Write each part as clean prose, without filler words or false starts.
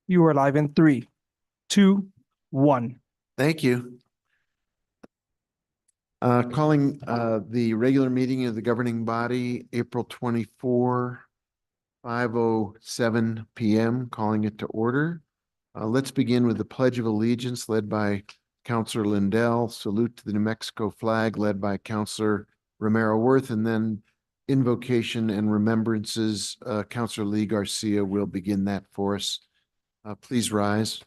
You are live in 3, 2, 1. Thank you. Calling the regular meeting of the governing body, April 24, 5:07 PM, calling it to order. Let's begin with the Pledge of Allegiance led by Councilor Lindell, salute to the New Mexico flag led by Councilor Romero Worth, and then invocation and remembrances. Councilor Lee Garcia will begin that for us. Please rise.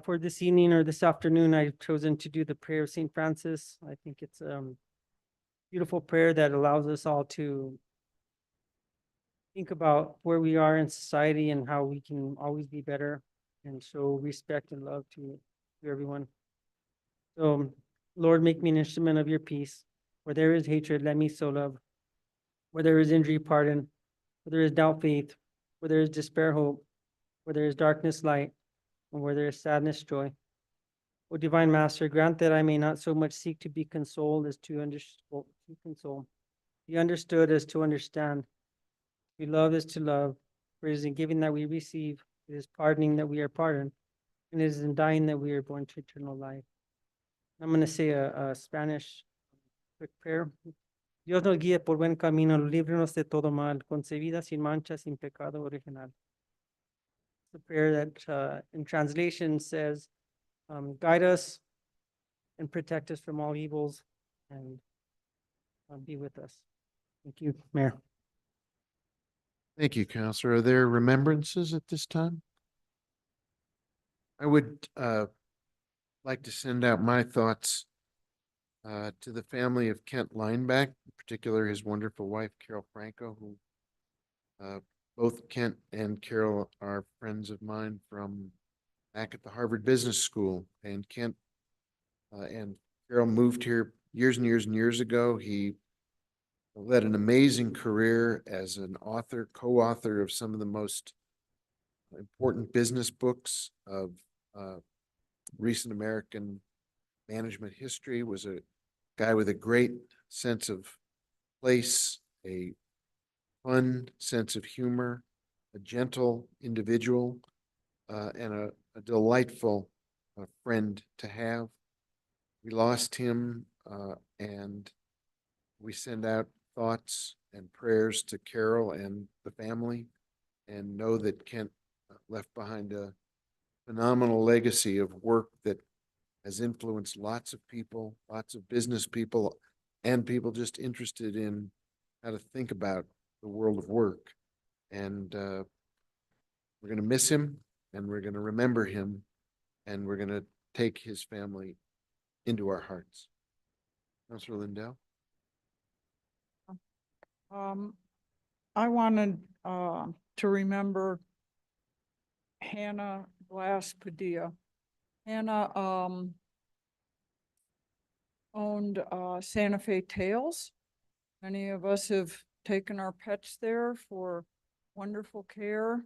For this evening or this afternoon, I've chosen to do the prayer of St. Francis. I think it's a beautiful prayer that allows us all to think about where we are in society and how we can always be better and show respect and love to everyone. So, Lord, make me an instrument of your peace. Where there is hatred, let me sow love. Where there is injury, pardon. Where there is doubt, faith. Where there is despair, hope. Where there is darkness, light. And where there is sadness, joy. O divine Master, grant that I may not so much seek to be consoled as to console, be understood as to understand, be loved as to love. For it is in giving that we receive, it is pardoning that we are pardoned, and it is in dying that we are born to eternal life. I'm going to say a Spanish quick prayer. Dios nos guíe por buen camino, líbranos de todo mal, concebida sin mancha, sin pecado original. The prayer that in translation says, guide us and protect us from all evils and be with us. Thank you, Mayor. Thank you, Counselor. Are there remembrances at this time? I would like to send out my thoughts to the family of Kent Lineback, in particular his wonderful wife, Carol Franco, who both Kent and Carol are friends of mine from back at the Harvard Business School. And Kent and Carol moved here years and years and years ago. He led an amazing career as an author, co-author of some of the most important business books of recent American management history, was a guy with a great sense of place, a fun sense of humor, a gentle individual, and a delightful friend to have. We lost him, and we send out thoughts and prayers to Carol and the family, and know that Kent left behind a phenomenal legacy of work that has influenced lots of people, lots of business people, and people just interested in how to think about the world of work. And we're going to miss him, and we're going to remember him, and we're going to take his family into our hearts. Councilor Lindell? I wanted to remember Hannah Glass Padilla. Hannah owned Santa Fe Tails. Many of us have taken our pets there for wonderful care.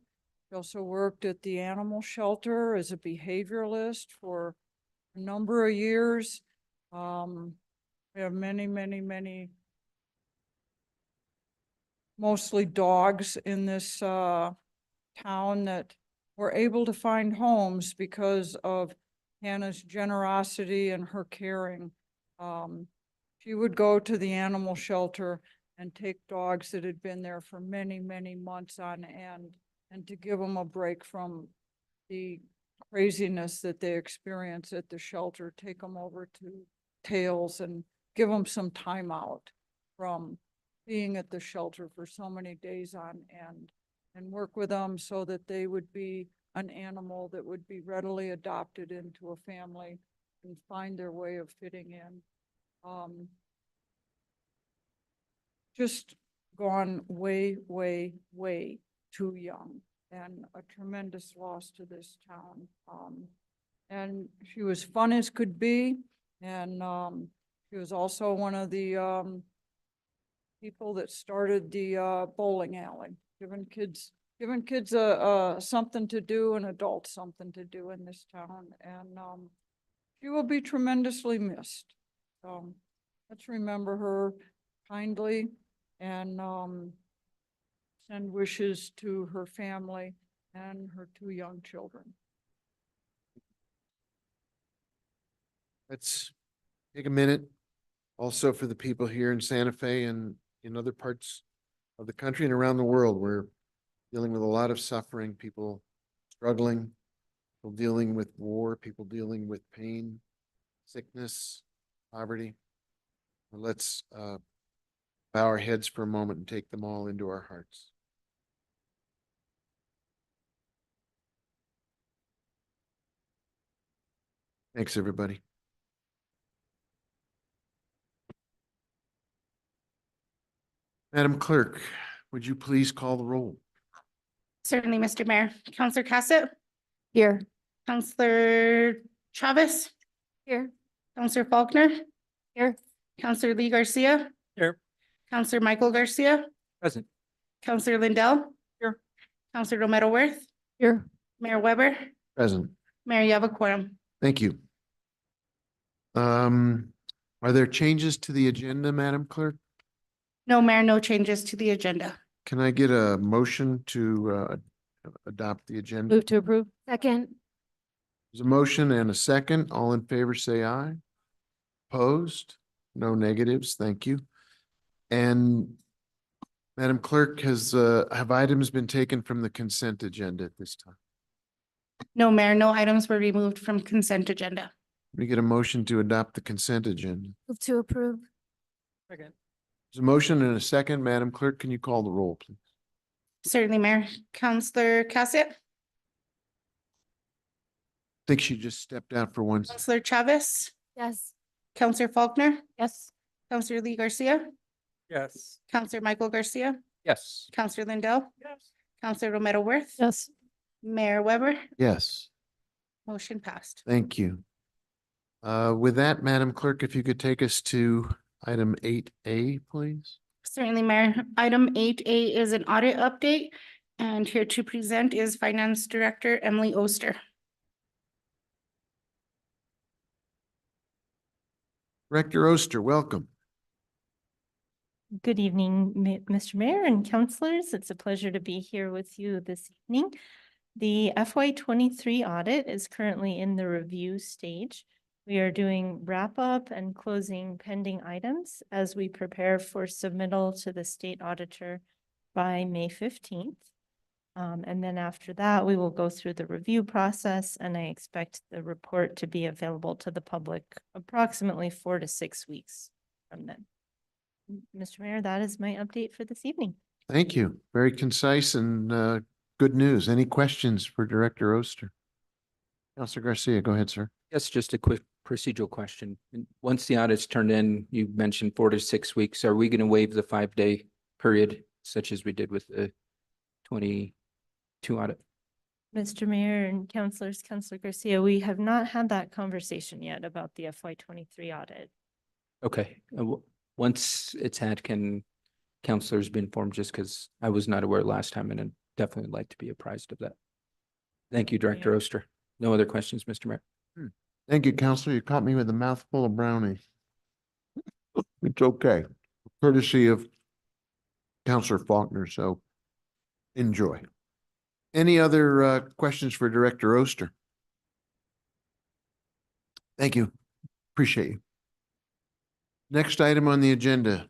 She also worked at the animal shelter as a behavioralist for a number of years. We have many mostly dogs in this town that were able to find homes because of Hannah's generosity and her caring. She would go to the animal shelter and take dogs that had been there for many months on end, and to give them a break from the craziness that they experience at the shelter, take them over to Tails and give them some time out from being at the shelter for so many days on end, and work with them so that they would be an animal that would be readily adopted into a family and find their way of fitting in. Just gone way, way, way too young, and a tremendous loss to this town. And she was fun as could be, and she was also one of the people that started the bowling alley, giving kids something to do and adults something to do in this town. And she will be tremendously missed. So let's remember her kindly and send wishes to her family and her 2 young children. Let's take a minute also for the people here in Santa Fe and in other parts of the country and around the world. We're dealing with a lot of suffering, people struggling, people dealing with war, people dealing with pain, sickness, poverty. Let's bow our heads for a moment and take them all into our hearts. Thanks, everybody. Madam Clerk, would you please call the roll? Certainly, Mr. Mayor. Counselor Cassett? Here. Counselor Chavez? Here. Counselor Faulkner? Here. Counselor Lee Garcia? Here. Counselor Michael Garcia? Present. Counselor Lindell? Here. Counselor Romero Worth? Here. Mayor Weber? Present. Mayor, you have a quorum. Thank you. Are there changes to the agenda, Madam Clerk? No, Mayor, no changes to the agenda. Can I get a motion to adopt the agenda? Move to approve. Second. There's a motion and a second. All in favor, say aye. Opposed? No negatives. Thank you. And Madam Clerk, have items been taken from the consent agenda at this time? No, Mayor, no items were removed from consent agenda. We get a motion to adopt the consent agenda. Move to approve. Second. There's a motion and a second. Madam Clerk, can you call the roll, please? Certainly, Mayor. Counselor Cassett? I think she just stepped out for one. Counselor Chavez? Yes. Counselor Faulkner? Yes. Counselor Lee Garcia? Yes. Counselor Michael Garcia? Yes. Counselor Lindell? Yes. Counselor Romero Worth? Yes. Mayor Weber? Yes, Motion passed. thank you. With that, Madam Clerk, if you could take us to item 8A, please. Certainly, Mayor. Item 8A is an audit update, and here to present is Finance Director Emily Oster. Director Oster, welcome. Good evening, Mr. Mayor and councilors. It's a pleasure to be here with you this evening. The FY23 audit is currently in the review stage. We are doing wrap up and closing pending items as we prepare for submittal to the state auditor by May 15th. And then after that, we will go through the review process, and I expect the report to be available to the public approximately 4 to 6 weeks from then. Mr. Mayor, that is my update for this evening. Thank you. Very concise and good news. Any questions for Director Oster? Counselor Garcia, go ahead, sir. Yes, just a quick procedural question. Once the audit's turned in, you mentioned 4 to 6 weeks. Are we going to waive the 5-day period such as we did with the 22 audit? Mr. Mayor and councilors, Councilor Garcia, we have not had that conversation yet about the FY23 audit. Okay. Once it's had, can counselors be informed, just because I was not aware last time and I'd definitely like to be apprised of that. Thank you, Director Oster. No other questions, Mr. Mayor. Thank you, Counselor. You caught me with a mouthful of brownie. It's okay. Courtesy of Counselor Faulkner, so enjoy. Any other questions for Director Oster? Thank you. Appreciate you. Next item on the agenda,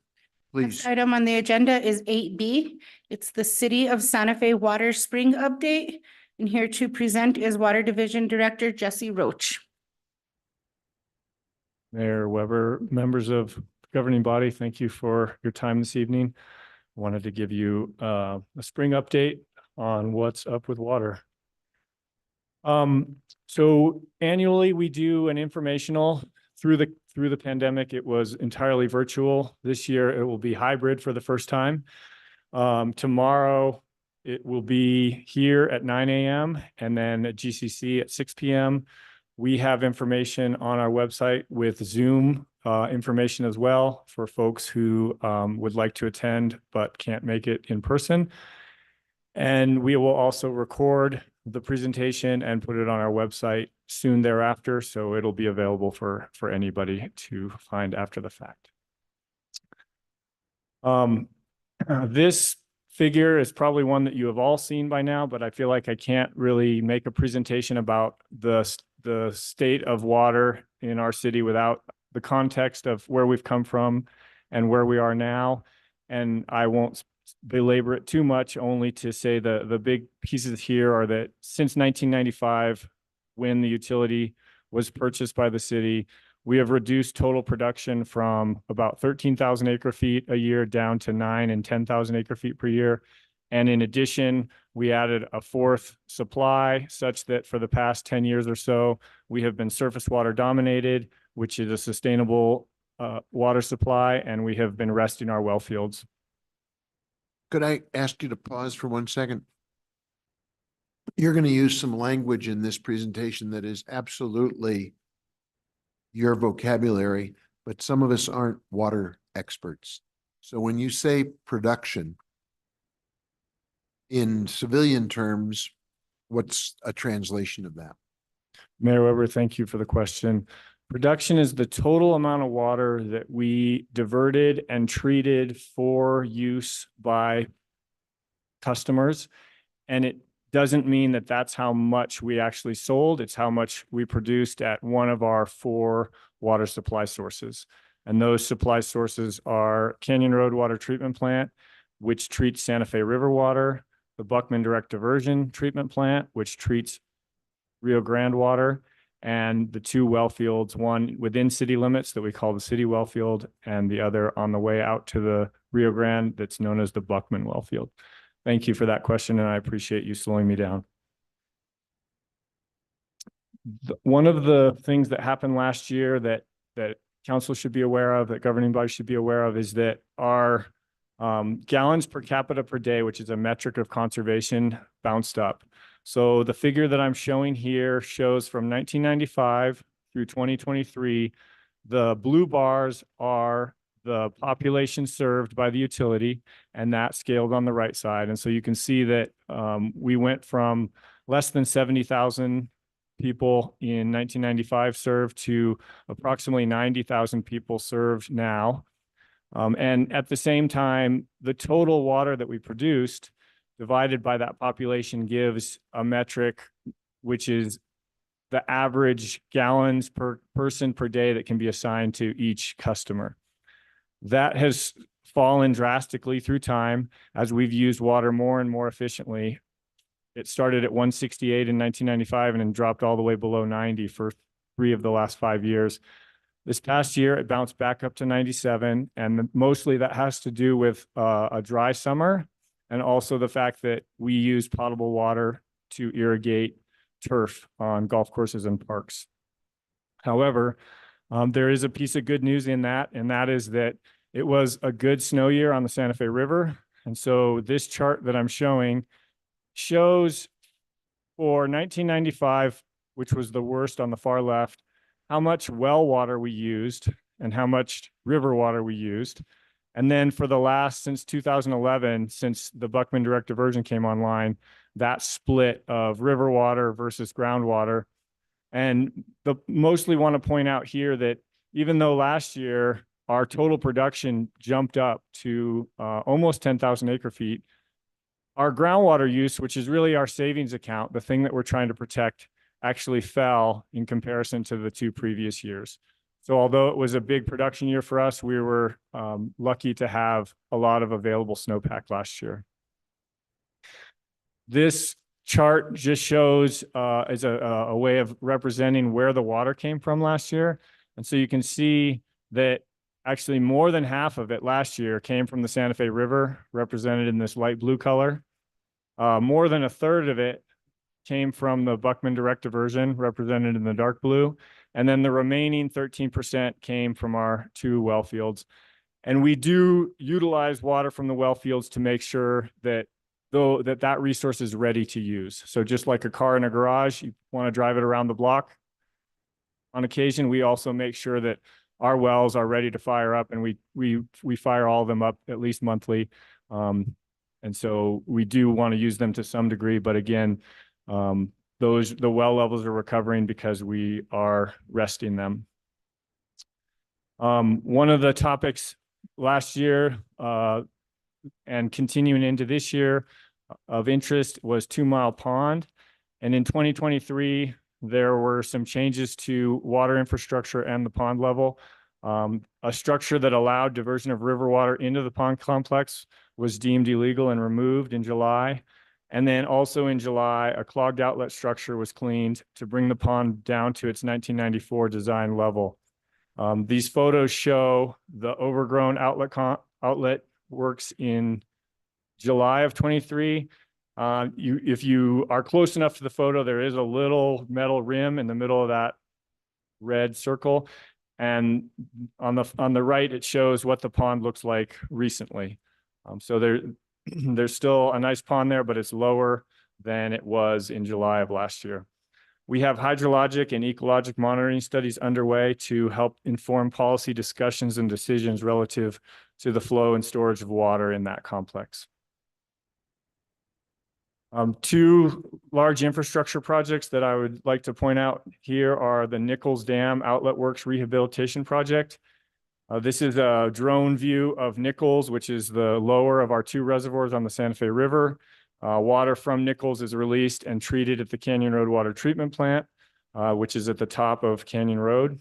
please. Next item on the agenda is 8B. It's the City of Santa Fe Water Spring Update. And here to present is Water Division Director Jesse Roach. Mayor Weber, members of the governing body, thank you for your time this evening. I wanted to give you a spring update on what's up with water. So annually we do an informational. Through the pandemic, it was entirely virtual. This year it will be hybrid for the first time. Tomorrow, it will be here at 9 a.m. and then at GCC at 6 p.m. We have information on our website with Zoom information as well for folks who would like to attend but can't make it in person. And we will also record the presentation and put it on our website soon thereafter, so it'll be available for anybody to find after the fact. This figure is probably one that you have all seen by now, but I feel like I can't really make a presentation about the state of water in our city without the context of where we've come from and where we are now. And I won't belabor it too much, only to say the big pieces here are that since 1995, when the utility was purchased by the city, we have reduced total production from about 13,000 acre feet a year down to 9,000 and 10,000 acre feet per year. And in addition, we added a fourth supply such that for the past 10 years or so, we have been surface water dominated, which is a sustainable water supply, and we have been resting our well fields. Could I ask you to pause for 1 second? You're going to use some language in this presentation that is absolutely your vocabulary, but some of us aren't water experts. So when you say production, in civilian terms, what's a translation of that? Mayor Weber, thank you for the question. Production is the total amount of water that we diverted and treated for use by customers. And it doesn't mean that that's how much we actually sold. It's how much we produced at one of our 4 water supply sources. And those supply sources are Canyon Road Water Treatment Plant, which treats Santa Fe River water, the Buckman Direct Diversion Treatment Plant, which treats Rio Grande water, and the 2 well fields, one within city limits that we call the city well field, and the other on the way out to the Rio Grande that's known as the Buckman well field. Thank you for that question, and I appreciate you slowing me down. One of the things that happened last year that council should be aware of, that governing body should be aware of, is that our gallons per capita per day, which is a metric of conservation, bounced up. So the figure that I'm showing here shows from 1995 through 2023, the blue bars are the population served by the utility, and that scaled on the right side. And so you can see that we went from less than 70,000 people in 1995 served to approximately 90,000 people served now. And at the same time, the total water that we produced divided by that population gives a metric, which is the average gallons per person per day that can be assigned to each customer. That has fallen drastically through time as we've used water more and more efficiently. It started at 168 in 1995 and then dropped all the way below 90 for 3 of the last 5 years. This past year, it bounced back up to 97, and mostly that has to do with a dry summer, and also the fact that we use potable water to irrigate turf on golf courses and parks. However, there is a piece of good news in that, and that is that it was a good snow year on the Santa Fe River. And so this chart that I'm showing shows for 1995, which was the worst on the far left, how much well water we used and how much river water we used. And then for the last, since 2011, since the Buckman Direct Diversion came online, that split of river water versus groundwater. And mostly want to point out here that even though last year our total production jumped up to almost 10,000 acre feet, our groundwater use, which is really our savings account, the thing that we're trying to protect, actually fell in comparison to the 2 previous years. So although it was a big production year for us, we were lucky to have a lot of available snowpack last year. This chart just shows as a way of representing where the water came from last year. And so you can see that actually more than half of it last year came from the Santa Fe River, represented in this light blue color. More than a third of it came from the Buckman Direct Diversion, represented in the dark blue. And then the remaining 13% came from our 2 well fields. And we do utilize water from the well fields to make sure that that resource is ready to use. So just like a car in a garage, you want to drive it around the block. On occasion, we also make sure that our wells are ready to fire up, and we fire all of them up at least monthly. And so we do want to use them to some degree, but again, the well levels are recovering because we are resting them. One of the topics last year and continuing into this year of interest was 2 Mile Pond. And in 2023, there were some changes to water infrastructure and the pond level. A structure that allowed diversion of river water into the pond complex was deemed illegal and removed in July. And then also in July, a clogged outlet structure was cleaned to bring the pond down to its 1994 design level. These photos show the overgrown outlet works in July of 23. If you are close enough to the photo, there is a little metal rim in the middle of that red circle. And on the right, it shows what the pond looks like recently. So there's still a nice pond there, but it's lower than it was in July of last year. We have hydrologic and ecologic monitoring studies underway to help inform policy discussions and decisions relative to the flow and storage of water in that complex. Two large infrastructure projects that I would like to point out here are the Nichols Dam Outlet Works Rehabilitation Project. This is a drone view of Nichols, which is the lower of our 2 reservoirs on the Santa Fe River. Water from Nichols is released and treated at the Canyon Road Water Treatment Plant, which is at the top of Canyon Road.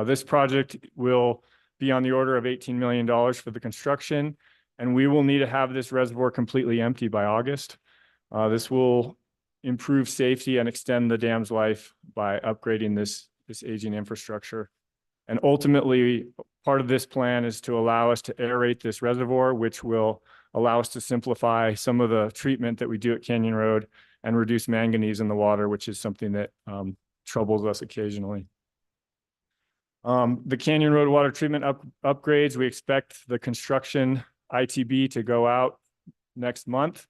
This project will be on the order of $18 million for the construction, and we will need to have this reservoir completely empty by August. This will improve safety and extend the dam's life by upgrading this aging infrastructure. And ultimately, part of this plan is to allow us to aerate this reservoir, which will allow us to simplify some of the treatment that we do at Canyon Road and reduce manganese in the water, which is something that troubles us occasionally. The Canyon Road water treatment upgrades, we expect the construction ITB to go out next month.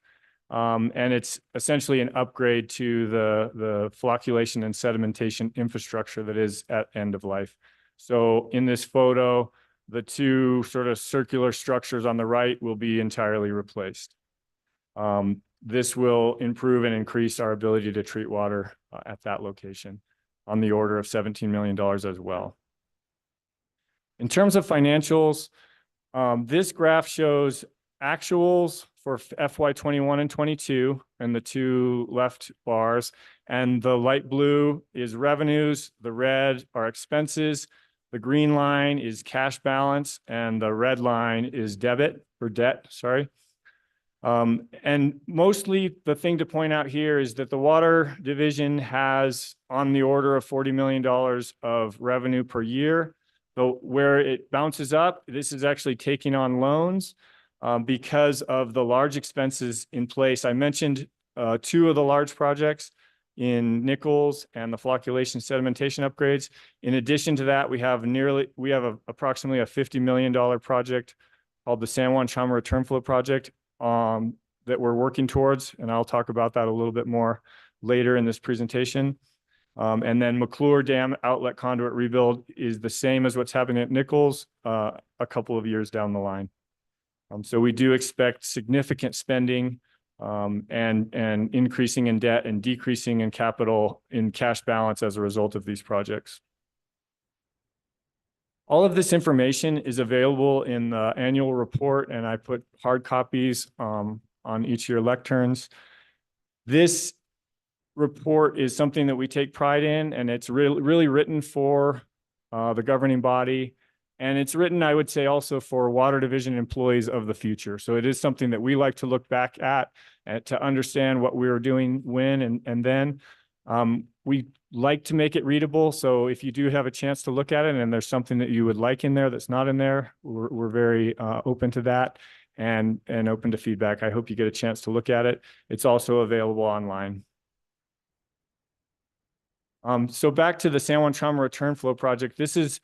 And it's essentially an upgrade to the flocculation and sedimentation infrastructure that is at end of life. So in this photo, the 2 sort of circular structures on the right will be entirely replaced. This will improve and increase our ability to treat water at that location on the order of $17 million as well. In terms of financials, this graph shows actuals for FY21 and 22 and the 2 left bars, and the light blue is revenues, the red are expenses, the green line is cash balance, and the red line is debt. Sorry. And mostly the thing to point out here is that the water division has on the order of $40 million of revenue per year. So where it bounces up, this is actually taking on loans because of the large expenses in place. I mentioned 2 of the large projects in Nichols and the flocculation sedimentation upgrades. In addition to that, we have approximately a $50 million project called the San Juan Chama Return Flow Project that we're working towards, and I'll talk about that a little bit more later in this presentation. And then McClure Dam outlet conduit rebuild is the same as what's happening at Nichols a couple of years down the line. So we do expect significant spending and increasing in debt and decreasing in capital in cash balance as a result of these projects. All of this information is available in the annual report, and I put hard copies on each of your lecterns. This report is something that we take pride in, and it's really written for the governing body. And it's written, I would say, also for water division employees of the future. So it is something that we like to look back at to understand what we were doing when and then. We like to make it readable. So if you do have a chance to look at it and there's something that you would like in there that's not in there, we're very open to that and open to feedback. I hope you get a chance to look at it. It's also available online. So back to the San Juan Chama Return Flow Project. This is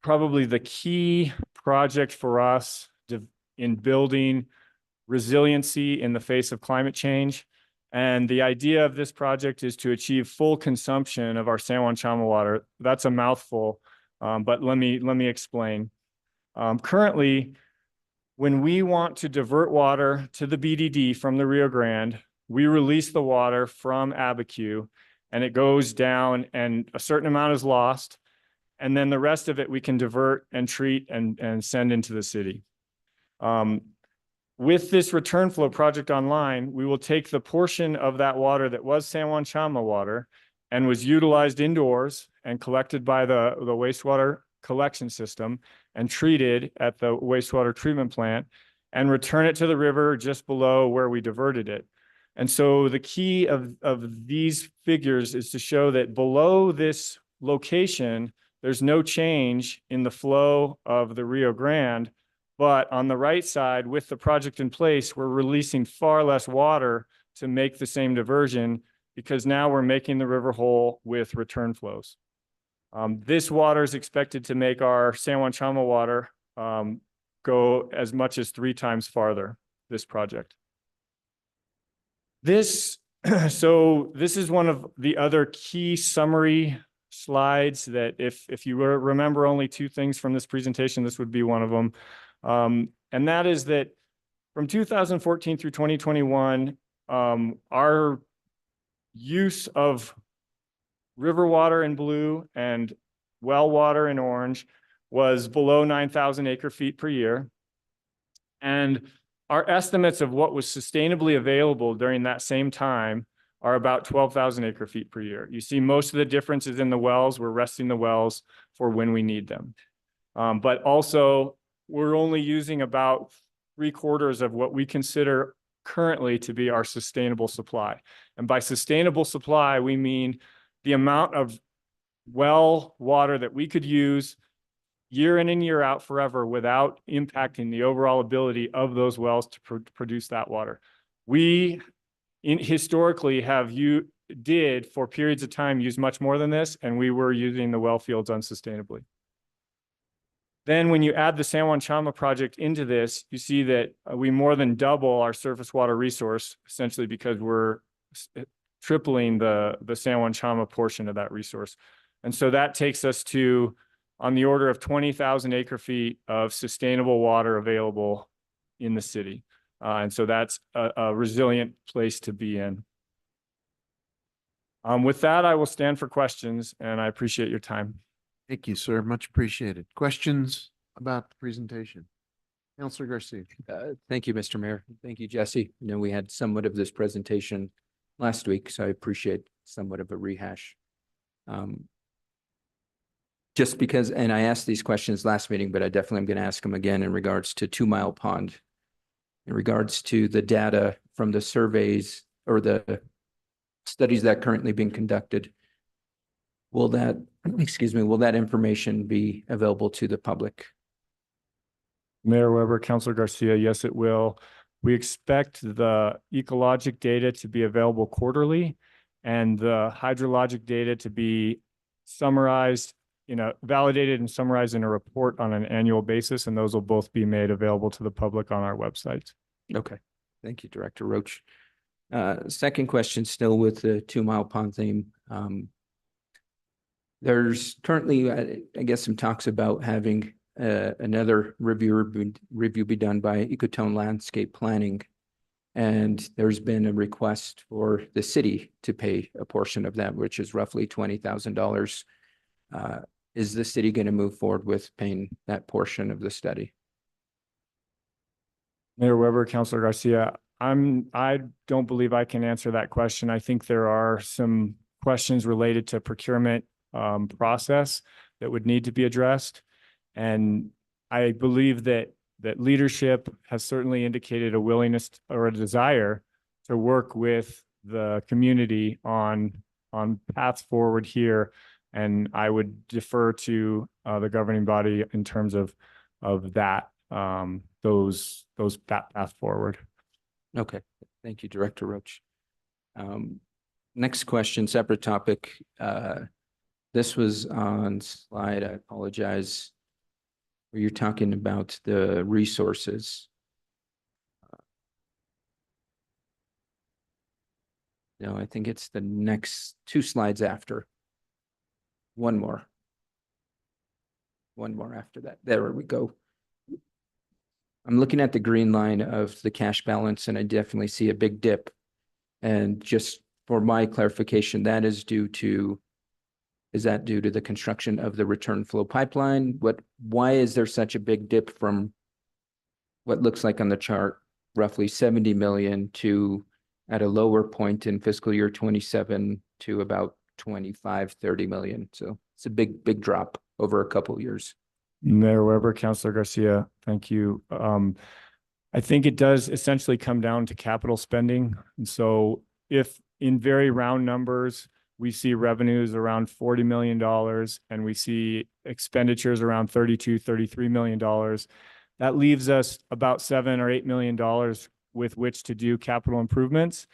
probably the key project for us in building resiliency in the face of climate change. And the idea of this project is to achieve full consumption of our San Juan Chama water. That's a mouthful, but let me explain. Currently, when we want to divert water to the BDD from the Rio Grande, we release the water from Abiquiu and it goes down and a certain amount is lost. And then the rest of it we can divert and treat and send into the city. With this return flow project online, we will take the portion of that water that was San Juan Chama water and was utilized indoors and collected by the wastewater collection system and treated at the wastewater treatment plant and return it to the river just below where we diverted it. And so the key of these figures is to show that below this location, there's no change in the flow of the Rio Grande. But on the right side, with the project in place, we're releasing far less water to make the same diversion because now we're making the river whole with return flows. This water is expected to make our San Juan Chama water go as much as 3 times farther, this project. So this is one of the other key summary slides that if you remember only 2 things from this presentation, this would be one of them. And that is that from 2014 through 2021, our use of river water in blue and well water in orange was below 9,000 acre feet per year. And our estimates of what was sustainably available during that same time are about 12,000 acre feet per year. You see most of the differences in the wells. We're resting the wells for when we need them. But also, we're only using about 3/4 of what we consider currently to be our sustainable supply. And by sustainable supply, we mean the amount of well water that we could use year in and year out forever without impacting the overall ability of those wells to produce that water. We historically did for periods of time use much more than this, and we were using the well fields unsustainably. Then when you add the San Juan Chama project into this, you see that we more than double our surface water resource, essentially because we're tripling the San Juan Chama portion of that resource. And so that takes us to on the order of 20,000 acre feet of sustainable water available in the city. And so that's a resilient place to be in. With that, I will stand for questions and I appreciate your time. Thank you, sir. Much appreciated. Questions about the presentation? Councilor Garcia. Thank you, Mr. Mayor. Thank you, Jesse. I know we had somewhat of this presentation last week, so I appreciate somewhat of a rehash. Just because, and I asked these questions last meeting, but I definitely am going to ask them again in regards to 2 Mile Pond, in regards to the data from the surveys or the studies that are currently being conducted. Will that, will that information be available to the public? Mayor Weber, Councilor Garcia, yes, it will. We expect the ecologic data to be available quarterly and the hydrologic data to be summarized, validated and summarized in a report on an annual basis, and those will both be made available to the public on our website. Okay. Thank you, Director Roach. Second question, still with the 2 Mile Pond theme. There's currently, I guess, some talks about having another review be done by Ecotone Landscape Planning. And there's been a request for the city to pay a portion of that, which is roughly $20,000. Is the city going to move forward with paying that portion of the study? Mayor Weber, Councilor Garcia, I don't believe I can answer that question. I think there are some questions related to procurement process that would need to be addressed. And I believe that leadership has certainly indicated a willingness or a desire to work with the community on paths forward here. And I would defer to the governing body in terms of that, that path forward. Okay, thank you, Director Roach. Next question, separate topic. This was on slide, I apologize. where you're talking about the resources. No, I think it's the next 2 slides after. One more. One more after that. There we go. I'm looking at the green line of the cash balance and I definitely see a big dip. And just for my clarification, is that due to the construction of the return flow pipeline? Why is there such a big dip from what looks like on the chart, roughly 70 million to at a lower point in fiscal year 27 to about 25, 30 million? So it's a big drop over a couple of years. Mayor Weber, Councilor Garcia, thank you. I think it does essentially come down to capital spending. And so if in very round numbers, we see revenues around $40 million and we see expenditures around $33 million, that leaves us about $7 or $8 million with which to do capital improvements.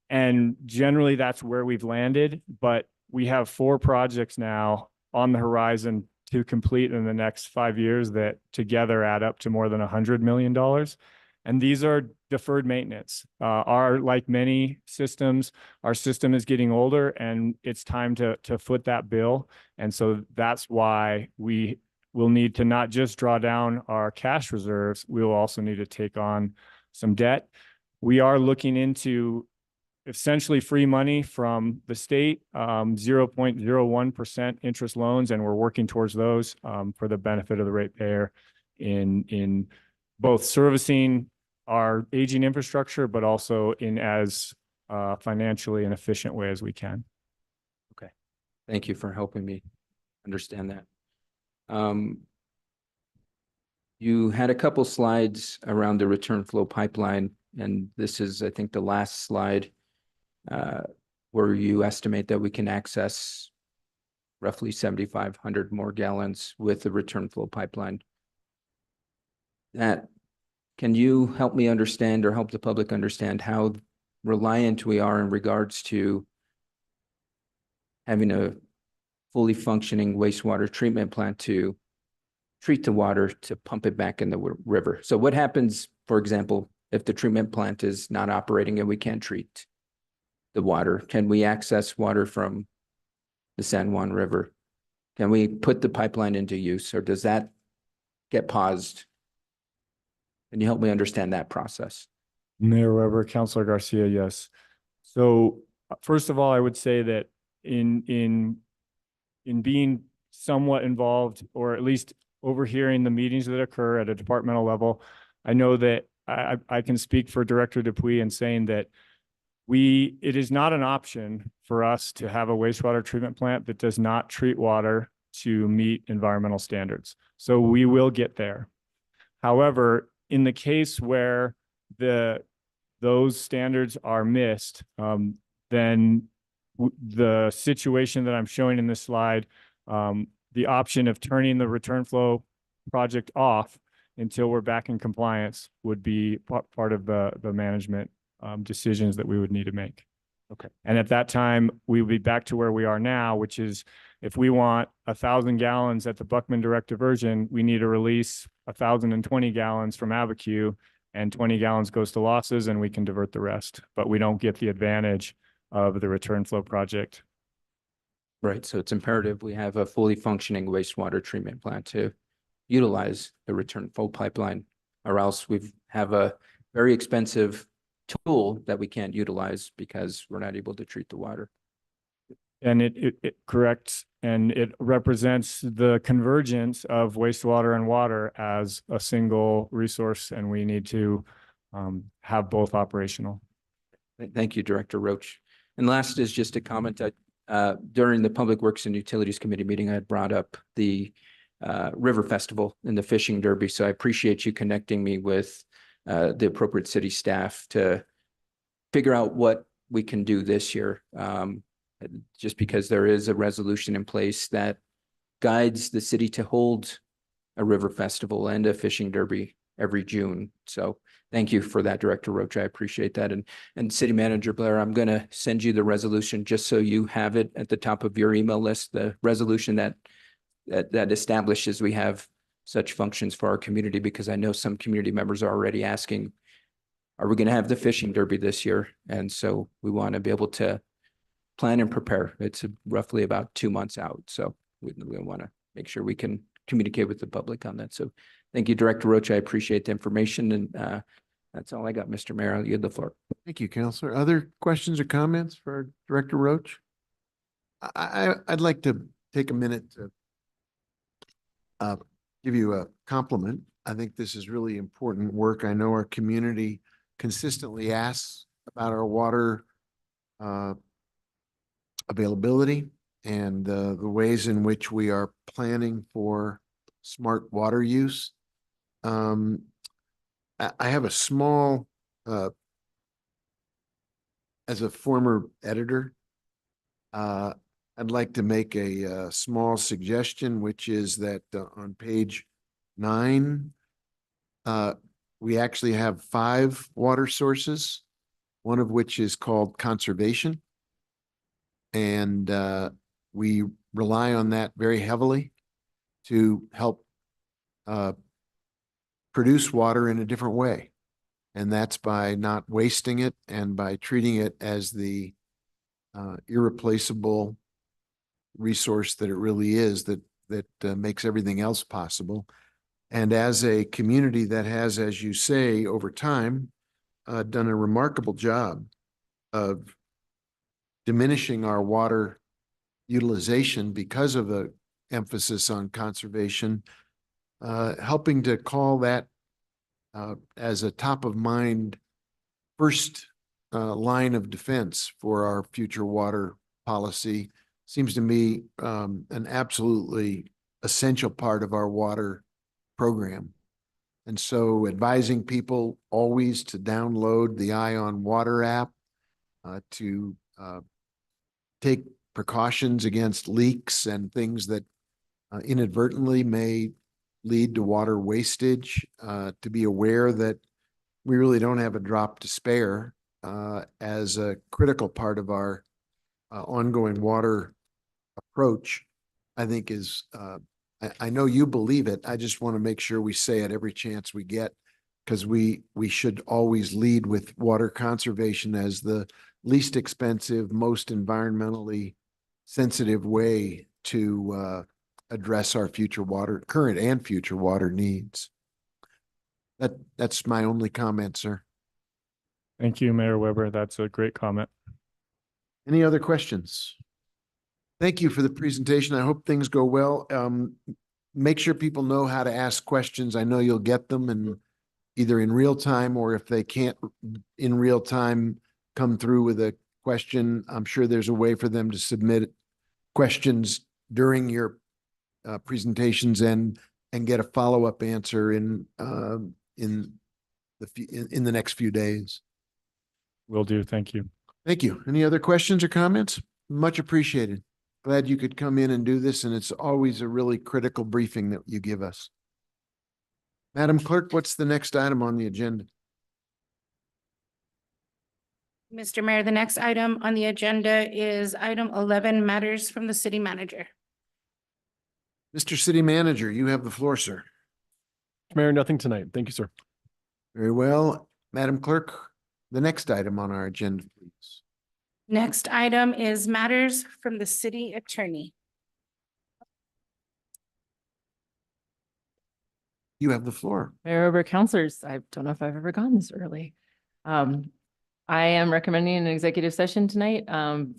And generally that's where we've landed, but we have 4 projects now on the horizon to complete in the next 5 years that together add up to more than $100 million. And these are deferred maintenance. Like many systems, our system is getting older and it's time to foot that bill. And so that's why we will need to not just draw down our cash reserves, we will also need to take on some debt. We are looking into essentially free money from the state, 0.01% interest loans, and we're working towards those for the benefit of the ratepayer in both servicing our aging infrastructure, but also in as financially and efficient way as we can. Okay. Thank you for helping me understand that. You had a couple slides around the return flow pipeline, and this is, I think, the last slide where you estimate that we can access roughly 7,500 more gallons with the return flow pipeline. Can you help me understand or help the public understand how reliant we are in regards to having a fully functioning wastewater treatment plant to treat the water to pump it back in the river? So what happens, for example, if the treatment plant is not operating and we can't treat the water? Can we access water from the San Juan River? Can we put the pipeline into use, or does that get paused? Can you help me understand that process? Mayor Weber, Councilor Garcia, yes. So first of all, I would say that in being somewhat involved, or at least overhearing the meetings that occur at a departmental level, I know that I can speak for Director Dupuy in saying that it is not an option for us to have a wastewater treatment plant that does not treat water to meet environmental standards. So we will get there. However, in the case where those standards are missed, then the situation that I'm showing in this slide, the option of turning the return flow project off until we're back in compliance would be part of the management decisions that we would need to make. Okay. And at that time, we would be back to where we are now, which is if we want 1,000 gallons at the Buckman direct diversion, we need to release 1,020 gallons from Abiquiu, and 20 gallons goes to losses and we can divert the rest, but we don't get the advantage of the return flow project. Right. So it's imperative we have a fully functioning wastewater treatment plant to utilize the return flow pipeline, or else we have a very expensive tool that we can't utilize because we're not able to treat the water. And it corrects, and it represents the convergence of wastewater and water as a single resource, and we need to have both operational. Thank you, Director Roach. And last is just a comment that during the Public Works and Utilities Committee meeting, I had brought up the River Festival and the Fishing Derby. So I appreciate you connecting me with the appropriate city staff to figure out what we can do this year. Just because there is a resolution in place that guides the city to hold a river festival and a fishing derby every June. So thank you for that, Director Roach. I appreciate that. And City Manager Blair, I'm going to send you the resolution just so you have it at the top of your email list, the resolution that establishes we have such functions for our community, because I know some community members are already asking, are we going to have the fishing derby this year? And so we want to be able to plan and prepare. It's roughly about 2 months out. So we want to make sure we can communicate with the public on that. So thank you, Director Roach. I appreciate the information. And that's all I got, Mr. Mayor. I'll yield the floor. Thank you, Counselor. Other questions or comments for Director Roach? I'd like to take a minute to give you a compliment. I think this is really important work. I know our community consistently asks about our water availability and the ways in which we are planning for smart water use. I have a small, as a former editor, I'd like to make a small suggestion, which is that on page 9, we actually have 5 water sources, one of which is called conservation. And we rely on that very heavily to help produce water in a different way. And that's by not wasting it and by treating it as the irreplaceable resource that it really is, that makes everything else possible. And as a community that has, as you say, over time, done a remarkable job of diminishing our water utilization because of the emphasis on conservation, helping to call that as a top of mind first line of defense for our future water policy seems to me an absolutely essential part of our water program. And so advising people always to download the Ion Water app, to take precautions against leaks and things that inadvertently may lead to water wastage, to be aware that we really don't have a drop to spare as a critical part of our ongoing water approach, I think is, I know you believe it. I just want to make sure we say it every chance we get, because we should always lead with water conservation as the least expensive, most environmentally sensitive way to address our future water, current and future water needs. That's my only comment, sir. Thank you, Mayor Weber. That's a great comment. Any other questions? Thank you for the presentation. I hope things go well. Make sure people know how to ask questions. I know you'll get them, and either in real time, or if they can't in real time come through with a question, I'm sure there's a way for them to submit questions during your presentations and get a follow-up answer in the next few days. Will do. Thank you. Thank you. Any other questions or comments? Much appreciated. Glad you could come in and do this, and it's always a really critical briefing that you give us. Madam Clerk, what's the next item on the agenda? Mr. Mayor, the next item on the agenda is item 11, matters from the city manager. Mr. City Manager, you have the floor, sir. Mayor, nothing tonight. Thank you, sir. Very well. Madam Clerk, the next item on our agenda, please. Next item is matters from the city attorney. You have the floor. Mayor Weber, councilors, I don't know if I've ever gone this early. I am recommending an executive session tonight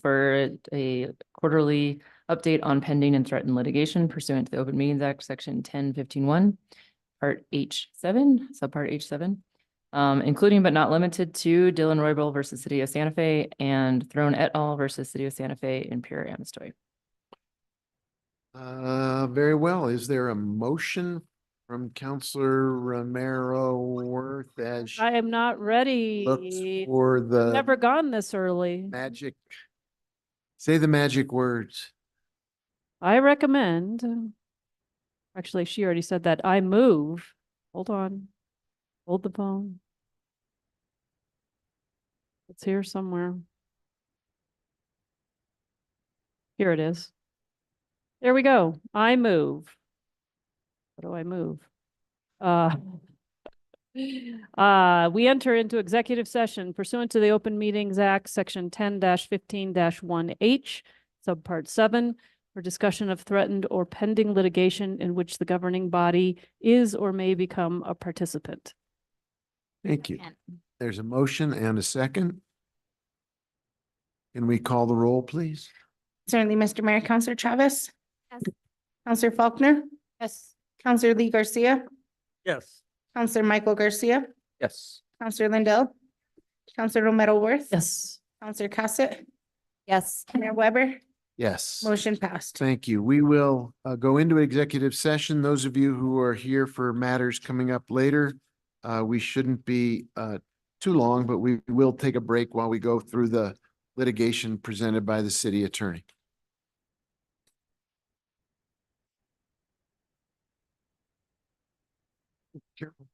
for a quarterly update on pending and threatened litigation pursuant to the Open Meetings Act, Section 1015(1), Part H7, Subpart H7, including but not limited to Dylan Roybal versus City of Santa Fe and Throne et al. Versus City of Santa Fe in Pure Amistoy. Very well. Is there a motion from Councilor Romero Worth as she I am not ready. looks for the Never gone this early. magic? Say the magic words. I recommend. Actually, she already said that. I move. Hold on. Hold the phone. It's here somewhere. Here it is. There we go. I move What do I move? Uh, we enter into executive session pursuant to the Open Meetings Act, Section 10-15-1H, Subpart 7, for discussion of threatened or pending litigation in which the governing body is or may become a participant. Thank you. There's a motion and a second. Can we call the roll, please? Certainly, Mr. Mayor. Counselor Travis? Yes. Counselor Faulkner? Yes. Counselor Lee Garcia? Yes. Counselor Michael Garcia? Yes. Counselor Lindell? Counselor Romero Worth? Yes. Counselor Cossett? Yes. Mayor Weber? Yes. Motion passed. Thank you. We will go into executive session. Those of you who are here for matters coming up later, we shouldn't be too long, but we will take a break while we go through the litigation presented by the city attorney. Careful.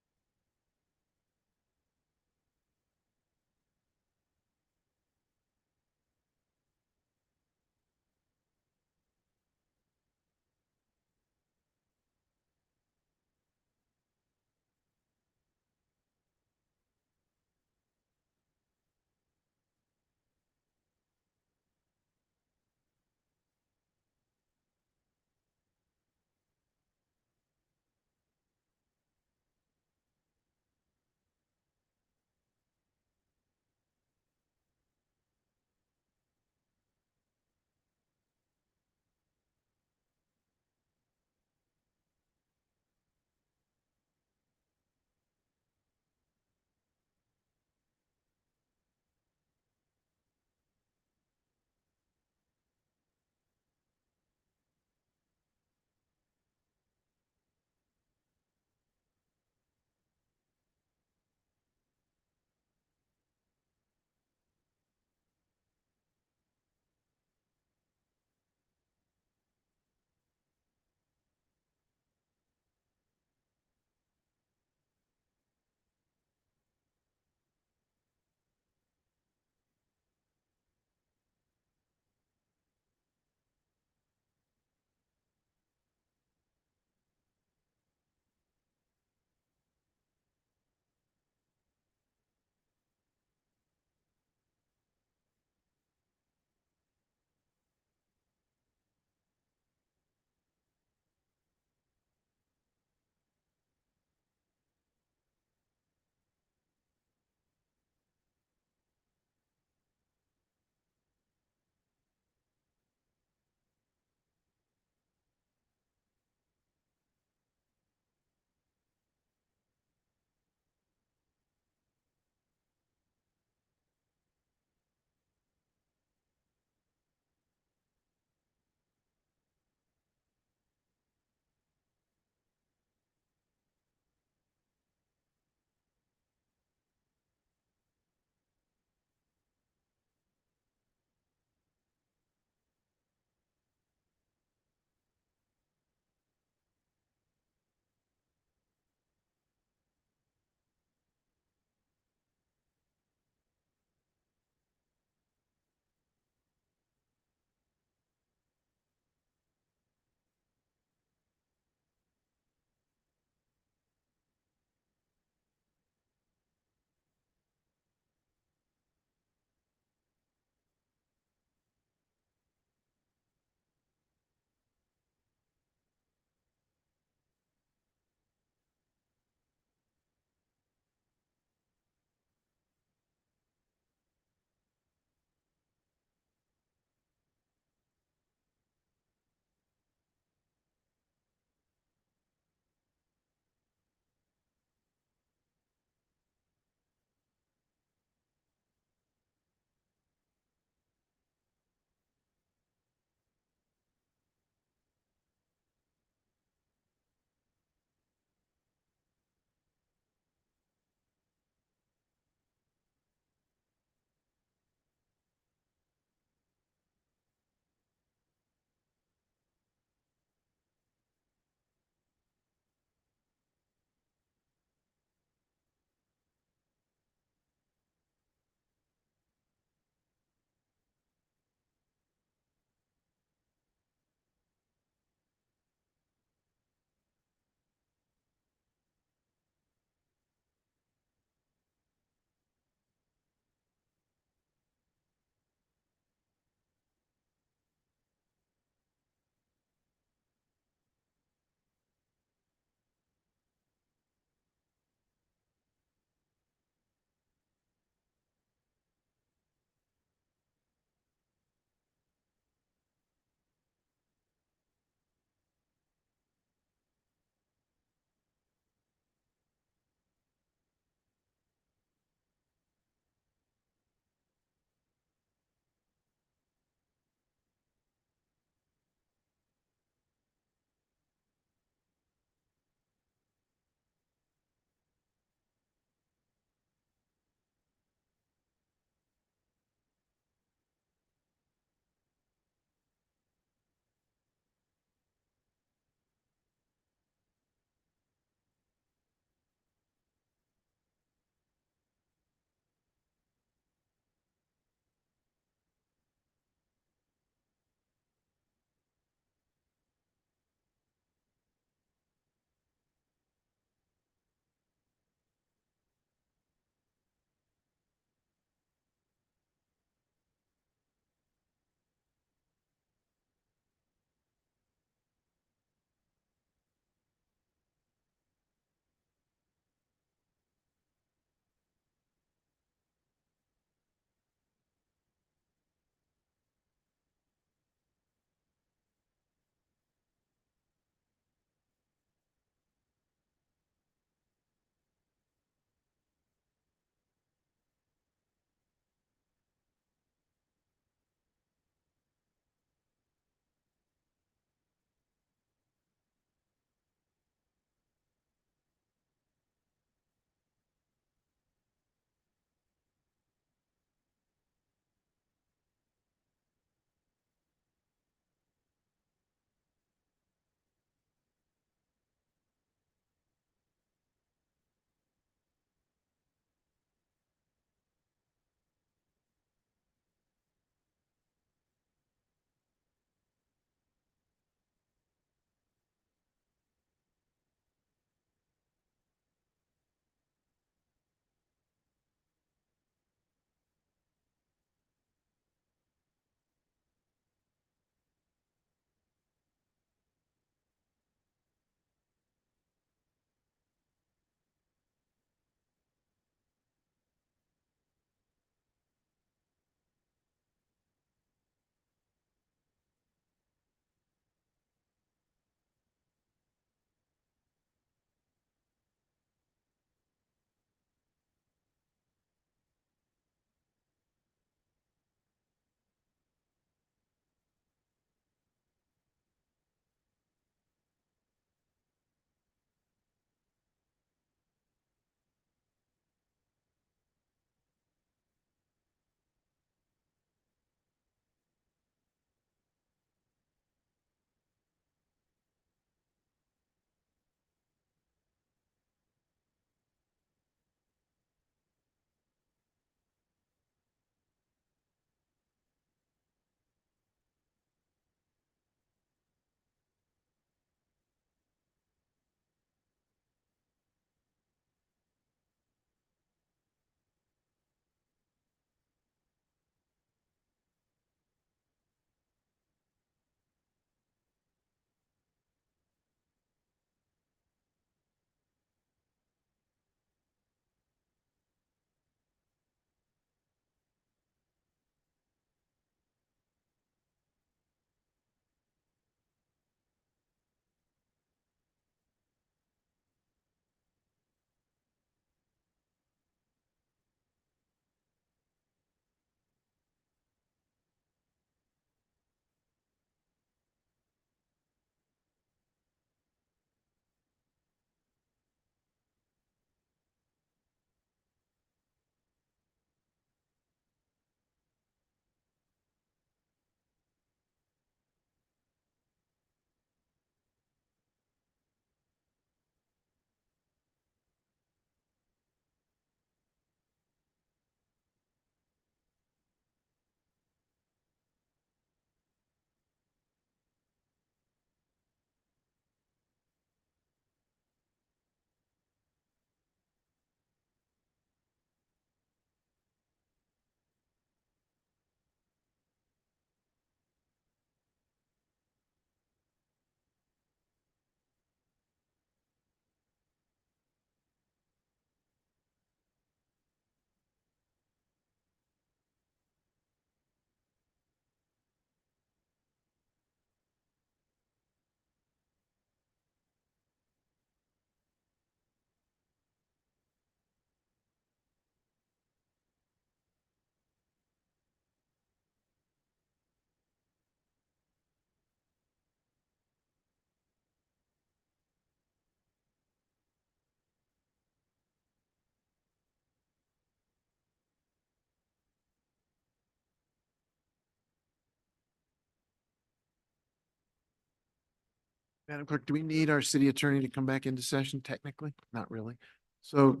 Madam Clerk, do we need our city attorney to come back into session technically? Not really. So,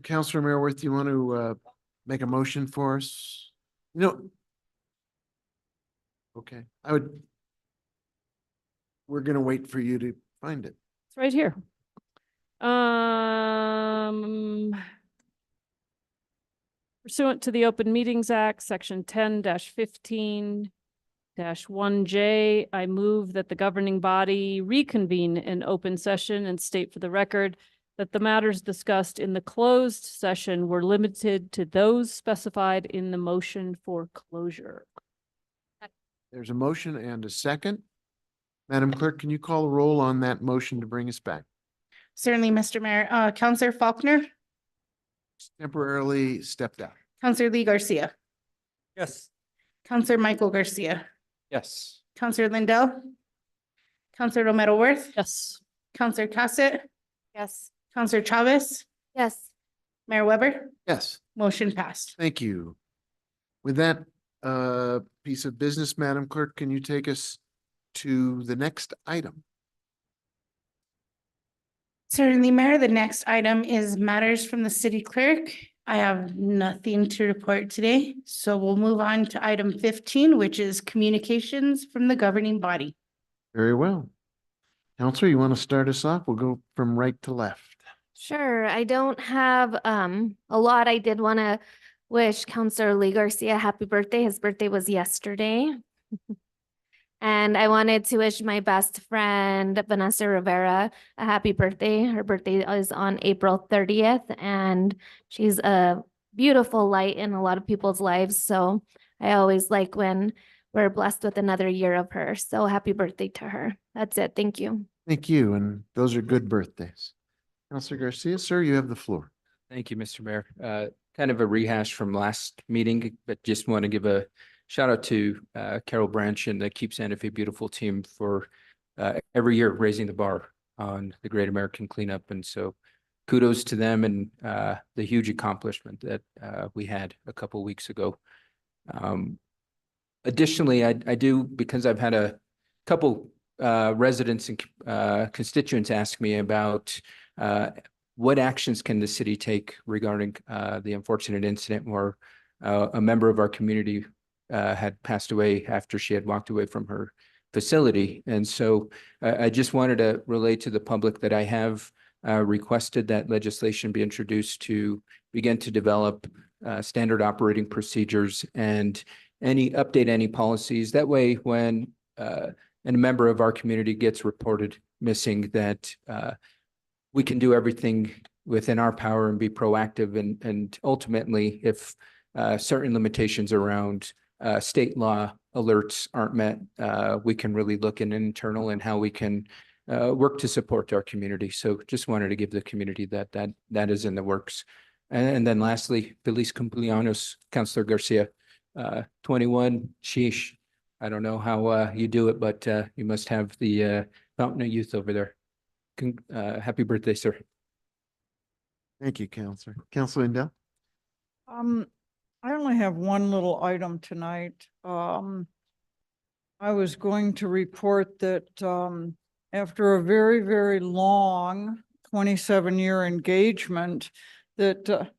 Councilor Mayorworth, you want to make a motion for us? Okay, we're gonna wait for you to find it. It's right here. Pursuant to the Open Meetings Act, Section 10-15-1J, I move that the governing body reconvene in open session and state for the record that the matters discussed in the closed session were limited to those specified in the motion for closure. There's a motion and a second. Madam Clerk, can you call a roll on that motion to bring us back? Certainly, Mr. Mayor. Counselor Faulkner, Temporarily stepped out. Counselor Lee Garcia, Yes. Counselor Michael Garcia, Yes. Counselor Lindell, Counselor Romero Worth, Yes. Counselor Cossett, Yes. Counselor Chavez, Yes. Mayor Weber, Yes, motion passed. thank you. With that piece of business, Madam Clerk, can you take us to the next item? Certainly, Mayor. The next item is matters from the city clerk. I have nothing to report today, so we'll move on to item 15, which is communications from the governing body. Very well. Counselor, you want to start us off? We'll go from right to left. Sure. I don't have a lot. I did want to wish Counselor Lee Garcia happy birthday. His birthday was yesterday. And I wanted to wish my best friend Vanessa Rivera a happy birthday. Her birthday is on April 30th, and she's a beautiful light in a lot of people's lives. So I always like when we're blessed with another year of her. So happy birthday to her. That's it. Thank you. Thank you, and those are good birthdays. Counselor Garcia, sir, you have the floor. Thank you, Mr. Mayor. Kind of a rehash from last meeting, but just want to give a shout out to Carol Branch and the Keep Santa Fe Beautiful team for every year raising the bar on the Great American Cleanup. And so kudos to them and the huge accomplishment that we had a couple weeks ago. Additionally, I do, because I've had a couple residents and constituents ask me about what actions can the city take regarding the unfortunate incident where a member of our community had passed away after she had walked away from her facility. And so I just wanted to relate to the public that I have requested that legislation be introduced to begin to develop standard operating procedures and update any policies. That way, when a member of our community gets reported missing, that we can do everything within our power and be proactive. And ultimately, if certain limitations around state law alerts aren't met, we can really look in internal and how we can work to support our community. So just wanted to give the community that is in the works. And then lastly, Feliz cumpleaños, Councilor Garcia. 21, sheesh. I don't know how you do it, but you must have the fountain of youth over there. Happy birthday, sir. Thank you, Counselor. Counselor Lindell? I only have one little item tonight. I was going to report that after a very, very long 27-year engagement, that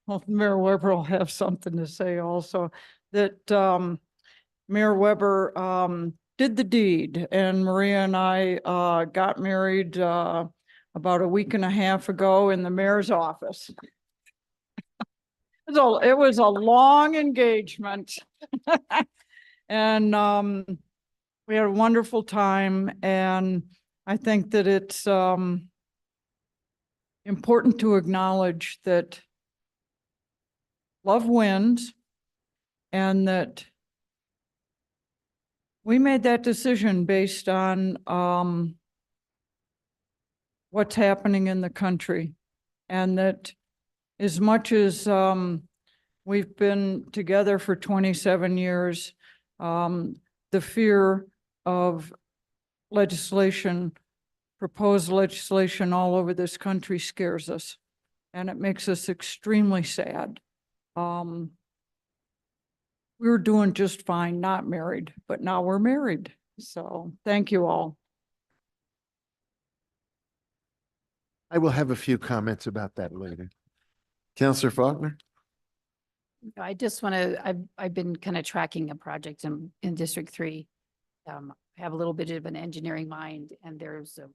well, Mayor Weber will have something to say also, that Mayor Weber did the deed, and Maria and I got married about a week and a half ago in the mayor's office. It was a long engagement. And we had a wonderful time, and I think that it's important to acknowledge that love wins, and that we made that decision based on what's happening in the country, and that as much as we've been together for 27 years, the fear of proposed legislation all over this country scares us, and it makes us extremely sad. We were doing just fine, not married, but now we're married. So thank you all. I will have a few comments about that later. Counselor Faulkner? I just want to, I've been kind of tracking a project in District 3. I have a little bit of an engineering mind, and there's a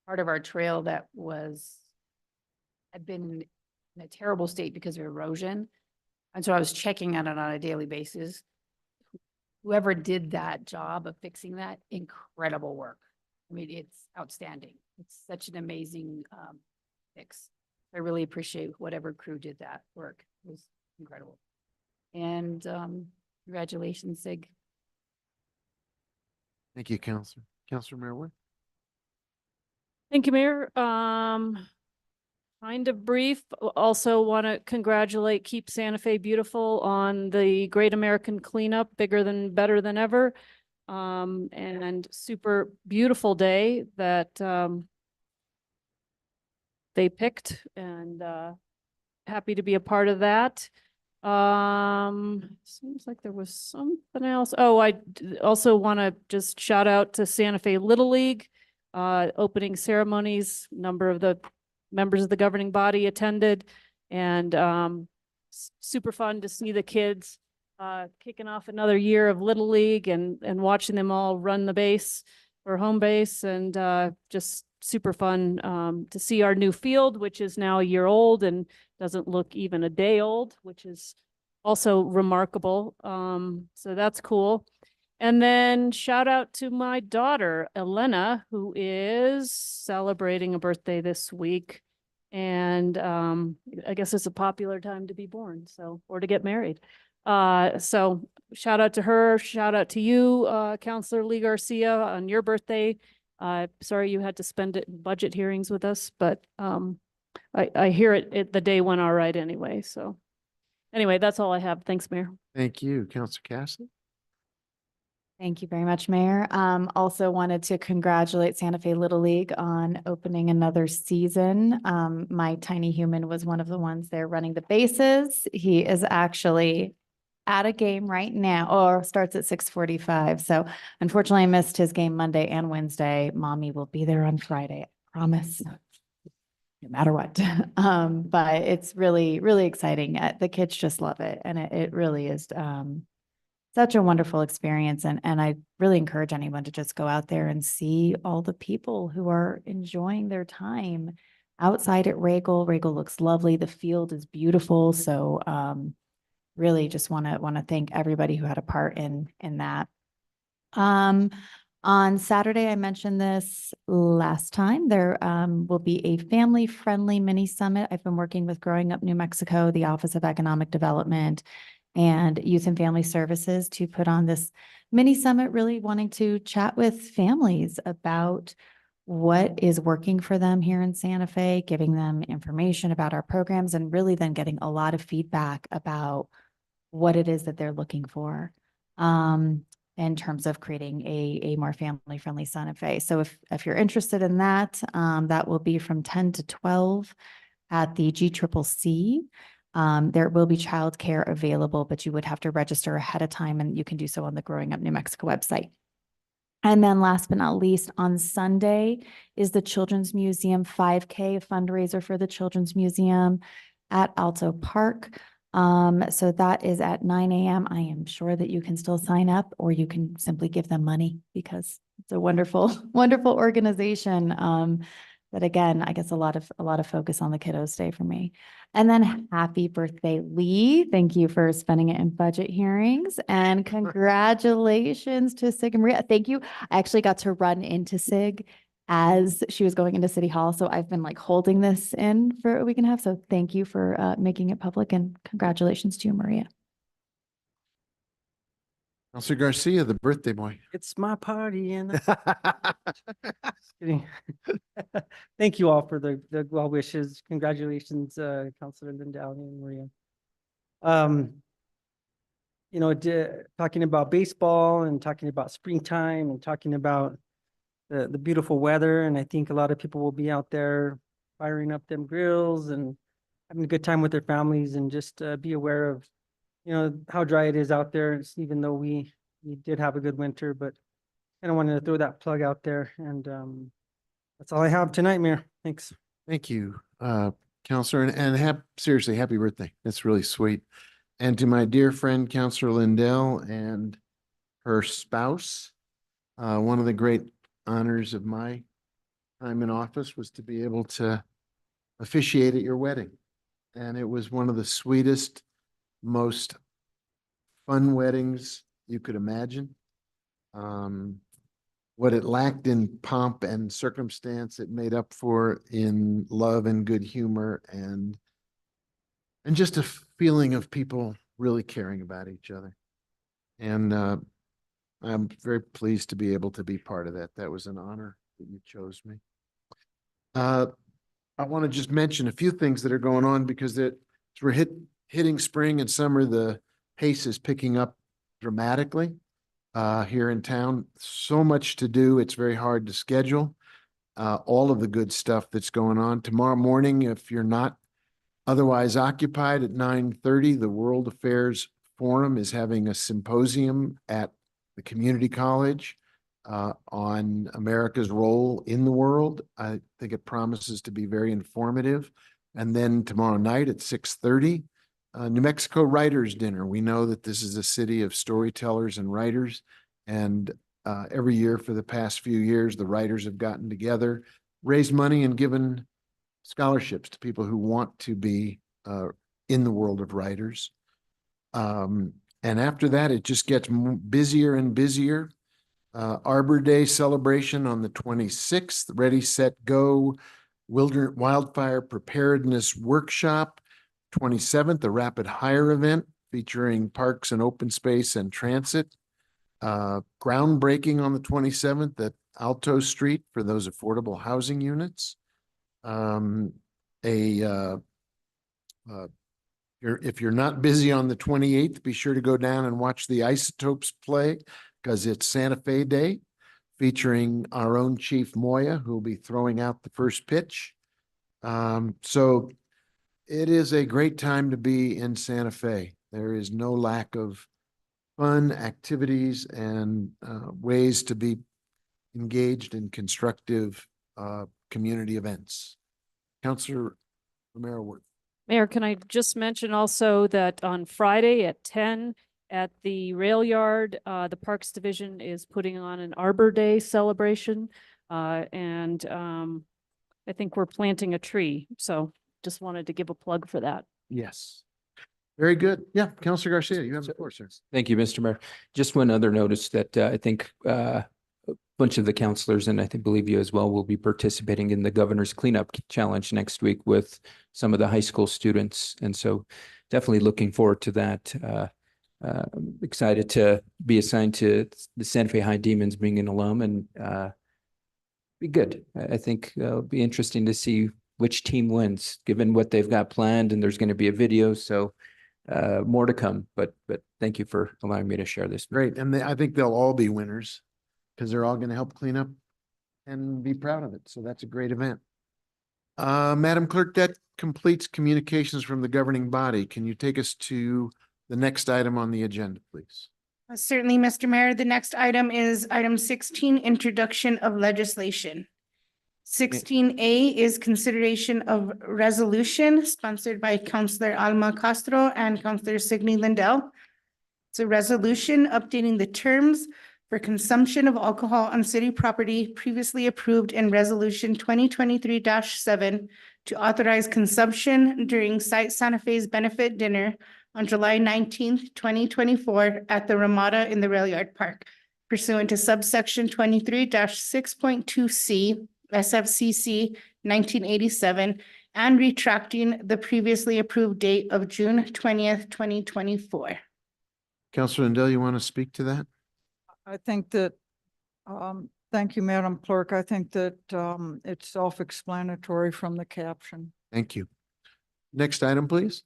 part of our trail that had been in a terrible state because of erosion. And so I was checking on it on a daily basis. Whoever did that job of fixing that, incredible work. I mean, it's outstanding. It's such an amazing fix. I really appreciate whatever crew did that work. It was incredible. And congratulations, Sig. Thank you, Counselor. Counselor Merrill? Thank you, Mayor. Kind of brief. Also want to congratulate Keep Santa Fe Beautiful on the Great American Cleanup, better than ever. And super beautiful day that they picked, and happy to be a part of that. Seems like there was something else. Oh, also want to just shout out to Santa Fe Little League, opening ceremonies. Number of the members of the governing body attended, and super fun to see the kids kicking off another year of Little League, and watching them all run the base or home base, and just super fun to see our new field, which is now a year old and doesn't look even a day old, which is also remarkable. So that's cool. And then shout out to my daughter, Elena, who is celebrating a birthday this week. And I guess it's a popular time to be born, or to get married. So shout out to her. Shout out to you, Counselor Lee Garcia, on your birthday. Sorry you had to spend it in budget hearings with us, but I hear it the day went all right anyway. So anyway, that's all I have. Thanks, Mayor. Thank you, Counselor Cassidy. Thank you very much, Mayor. Also wanted to congratulate Santa Fe Little League on opening another season. My tiny human was one of the ones there running the bases. He is actually at a game right now, or starts at 6:45. So unfortunately I missed his game Monday and Wednesday. Mommy will be there on Friday, I promise. No matter what. But it's really, really exciting. The kids just love it. And it really is such a wonderful experience. And I really encourage anyone to just go out there and see all the people who are enjoying their time outside at Regal. Regal looks lovely. The field is beautiful. So really just want to thank everybody who had a part in that. On Saturday, I mentioned this last time, there will be a family-friendly mini summit. I've been working with Growing Up New Mexico, the Office of Economic Development, and Youth and Family Services to put on this mini summit, really wanting to chat with families about what is working for them here in Santa Fe, giving them information about our programs, and really then getting a lot of feedback about what it is that they're looking for in terms of creating a more family-friendly Santa Fe. So if you're interested in that, that will be from 10 to 12 at the GCCC. There will be childcare available, but you would have to register ahead of time, and you can do so on the Growing Up New Mexico website. And then last but not least, on Sunday is the Children's Museum 5K, a fundraiser for the Children's Museum at Alto Park. So that is at 9 a.m. I am sure that you can still sign up, or you can simply give them money, because it's a wonderful, wonderful organization. That again, I guess a lot of focus on the kiddos day for me. And then happy birthday, Lee. Thank you for spending it in budget hearings, and congratulations to Sig and Maria. Thank you. I actually got to run into Sig as she was going into City Hall. So I've been like holding this in for a week and a half. So thank you for making it public, and congratulations to you, Maria. Counselor Garcia, the birthday boy. It's my party, and kidding. Thank you all for the well wishes. Congratulations, Councilor Lindell and Maria. Talking about baseball and talking about springtime and talking about the beautiful weather. And I think a lot of people will be out there firing up them grills and having a good time with their families, and just be aware of, how dry it is out there. Even though we did have a good winter, but kind of wanted to throw that plug out there, and that's all I have tonight, Mayor. Thanks. Thank you, Counselor, and seriously, happy birthday. That's really sweet. And to my dear friend, Counselor Lindell, and her spouse, one of the great honors of my time in office was to be able to officiate at your wedding. And it was one of the sweetest, most fun weddings you could imagine. What it lacked in pomp and circumstance, it made up for in love and good humor, and just a feeling of people really caring about each other. And I'm very pleased to be able to be part of that. That was an honor that you chose me. I want to just mention a few things that are going on, because we're hitting spring and summer. The pace is picking up dramatically here in town. So much to do. It's very hard to schedule all of the good stuff that's going on. Tomorrow morning, if you're not otherwise occupied, at 9:30, the World Affairs Forum is having a symposium at the community college on America's role in the world. I think it promises to be very informative. And then tomorrow night at 6:30, New Mexico Writers Dinner. We know that this is a city of storytellers and writers, and every year for the past few years, the writers have gotten together, raised money, and given scholarships to people who want to be in the world of writers. And after that, it just gets busier and busier. Arbor Day celebration on the 26th, Ready, Set, Go, Wildfire Preparedness Workshop. 27th, the Rapid Hire event featuring parks and open space and transit. Groundbreaking on the 27th at Alto Street for those affordable housing units. If you're not busy on the 28th, be sure to go down and watch the Isotopes play, because it's Santa Fe Day, featuring our own Chief Moya, who will be throwing out the first pitch. So it is a great time to be in Santa Fe. There is no lack of fun activities and ways to be engaged in constructive community events. Councilor Romero Worth. Mayor, can I just mention also that on Friday at 10 at the rail yard, the Parks Division is putting on an Arbor Day celebration. And I think we're planting a tree. So just wanted to give a plug for that. Yes. Very good. Yeah, Councilor Garcia, you have the floor, sir. Thank you, Mr. Mayor. Just one other notice that I think a bunch of the councilors, and I think believe you as well, will be participating in the Governor's Cleanup Challenge next week with some of the high school students. And so definitely looking forward to that. Excited to be assigned to the Santa Fe High Demons, being an alum, and be good. I think it'll be interesting to see which team wins, given what they've got planned, and there's going to be a video. So more to come, but thank you for allowing me to share this. Great. And I think they'll all be winners, because they're all going to help clean up and be proud of it. So that's a great event. Madam Clerk, that completes communications from the governing body. Can you take us to the next item on the agenda, please? Certainly, Mr. Mayor. The next item is item 16, introduction of legislation. 16A is consideration of resolution sponsored by Councilor Alma Castro and Councilor Signe Lindell. It's a resolution updating the terms for consumption of alcohol on city property previously approved in Resolution 2023-7 to authorize consumption during Site Santa Fe's benefit dinner on July 19th, 2024 at the Ramada in the Rail Yard Park pursuant to subsection 23-6.2C SFCC 1987 and retracting the previously approved date of June 20th, 2024. Councilor Lindell, you want to speak to that? I think that, thank you, Madam Clerk. I think that it's self-explanatory from the caption. Thank you. Next item, please.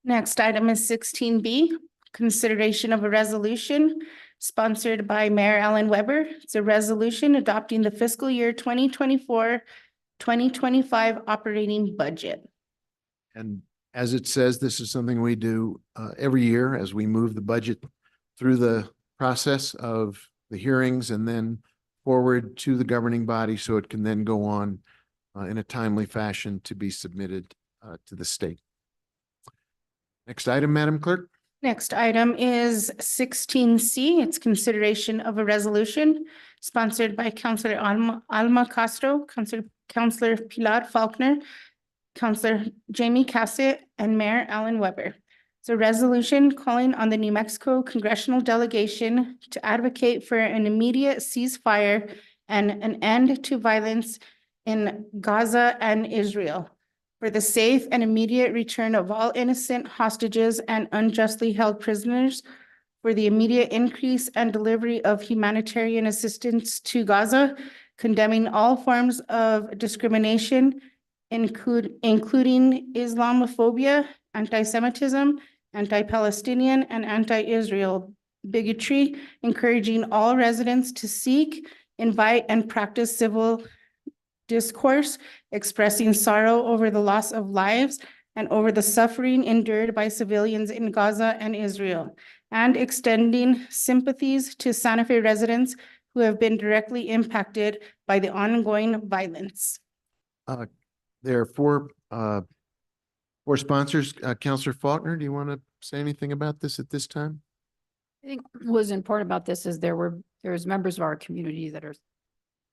Next item is 16B, consideration of a resolution sponsored by Mayor Alan Weber. It's a resolution adopting the fiscal year 2024-2025 operating budget. And as it says, this is something we do every year as we move the budget through the process of the hearings and then forward to the governing body so it can then go on in a timely fashion to be submitted to the state. Next item, Madam Clerk. Next item is 16C. It's consideration of a resolution sponsored by Councillor Alma Castro, Councillor Pilar Faulkner, Councillor Jamie Cassett, and Mayor Alan Weber. It's a resolution calling on the New Mexico congressional delegation to advocate for an immediate ceasefire and an end to violence in Gaza and Israel, for the safe and immediate return of all innocent hostages and unjustly held prisoners, for the immediate increase and delivery of humanitarian assistance to Gaza, condemning all forms of discrimination, including Islamophobia, anti-Semitism, anti-Palestinian, and anti-Israel bigotry, encouraging all residents to seek, invite, and practice civil discourse, expressing sorrow over the loss of lives and over the suffering endured by civilians in Gaza and Israel, and extending sympathies to Santa Fe residents who have been directly impacted by the ongoing violence. There are four sponsors. Councillor Faulkner, do you want to say anything about this at this time? I think what was important about this is there's members of our community that are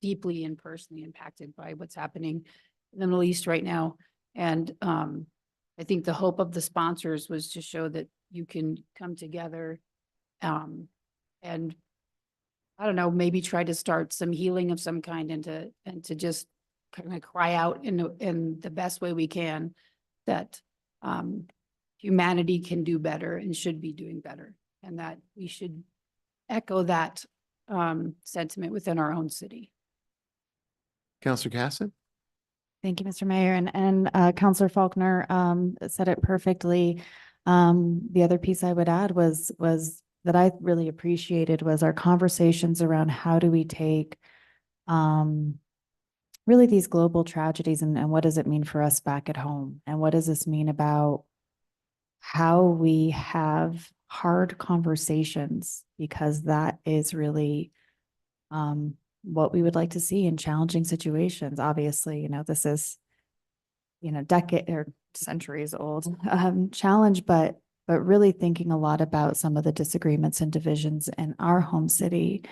deeply and personally impacted by what's happening in the Middle East right now. And I think the hope of the sponsors was to show that you can come together and I don't know, maybe try to start some healing of some kind and to just kind of cry out in the best way we can that humanity can do better and should be doing better, and that we should echo that sentiment within our own city. Councillor Cassett? Thank you, Mr. Mayor. And Councillor Faulkner said it perfectly. The other piece I would add was that I really appreciated was our conversations around how do we take really these global tragedies and what does it mean for us back at home? And what does this mean about how we have hard conversations? Because that is really what we would like to see in challenging situations. Obviously, this is, decade or centuries old challenge, but really thinking a lot about some of the disagreements and divisions in our home city,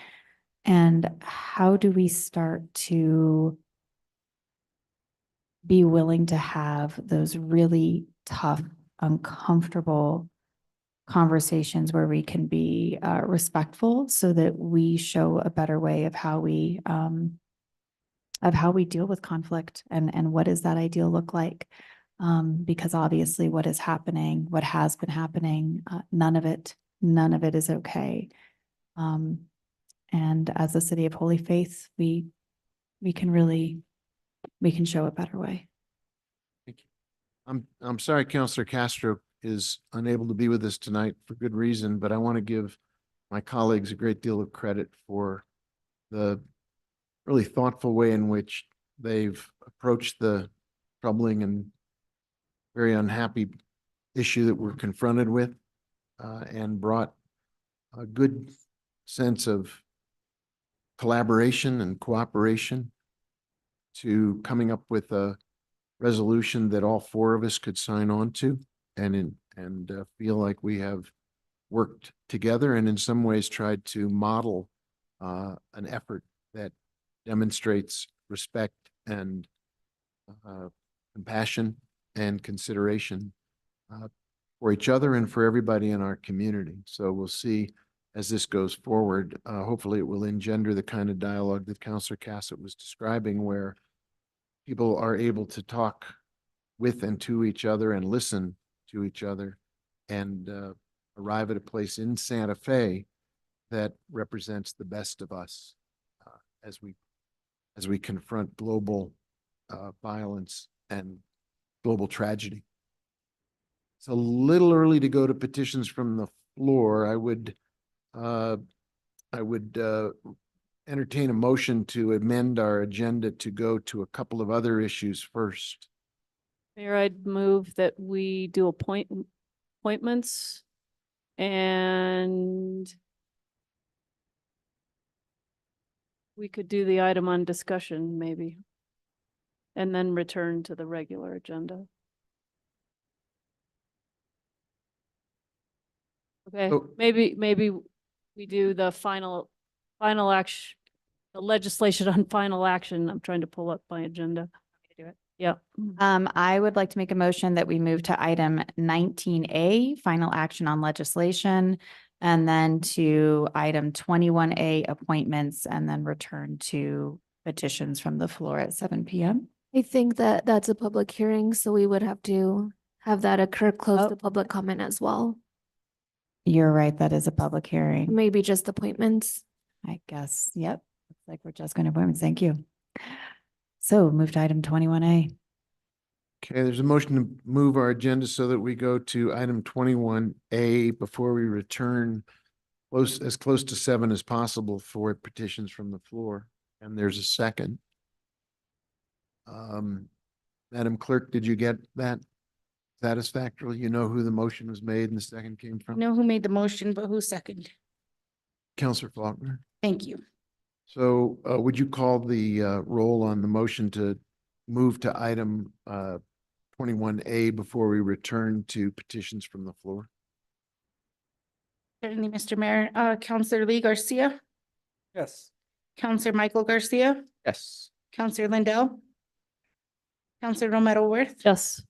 and how do we start to be willing to have those really tough, uncomfortable conversations where we can be respectful so that we show a better way of how we deal with conflict and what does that ideal look like? Because obviously what has been happening, none of it is okay. And as a city of holy faith, we can show a better way. Thank you. I'm sorry, Councillor Castro is unable to be with us tonight for good reason, but I want to give my colleagues a great deal of credit for the really thoughtful way in which they've approached the troubling and very unhappy issue that we're confronted with, and brought a good sense of collaboration and cooperation to coming up with a resolution that all four of us could sign on to and feel like we have worked together and in some ways tried to model an effort that demonstrates respect and compassion and consideration for each other and for everybody in our community. So we'll see as this goes forward. Hopefully it will engender the kind of dialogue that Councillor Cassett was describing, where people are able to talk with and to each other and listen to each other and arrive at a place in Santa Fe that represents the best of us as we confront global violence and global tragedy. It's a little early to go to petitions from the floor. I would entertain a motion to amend our agenda to go to a couple of other issues first. Mayor, I'd move that we do appointments and we could do the item on discussion maybe. And then return to the regular agenda. Okay, So- maybe we do the final action, the legislation on final action. I'm trying to pull up my agenda. Yeah. I would like to make a motion that we move to item 19A, final action on legislation, and then to item 21A, appointments, and then return to petitions from the floor at 7 PM. I think that that's a public hearing, so we would have to have that occur close Oh. to public comment as well. You're right, that is a public hearing. Maybe just appointments. I guess, yep. Looks like we're just going to appointments. Thank you. So move to item 21A. Okay, there's a motion to move our agenda so that we go to item 21A before we return as close to 7 as possible for petitions from the floor. And there's a second. Madam Clerk, did you get that satisfactorily? You know who the motion was made and the second came I from? know who made the motion, but who seconded? Counselor Faulkner. Thank you. So would you call the roll on the motion to move to item 21A before we return to petitions from the floor? Certainly, Mr. Mayor. Counselor Lee Garcia, Yes. Counselor Michael Garcia, Yes. Counselor Lindell, Counselor Romero Worth, Yes.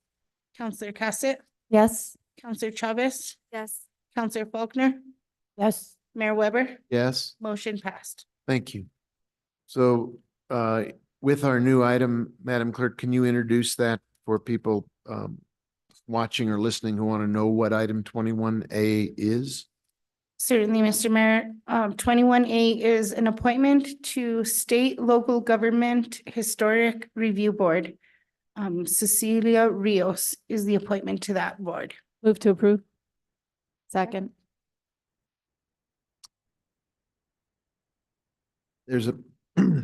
Counselor Cassett, Yes. Counselor Chavez, Yes. Counselor Faulkner, Yes. Mayor Weber, Yes, motion passed. thank you. So with our new item, Madam Clerk, can you introduce that for people watching or listening who want to know what item 21A is? Certainly, Mr. Mayor. 21A is an appointment to State Local Government Historic Review Board. Cecilia Rios is the appointment to that board. Move to approve. Second. There's a,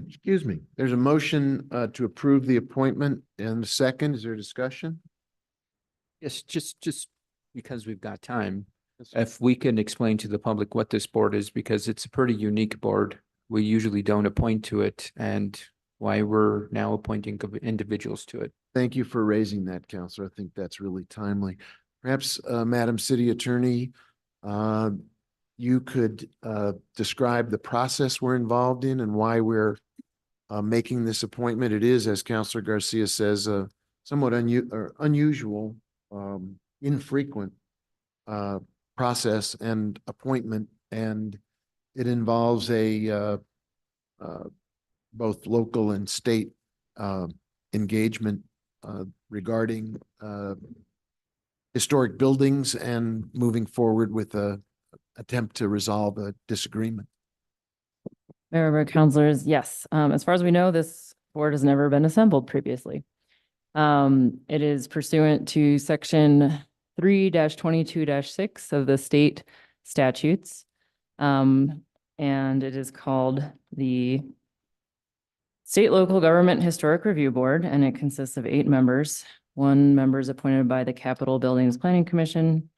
excuse me, there's a motion to approve the appointment and a second. Is there discussion? Yes, just because we've got time, if we can explain to the public what this board is, because it's a pretty unique board. We usually don't appoint to it, and why we're now appointing individuals to it. Thank you for raising that, Counselor. I think that's really timely. Perhaps, Madam City Attorney, you could describe the process we're involved in and why we're making this appointment. It is, as Counselor Garcia says, a somewhat unusual, infrequent process and appointment, and it involves a both local and state engagement regarding historic buildings and moving forward with a attempt to resolve a disagreement. Mayor, councilors, yes. As far as we know, this board has never been assembled previously. It is pursuant to section 3-22-6 of the state statutes. And it is called the State Local Government Historic Review Board, and it consists of 8 members. 1 member is appointed by the Capitol Buildings Planning Commission.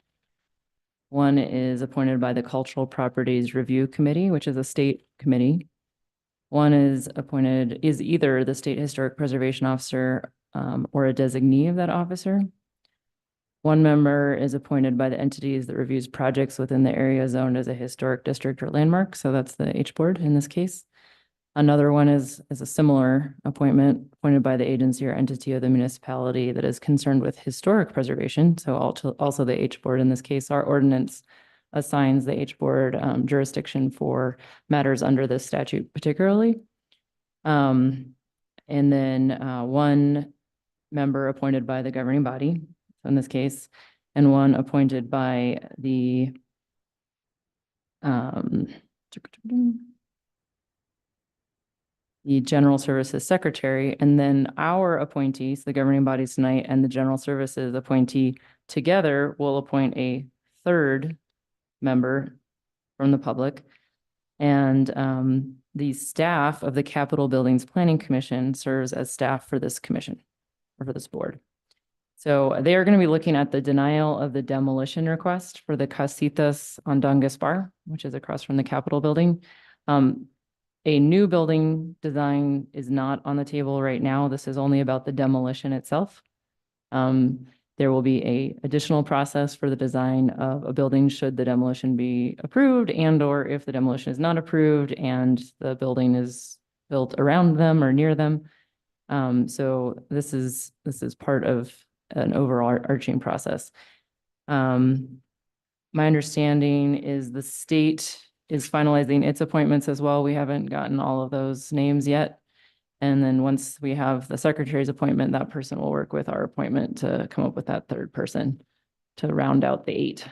1 is appointed by the Cultural Properties Review Committee, which is a state committee. 1 is either the State Historic Preservation Officer or a designee of that officer. 1 member is appointed by the entities that reviews projects within the area zoned as a historic district or landmark. So that's the H board in this case. Another one is a similar appointment appointed by the agency or entity of the municipality that is concerned with historic preservation. So also the H board in this case. Our ordinance assigns the H board jurisdiction for matters under this statute particularly. And then 1 member appointed by the governing body, so in this case, and 1 appointed by the General Services Secretary, and then our appointees, the governing bodies tonight, and the General Services appointee together will appoint a 3rd member from the public. And the staff of the Capitol Buildings Planning Commission serves as staff for this commission or for this board. So they are going to be looking at the denial of the demolition request for the Casitas on Don Gaspar, which is across from the Capitol building. A new building design is not on the table right now. This is only about the demolition itself. There will be a additional process for the design of a building should the demolition be approved and or if the demolition is not approved and the building is built around them or near them. So this is part of an overall arching process. My understanding is the state is finalizing its appointments as well. We haven't gotten all of those names yet. And then once we have the secretary's appointment, that person will work with our appointment to come up with that third person to round out the 8.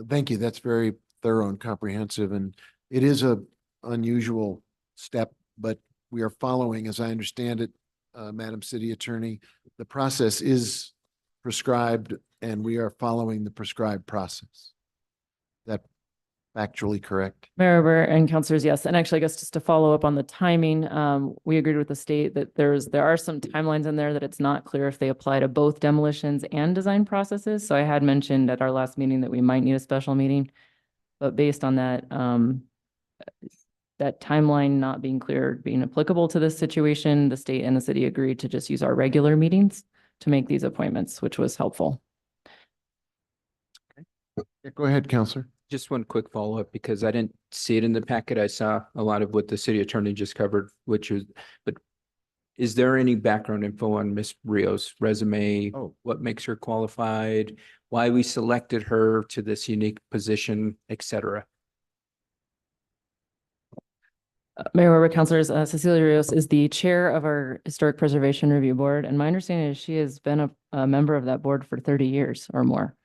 Thank you. That's very thorough and comprehensive, and it is a unusual step, but we are following, as I understand it, Madam City Attorney, the process is prescribed and we are following the prescribed process. That factually correct? Mayor Weber and councilors, yes. And actually, I guess just to follow up on the timing, we agreed with the state that there are some timelines in there that it's not clear if they apply to both demolitions and design processes. So I had mentioned at our last meeting that we might need a special meeting, but based on that, that timeline not being clear, being applicable to this situation, the state and the city agreed to just use our regular meetings to make these appointments, which was helpful. Yeah, go ahead, Counselor. Just one quick follow-up because I didn't see it in the packet. I saw a lot of what the city attorney just covered, but is there any background info on Miss Rio's resume? Oh. What makes her qualified? Why we selected her to this unique position, et cetera? Mayor Weber, councilors, Cecilia Rios is the chair of our Historic Preservation Review Board. And my understanding is she has been a member of that board for 30 years or more.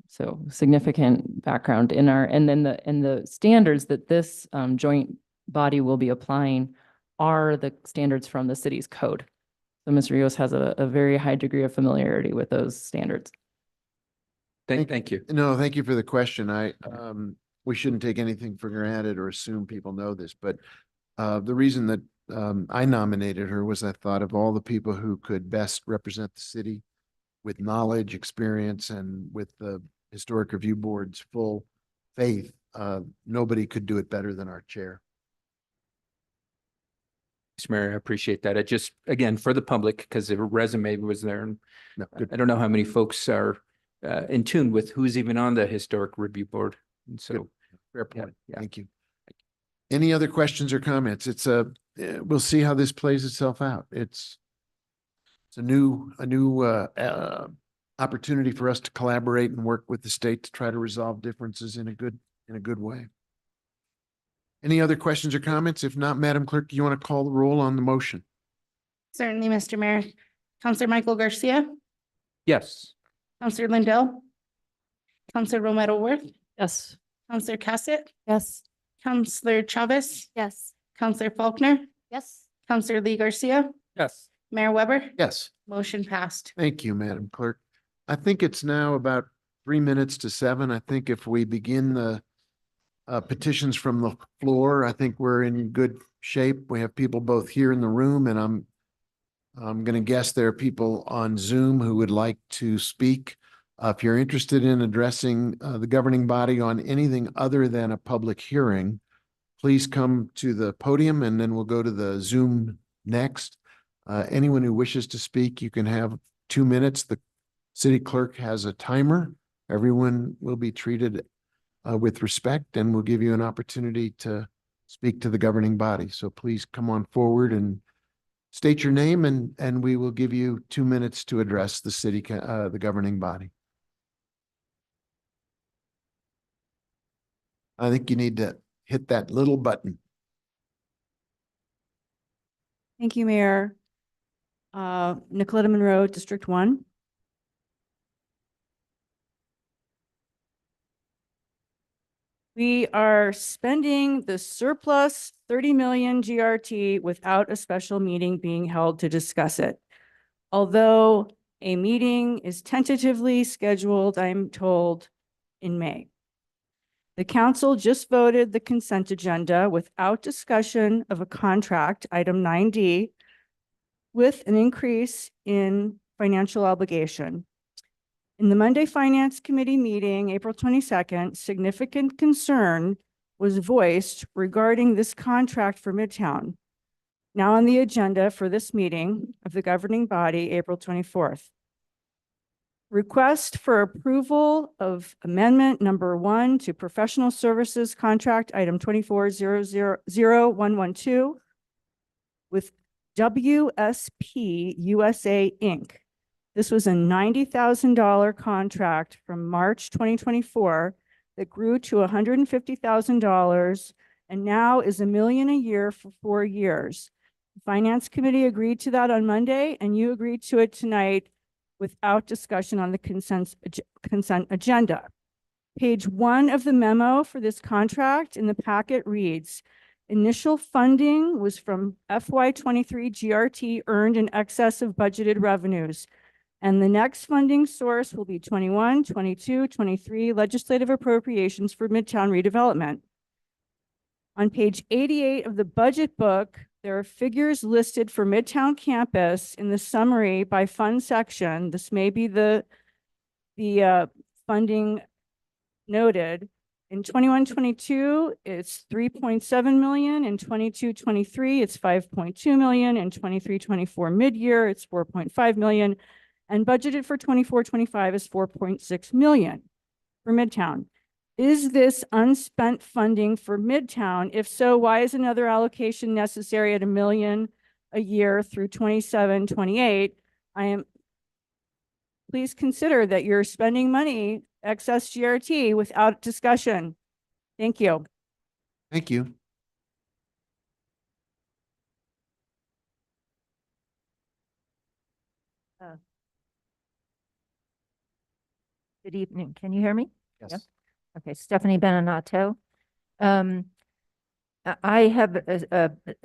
So significant background in and then the standards that this joint body will be applying are the standards from the city's code. So Ms. Rios has a very high degree of familiarity with those standards. Thank you. No, thank you for the question. We shouldn't take anything for granted or assume people know this, but the reason that I nominated her was I thought of all the people who could best represent the city with knowledge, experience, and with the Historic Review Board's full faith. Nobody could do it better than our chair. Mr. Mayor, I appreciate that. It just, again, for the public, because the resume was there. And No, good. I don't know how many folks are in tune with who's even on the Historic Review Board. And so, Fair point. yeah. Thank you. Any other questions or comments? We'll see how this plays itself out. It's a new opportunity for us to collaborate and work with the state to try to resolve differences in a good way. Any other questions or comments? If not, Madam Clerk, do you want to call the roll on the motion? Certainly, Mr. Mayor. Counselor Michael Garcia, Yes. Counselor Lindell, Counselor Romero Worth, Yes. Counselor Cassett, Yes. Counselor Chavez, Yes. Counselor Faulkner, Yes. Counselor Lee Garcia, Yes. Mayor Weber. Yes. Motion passed. Thank you, Madam Clerk. I think it's now about 3 minutes to 7. I think if we begin the petitions from the floor, I think we're in good shape. We have people both here in the room, and I'm going to guess there are people on Zoom who would like to speak. If you're interested in addressing the governing body on anything other than a public hearing, please come to the podium and then we'll go to the Zoom next. Anyone who wishes to speak, you can have 2 minutes. The city clerk has a timer. Everyone will be treated with respect and we'll give you an opportunity to speak to the governing body. So please come on forward and state your name and we will give you 2 minutes to address the city, the governing body. I think you need to hit that little button. Thank you, Mayor. Nicoletta Monroe, District 1. We are spending the surplus 30 million GRT without a special meeting being held to discuss it. Although a meeting is tentatively scheduled, I'm told, in May. The council just voted the consent agenda without discussion of a contract, item 9D, with an increase in financial obligation. In the Monday Finance Committee meeting, April 22nd, significant concern was voiced regarding this contract for Midtown, now on the agenda for this meeting of the governing body, April 24th. Request for approval of amendment number 1 to professional services contract item 24000112 with WSP USA Inc. This was a $90,000 contract from March 2024 that grew to $150,000 and now is $1 million a year for 4 years. The Finance Committee agreed to that on Monday, and you agreed to it tonight without discussion on the consent agenda. Page 1 of the memo for this contract in the packet reads, initial funding was from FY23 GRT earned in excess of budgeted revenues. And the next funding source will be 21, 22, 23 legislative appropriations for Midtown redevelopment. On page 88 of the budget book, there are figures listed for Midtown campus in the summary by fund section. This may be the funding noted. In 21-22, it's 3.7 million. In 22-23, it's 5.2 million. In 23-24 mid-year, it's 4.5 million. And budgeted for 24-25 is 4.6 million for Midtown. Is this unspent funding for Midtown? If so, why is another allocation necessary at $1 million a year through 27-28? Please consider that you're spending money, excess GRT, without discussion. Thank you. Thank you. Good evening. Can you hear me? Yes. Yep. Okay, Stephanie Beninato. I have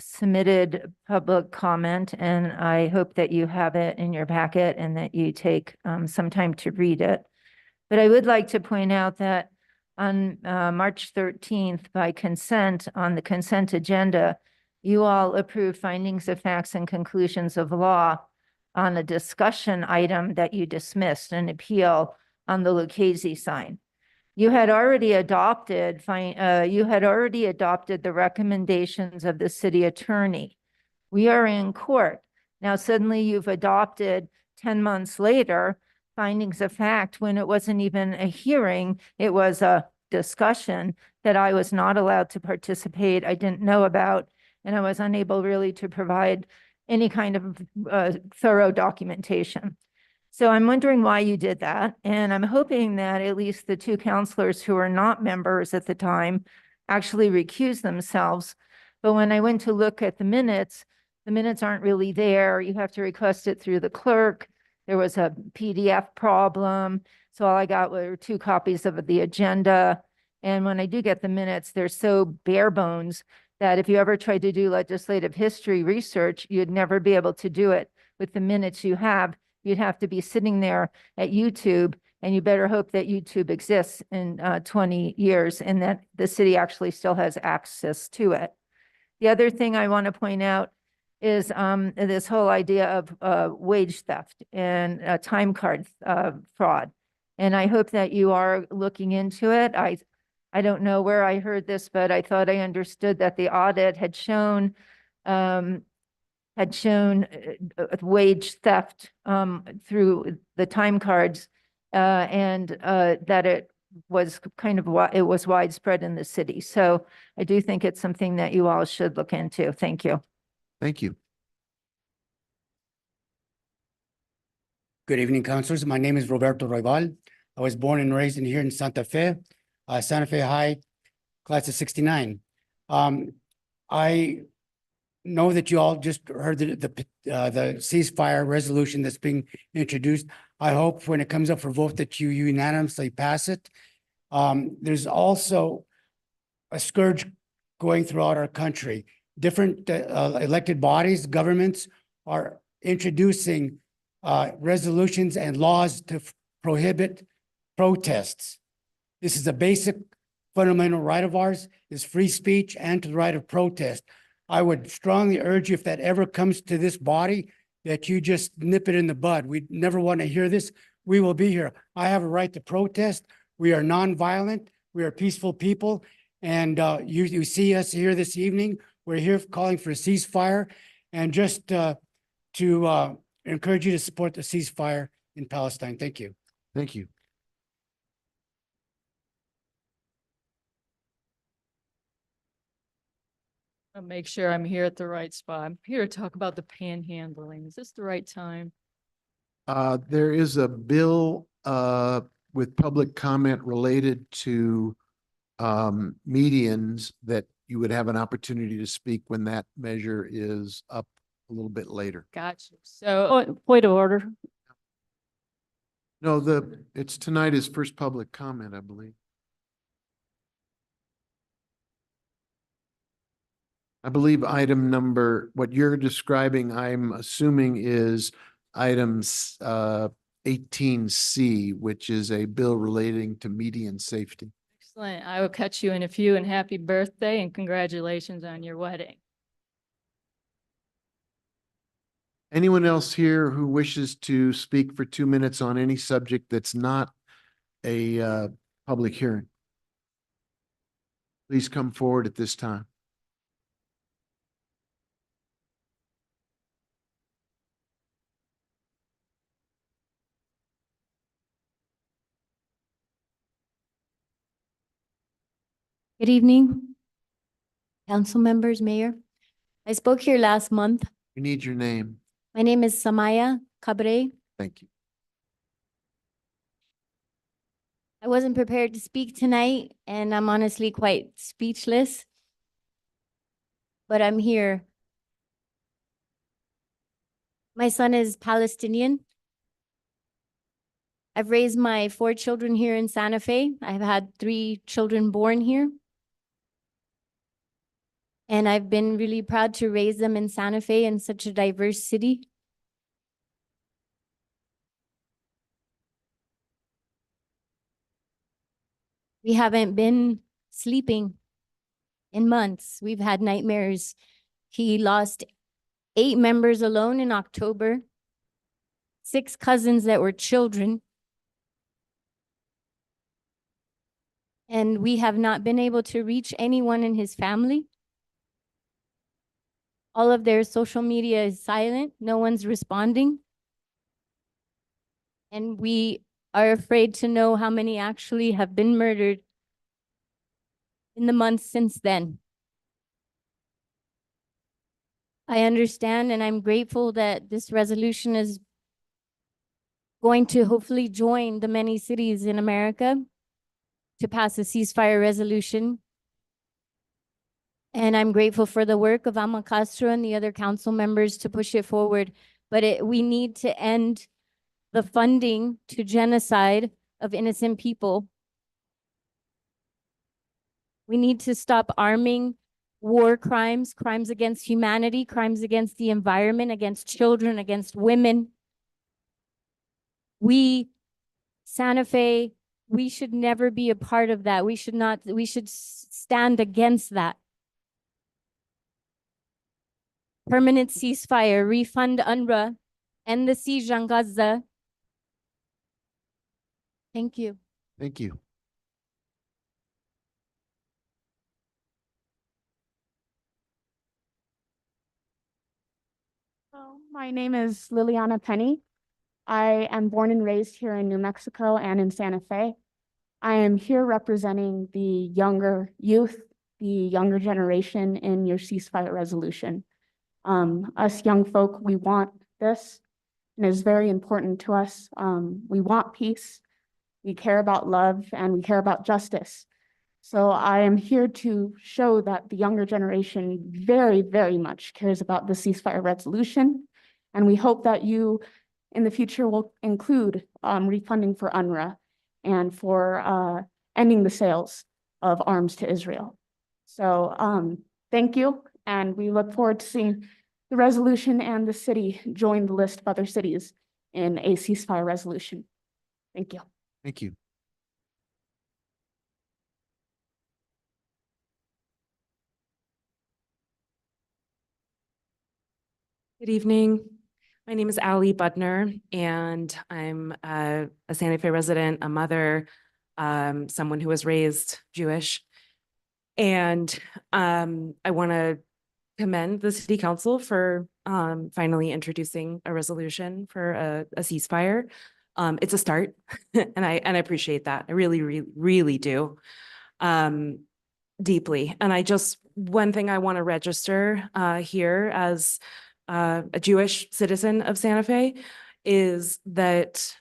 submitted public comment, and I hope that you have it in your packet and that you take some time to read it. But I would like to point out that on March 13th, by consent on the consent agenda, you all approved findings of facts and conclusions of law on a discussion item that you dismissed, an appeal on the Lucchese sign. You had already adopted the recommendations of the city attorney. We are in court. Now suddenly you've adopted 10 months later findings of fact when it wasn't even a hearing, it was a discussion that I was not allowed to participate, I didn't know about, and I was unable really to provide any kind of thorough documentation. So I'm wondering why you did that. And I'm hoping that at least the 2 counselors who were not members at the time actually recused themselves. But when I went to look at the minutes aren't really there. You have to request it through the clerk. There was a PDF problem. So all I got were 2 copies of the agenda. And when I do get the minutes, they're so bare bones that if you ever tried to do legislative history research, you'd never be able to do it with the minutes you have. You'd have to be sitting there at YouTube, and you better hope that YouTube exists in 20 years and that the city actually still has access to it. The other thing I want to point out is this whole idea of wage theft and time card fraud. And I hope that you are looking into it. I don't know where I heard this, but I thought I understood that the audit had shown wage theft through the time cards and that it was widespread in the city. So I do think it's something that you all should look into. Thank you. Thank you. Good evening, councilors. My name is Roberto Roybal. I was born and raised here in Santa Fe High, class of 69. I know that you all just heard the ceasefire resolution that's being introduced. I hope when it comes up for vote that you unanimously pass it. There's also a scourge going throughout our country. Different elected bodies, governments are introducing resolutions and laws to prohibit protests. This is a basic fundamental right of ours, is free speech and to the right of protest. I would strongly urge you, if that ever comes to this body, that you just nip it in the bud. We never want to hear this. We will be here. I have a right to protest. We are nonviolent. We are peaceful people. And you see us here this evening. We're here calling for a ceasefire and just to encourage you to support the ceasefire in Palestine. Thank you. Thank you. I'll make sure I'm here at the right spot. I'm here to talk about the panhandling. Is this the right time? There is a bill with public comment related to medians that you would have an opportunity to speak when that measure is up a little bit later. Gotcha. So, Point of order. No, it's tonight is first public comment, I believe. I believe item number, what you're describing, I'm assuming is items 18C, which is a bill relating to median safety. excellent. I will catch you in a few, and happy birthday and congratulations on your wedding. Anyone else here who wishes to speak for 2 minutes on any subject that's not a public hearing? Please come forward at this time. Good evening, council members, mayor. I spoke here last month. We need your name. My name is Samaya Cabre. Thank you. I wasn't prepared to speak tonight, and I'm honestly quite speechless. But I'm here. My son is Palestinian. I've raised my 4 children here in Santa Fe. I've had 3 children born here. And I've been really proud to raise them in Santa Fe, in such a diverse city. We haven't been sleeping in months. We've had nightmares. He lost 8 members alone in October, 6 cousins that were children. And we have not been able to reach anyone in his family. All of their social media is silent. No one's responding. And we are afraid to know how many actually have been murdered in the months since then. I understand, and I'm grateful that this resolution is going to hopefully join the many cities in America to pass a ceasefire resolution. And I'm grateful for the work of Alma Castro and the other council members to push it forward. But we need to end the funding to genocide of innocent people. We need to stop arming war crimes, crimes against humanity, crimes against the environment, against children, against women. Santa Fe, we should never be a part of that. We should stand against that. Permanent ceasefire, refund UNRWA, end the siege on Gaza. Thank you. Thank you. My name is Liliana Penny. I am born and raised here in New Mexico and in Santa Fe. I am here representing the younger youth, the younger generation in your ceasefire resolution. Us young folk, we want this, and it's very important to us. We want peace, we care about love, and we care about justice. So I am here to show that the younger generation very, very much cares about the ceasefire resolution. And we hope that you in the future will include refunding for UNRWA and for ending the sales of arms to Israel. So thank you. And we look forward to seeing the resolution and the city join the list of other cities in a ceasefire resolution. Thank you. Thank you. Good evening. My name is Ali Budner, and I'm a Santa Fe resident, a mother, someone who was raised Jewish. And I want to commend the city council for finally introducing a resolution for a ceasefire. It's a start, and I appreciate that. I really do. Deeply. And one thing I want to register here as a Jewish citizen of Santa Fe is that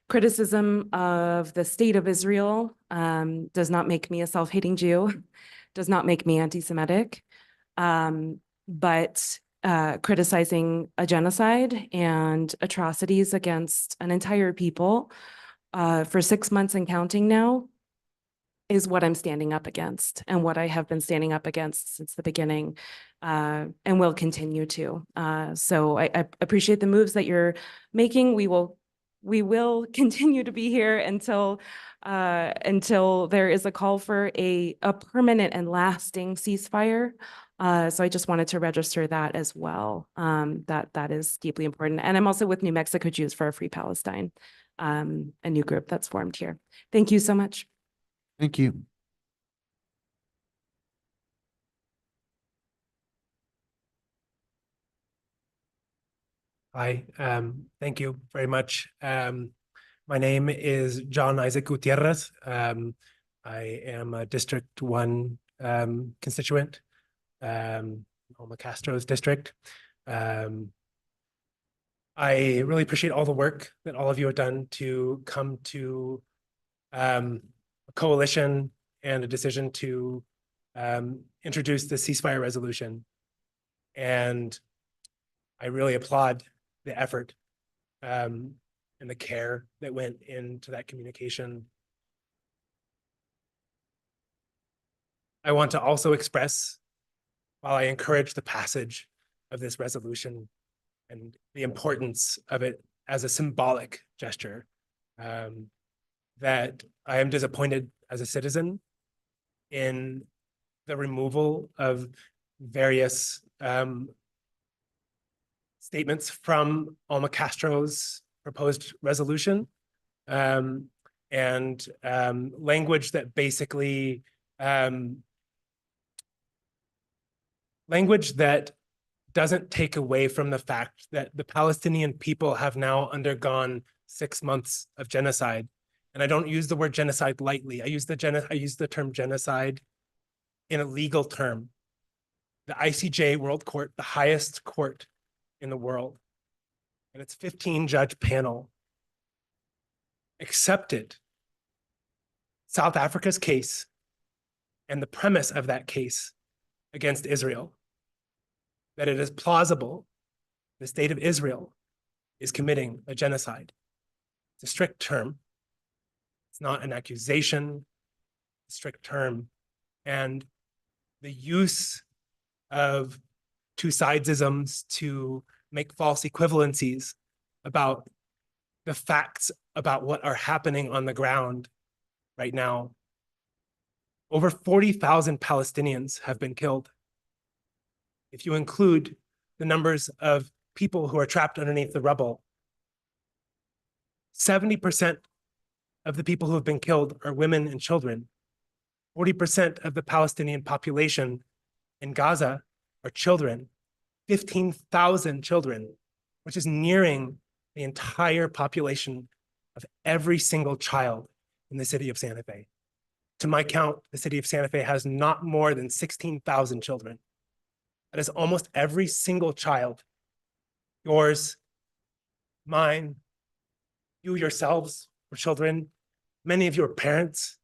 criticism of the state of Israel does not make me a self-hating Jew, does not make me anti-Semitic, but criticizing a genocide and atrocities against an entire people for 6 months and counting now is what I'm standing up against and what I have been standing up against since the beginning and will continue to. So I appreciate the moves that you're making. We will continue to be here until there is a call for a permanent and lasting ceasefire. So I just wanted to register that as well. That is deeply important. And I'm also with New Mexico Jews for a Free Palestine, a new group that's formed here. Thank you so much. Thank you. Hi, thank you very much. My name is John Isaac Gutierrez. I am a District 1 constituent, Alma Castro's district. I really appreciate all the work that all of you have done to come to a coalition and a decision to introduce the ceasefire resolution. And I really applaud the effort and the care that went into that communication. I want to also express, while I encourage the passage of this resolution and the importance of it as a symbolic gesture, that I am disappointed as a citizen in the removal of various statements from Alma Castro's proposed resolution and language that basically language that doesn't take away from the fact that the Palestinian people have now undergone 6 months of genocide. And I don't use the word genocide lightly. I use the term genocide in a legal term. The ICJ World Court, the highest court in the world, and its 15-judge panel accepted South Africa's case and the premise of that case against Israel, that it is plausible the state of Israel is committing a genocide. It's a strict term. It's not an accusation, a strict term. And the use of two-sidesisms to make false equivalencies about the facts about what are happening on the ground right now. Over 40,000 Palestinians have been killed. If you include the numbers of people who are trapped underneath the rubble, 70% of the people who have been killed are women and children. 40% of the Palestinian population in Gaza are children, 15,000 children, which is nearing the entire population of every single child in the city of Santa Fe. To my count, the city of Santa Fe has not more than 16,000 children. That is almost every single child. Yours, mine, you yourselves were children. Many of you are parents.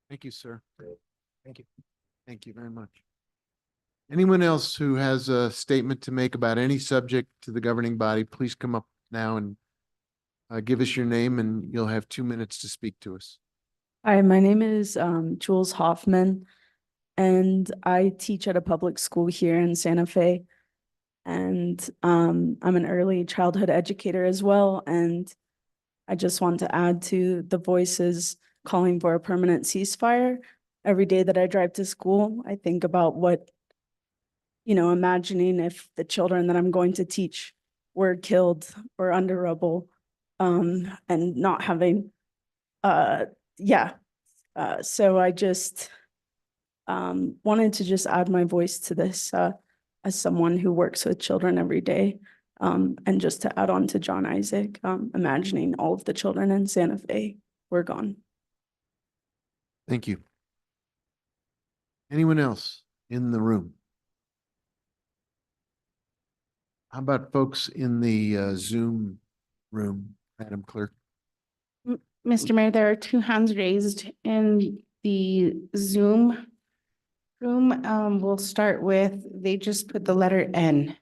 Thank you, sir. Thank you. Thank you very much. Anyone else who has a statement to make about any subject to the governing body, please come up now and give us your name, and you'll have 2 minutes to speak to us. Hi, my name is Jules Hoffman, and I teach at a public school here in Santa Fe. And I'm an early childhood educator as well. And I just want to add to the voices calling for a permanent ceasefire. Every day that I drive to school, I think about what, imagining if the children that I'm going to teach were killed or under rubble, and not having, So I just wanted to just add my voice to this as someone who works with children every day. And just to add on to John Isaac, imagining all of the children in Santa Fe were gone. Thank you. Anyone else in the room? How about folks in the Zoom room, Madam Clerk? Mr. Mayor, there are two hands raised in the Zoom room. We'll start with, they just put the letter N.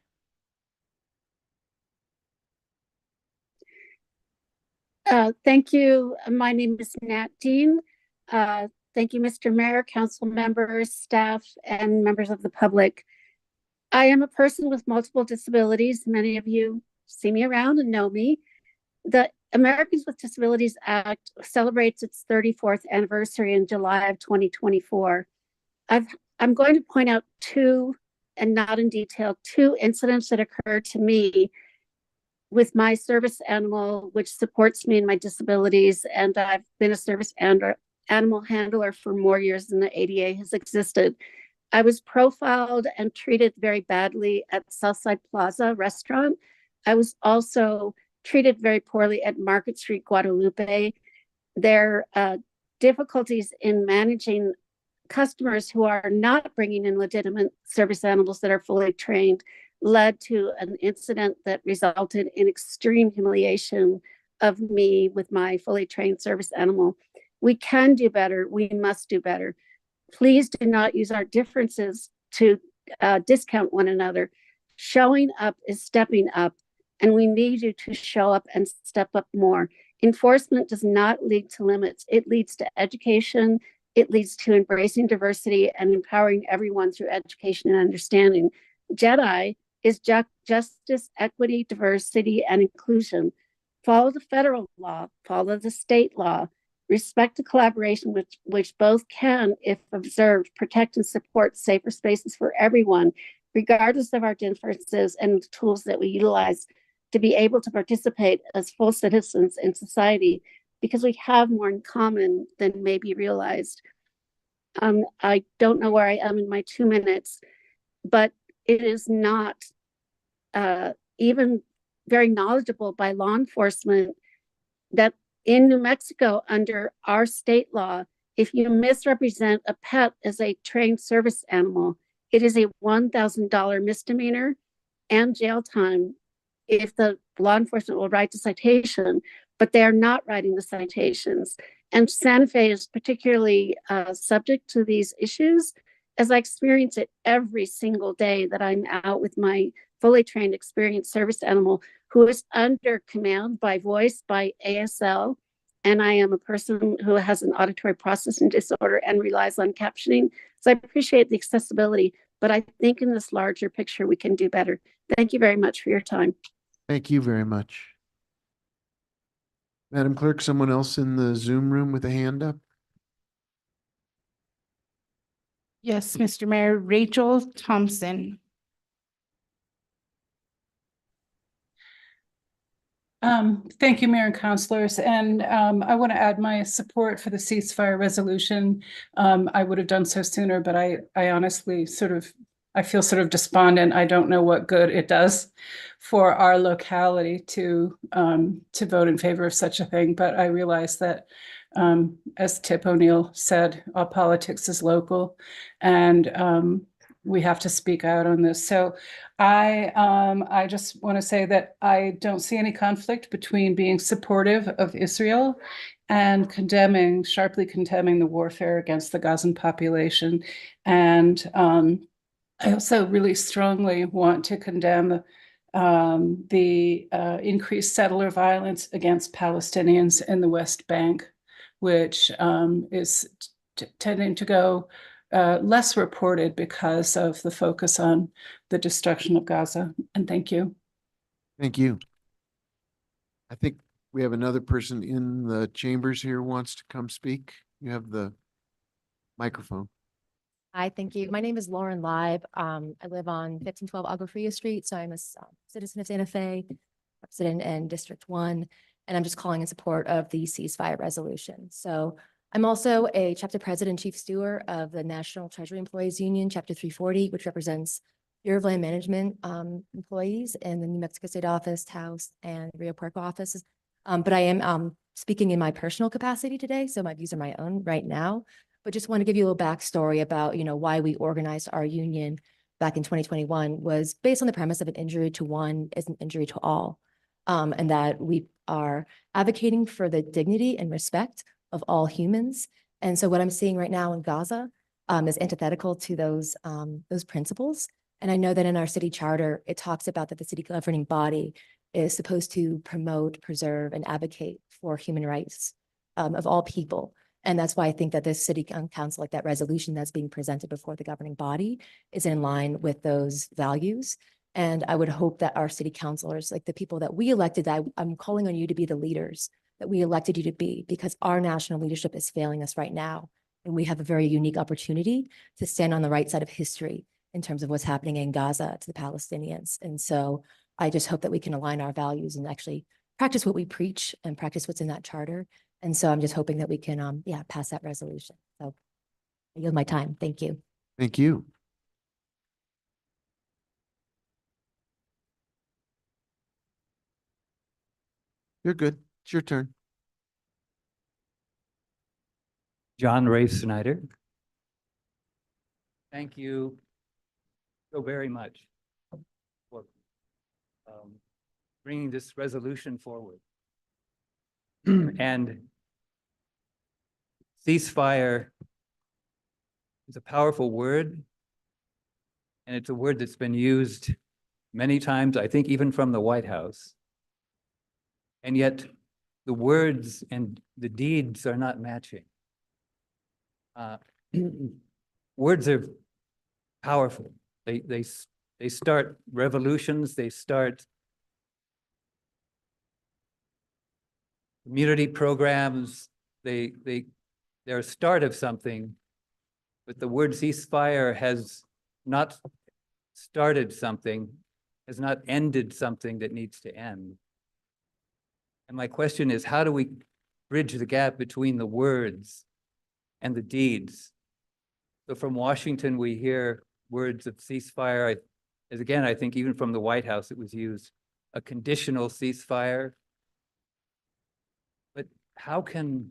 Thank you. My name is Nat Dean. Thank you, Mr. Mayor, council members, staff, and members of the public. I am a person with multiple disabilities. Many of you see me around and know me. The Americans with Disabilities Act celebrates its 34th anniversary in July of 2024. I'm going to point out two, and not in detail, two incidents that occurred to me with my service animal, which supports me in my disabilities. And I've been a service animal handler for more years than the ADA has existed. I was profiled and treated very badly at Southside Plaza restaurant. I was also treated very poorly at Market Street, Guadalupe. Their difficulties in managing customers who are not bringing in legitimate service animals that are fully trained led to an incident that resulted in extreme humiliation of me with my fully trained service animal. We can do better. We must do better. Please do not use our differences to discount one another. Showing up is stepping up, and we need you to show up and step up more. Enforcement does not lead to limits. It leads to education. It leads to embracing diversity and empowering everyone through education and understanding. JEDI is justice, equity, diversity, and inclusion. Follow the federal law, follow the state law, respect the collaboration which both can, if observed, protect and support safer spaces for everyone, regardless of our differences and the tools that we utilize to be able to participate as full citizens in society, because we have more in common than may be realized. I don't know where I am in my 2 minutes, but it is not even very knowledgeable by law enforcement that in New Mexico, under our state law, if you misrepresent a pet as a trained service animal, it is a $1,000 misdemeanor and jail time if the law enforcement will write the citation, but they are not writing the citations. And Santa Fe is particularly subject to these issues, as I experience it every single day that I'm out with my fully trained, experienced service animal who is under command by voice, by ASL. And I am a person who has an auditory processing disorder and relies on captioning. So I appreciate the accessibility, but I think in this larger picture, we can do better. Thank you very much for your time. Thank you very much. Madam Clerk, someone else in the Zoom room with a hand up? Yes, Mr. Mayor, Rachel Thompson. Thank you, Mayor and councilors. And I want to add my support for the ceasefire resolution. I would have done so sooner, but I honestly I feel sort of despondent. I don't know what good it does for our locality to vote in favor of such a thing. But I realize that, as Tip O'Neill said, all politics is local, and we have to speak out on this. So I just want to say that I don't see any conflict between being supportive of Israel and sharply condemning the warfare against the Gazan population. And I also really strongly want to condemn the increased settler violence against Palestinians in the West Bank, which is tending to go less reported because of the focus on the destruction of Gaza. And thank you. Thank you. I think we have another person in the chambers here who wants to come speak. You have the microphone. Hi, thank you. My name is Lauren Live. I live on 1512 Agua Fria Street, so I'm a citizen of Santa Fe, resident in District 1, and I'm just calling in support of the ceasefire resolution. So I'm also a chapter president, chief steward of the National Treasury Employees Union, Chapter 340, which represents Bureau of Land Management employees in the New Mexico State Office, Taos, and Rio Puerto offices. But I am speaking in my personal capacity today, so my views are my own right now. But just want to give you a little backstory about, why we organized our union back in 2021 was based on the premise of an injury to one is an injury to all, and that we are advocating for the dignity and respect of all humans. And so what I'm seeing right now in Gaza is antithetical to those principles. And I know that in our city charter, it talks about that the city governing body is supposed to promote, preserve, and advocate for human rights of all people. And that's why I think that this city council, like that resolution that's being presented before the governing body, is in line with those values. And I would hope that our city councilors, like the people that we elected, I'm calling on you to be the leaders that we elected you to be, because our national leadership is failing us right now. And we have a very unique opportunity to stand on the right side of history in terms of what's happening in Gaza to the Palestinians. And so I just hope that we can align our values and actually practice what we preach and practice what's in that charter. And so I'm just hoping that we can, pass that resolution. So I yield my time. Thank you. Thank you. You're good. It's your turn. John Ray Snyder. Thank you so very much for bringing this resolution forward. And ceasefire is a powerful word, and it's a word that's been used many times, I think even from the White House. And yet the words and the deeds are not matching. Words are powerful. They start revolutions. They start community programs. They're a start of something, but the word ceasefire has not started something, has not ended something that needs to end. And my question is, how do we bridge the gap between the words and the deeds? So from Washington, we hear words of ceasefire. As again, I think even from the White House, it was used, a conditional ceasefire. But how can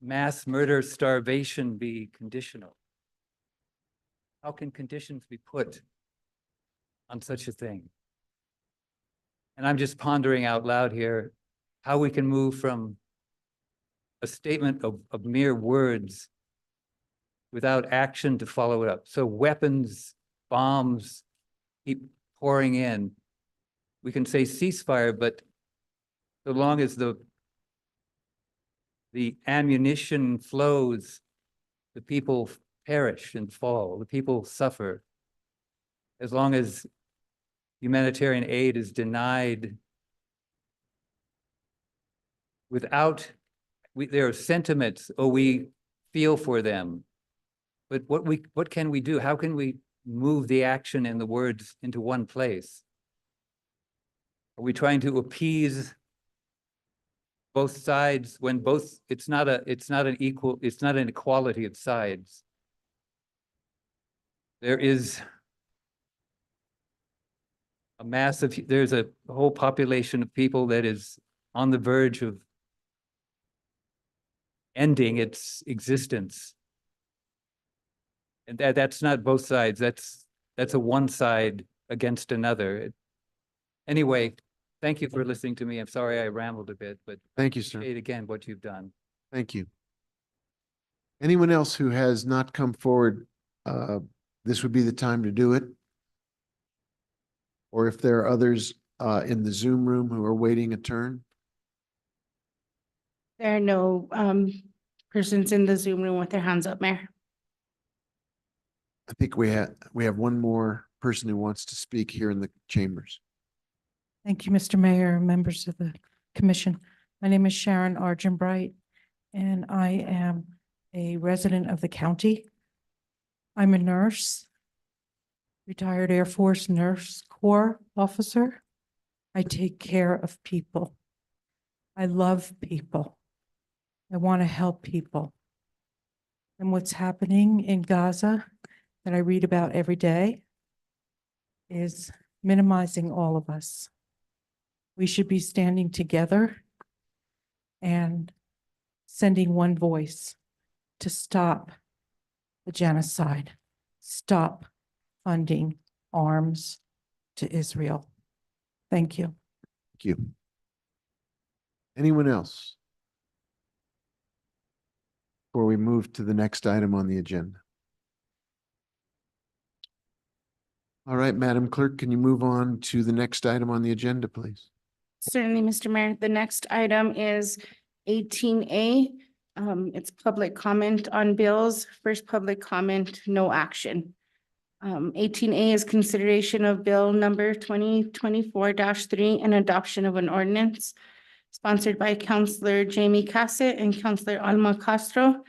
mass murder, starvation be conditional? How can conditions be put on such a thing? And I'm just pondering out loud here how we can move from a statement of mere words without action to follow it up. So weapons, bombs keep pouring in. We can say ceasefire, but so long as the ammunition flows, the people perish and fall, the people suffer. As long as humanitarian aid is denied without, there are sentiments, oh, we feel for them. But what can we do? How can we move the action and the words into one place? Are we trying to appease both sides when it's not an equality of sides? There is there's a whole population of people that is on the verge of ending its existence. And that's not both sides. That's a one side against another. Anyway, thank you for listening to me. I'm sorry I rambled a bit, but thank you, sir. Again, what you've done. Thank you. Anyone else who has not come forward, this would be the time to do it. Or if there are others in the Zoom room who are waiting a turn. There are no persons in the Zoom room with their hands up, Mayor. I think we have one more person who wants to speak here in the chambers. Thank you, Mr. Mayor, members of the commission. My name is Sharon Argent Bright, and I am a resident of the county. I'm a nurse, retired Air Force Nurse Corps officer. I take care of people. I love people. I want to help people. And what's happening in Gaza that I read about every day is minimizing all of us. We should be standing together and sending one voice to stop the genocide, stop funding arms to Israel. Thank you. Thank you. Anyone else? Before we move to the next item on the agenda. All right, Madam Clerk, can you move on to the next item on the agenda, please? Certainly, Mr. Mayor. The next item is 18A. It's public comment on bills. First public comment, no action. 18A is consideration of bill number 2024-3 and adoption of an ordinance sponsored by Councillor Jamie Cassett and Councillor Alma Castro.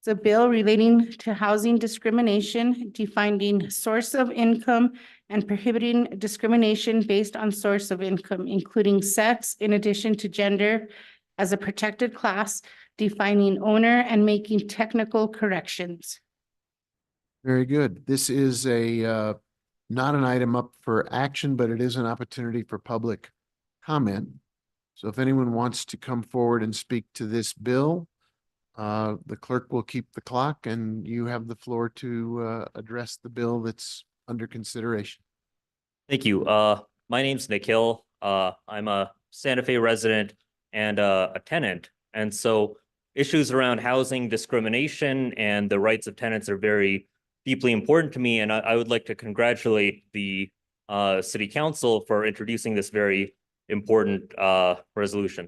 It's a bill relating to housing discrimination, defining source of income and prohibiting discrimination based on source of income, including sex in addition to gender as a protected class, defining owner and making technical corrections. Very good. This is a not an item up for action, but it is an opportunity for public comment. So if anyone wants to come forward and speak to this bill, the clerk will keep the clock and you have the floor to address the bill that's under consideration. Thank you. My name's Nikhil. I'm a Santa Fe resident and a tenant. And so issues around housing discrimination and the rights of tenants are very deeply important to me. And I would like to congratulate the City Council for introducing this very important resolution.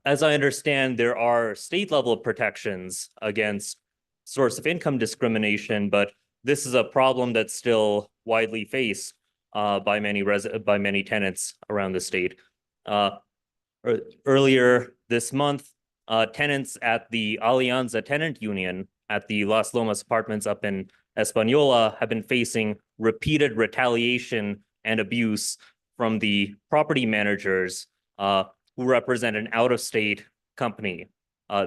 As I understand, there are state level protections against source of income discrimination, but this is a problem that's still widely faced by many tenants around the state. Earlier this month, tenants at the Alianza Tenant Union at the Las Lomas Apartments up in Española have been facing repeated retaliation and abuse from the property managers who represent an out-of-state company.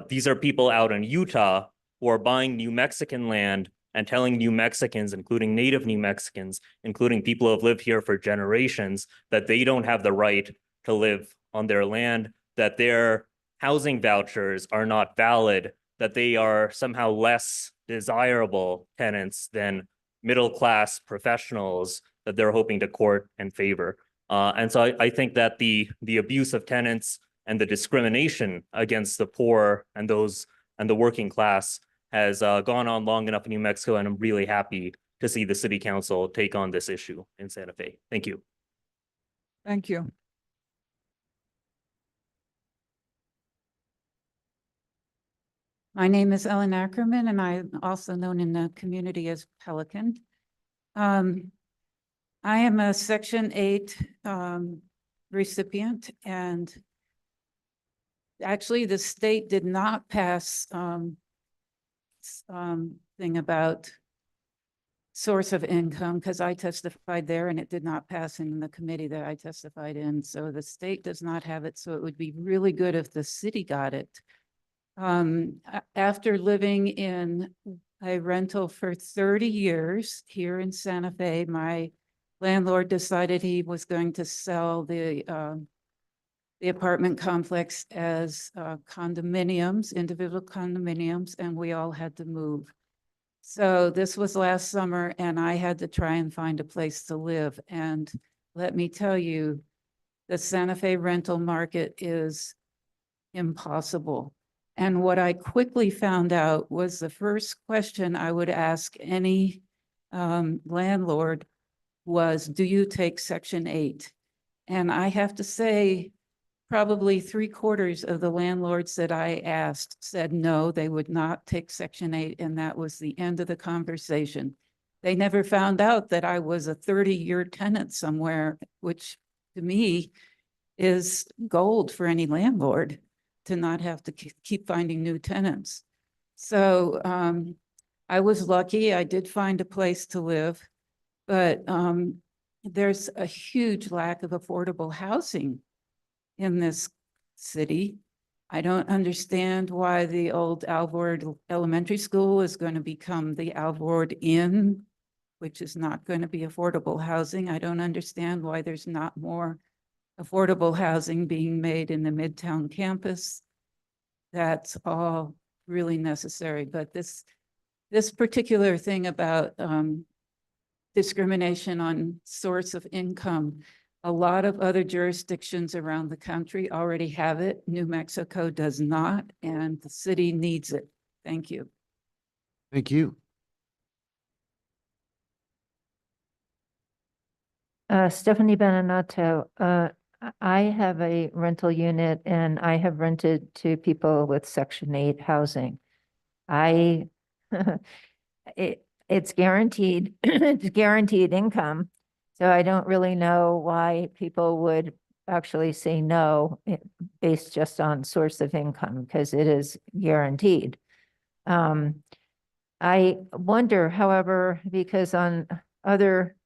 These are people out in Utah who are buying New Mexican land and telling New Mexicans, including native New Mexicans, including people who have lived here for generations, that they don't have the right to live on their land, that their housing vouchers are not valid, that they are somehow less desirable tenants than middle-class professionals that they're hoping to court and favor. And so I think that the abuse of tenants and the discrimination against the poor and those and the working class has gone on long enough in New Mexico, and I'm really happy to see the City Council take on this issue in Santa Fe. Thank you. Thank you. My name is Ellen Ackerman, and I'm also known in the community as Pelican. I am a Section 8 recipient, and actually the state did not pass thing about source of income because I testified there and it did not pass in the committee that I testified in. So the state does not have it. So it would be really good if the city got it. After living in a rental for 30 years here in Santa Fe, my landlord decided he was going to sell the apartment complex as condominiums, individual condominiums, and we all had to move. So this was last summer and I had to try and find a place to live. And let me tell you, the Santa Fe rental market is impossible. And what I quickly found out was the first question I would ask any landlord was, do you take Section 8? And I have to say, probably 3/4 of the landlords that I asked said no, they would not take Section 8, and that was the end of the conversation. They never found out that I was a 30-year tenant somewhere, which to me is gold for any landlord to not have to keep finding new tenants. So I was lucky. I did find a place to live, but there's a huge lack of affordable housing in this city. I don't understand why the old Alvord Elementary School is going to become the Alvord Inn, which is not going to be affordable housing. I don't understand why there's not more affordable housing being made in the Midtown campus. That's all really necessary, but this particular thing about discrimination on source of income, a lot of other jurisdictions around the country already have it. New Mexico does not, and the city needs it. Thank you. Thank you. Stephanie Beninato, I have a rental unit and I have rented to people with Section 8 housing. It's guaranteed, it's guaranteed income. So I don't really know why people would actually say no based just on source of income, because it is guaranteed. I wonder, however, because on other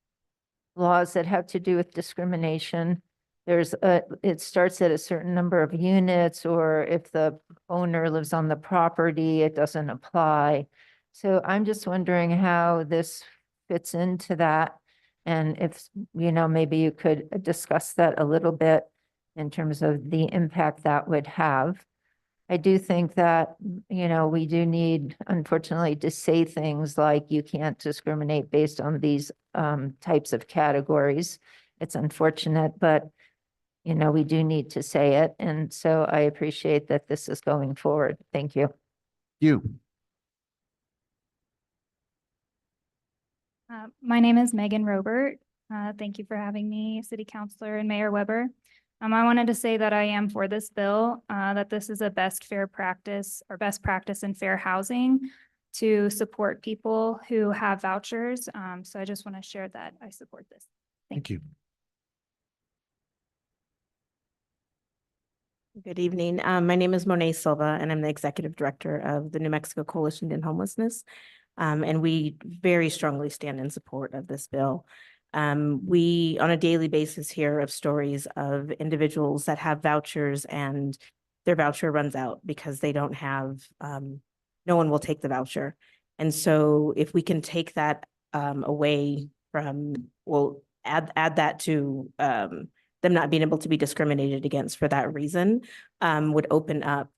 laws that have to do with discrimination, it starts at a certain number of units, or if the owner lives on the property, it doesn't apply. So I'm just wondering how this fits into that. And if, maybe you could discuss that a little bit in terms of the impact that would have. I do think that, we do need, unfortunately, to say things like you can't discriminate based on these types of categories. It's unfortunate, but, we do need to say it. And so I appreciate that this is going forward. Thank you. You. My name is Megan Robert. Thank you for having me, City Councilor and Mayor Weber. I wanted to say that I am for this bill, that this is a best practice in fair housing to support people who have vouchers. So I just want to share that I support this. Thank you. Good evening. My name is Monet Silva, and I'm the Executive Director of the New Mexico Coalition to End Homelessness. And we very strongly stand in support of this bill. We, on a daily basis, hear of stories of individuals that have vouchers and their voucher runs out because they don't have, no one will take the voucher. And so if we can take that away from, we'll add that to them not being able to be discriminated against for that reason, would open up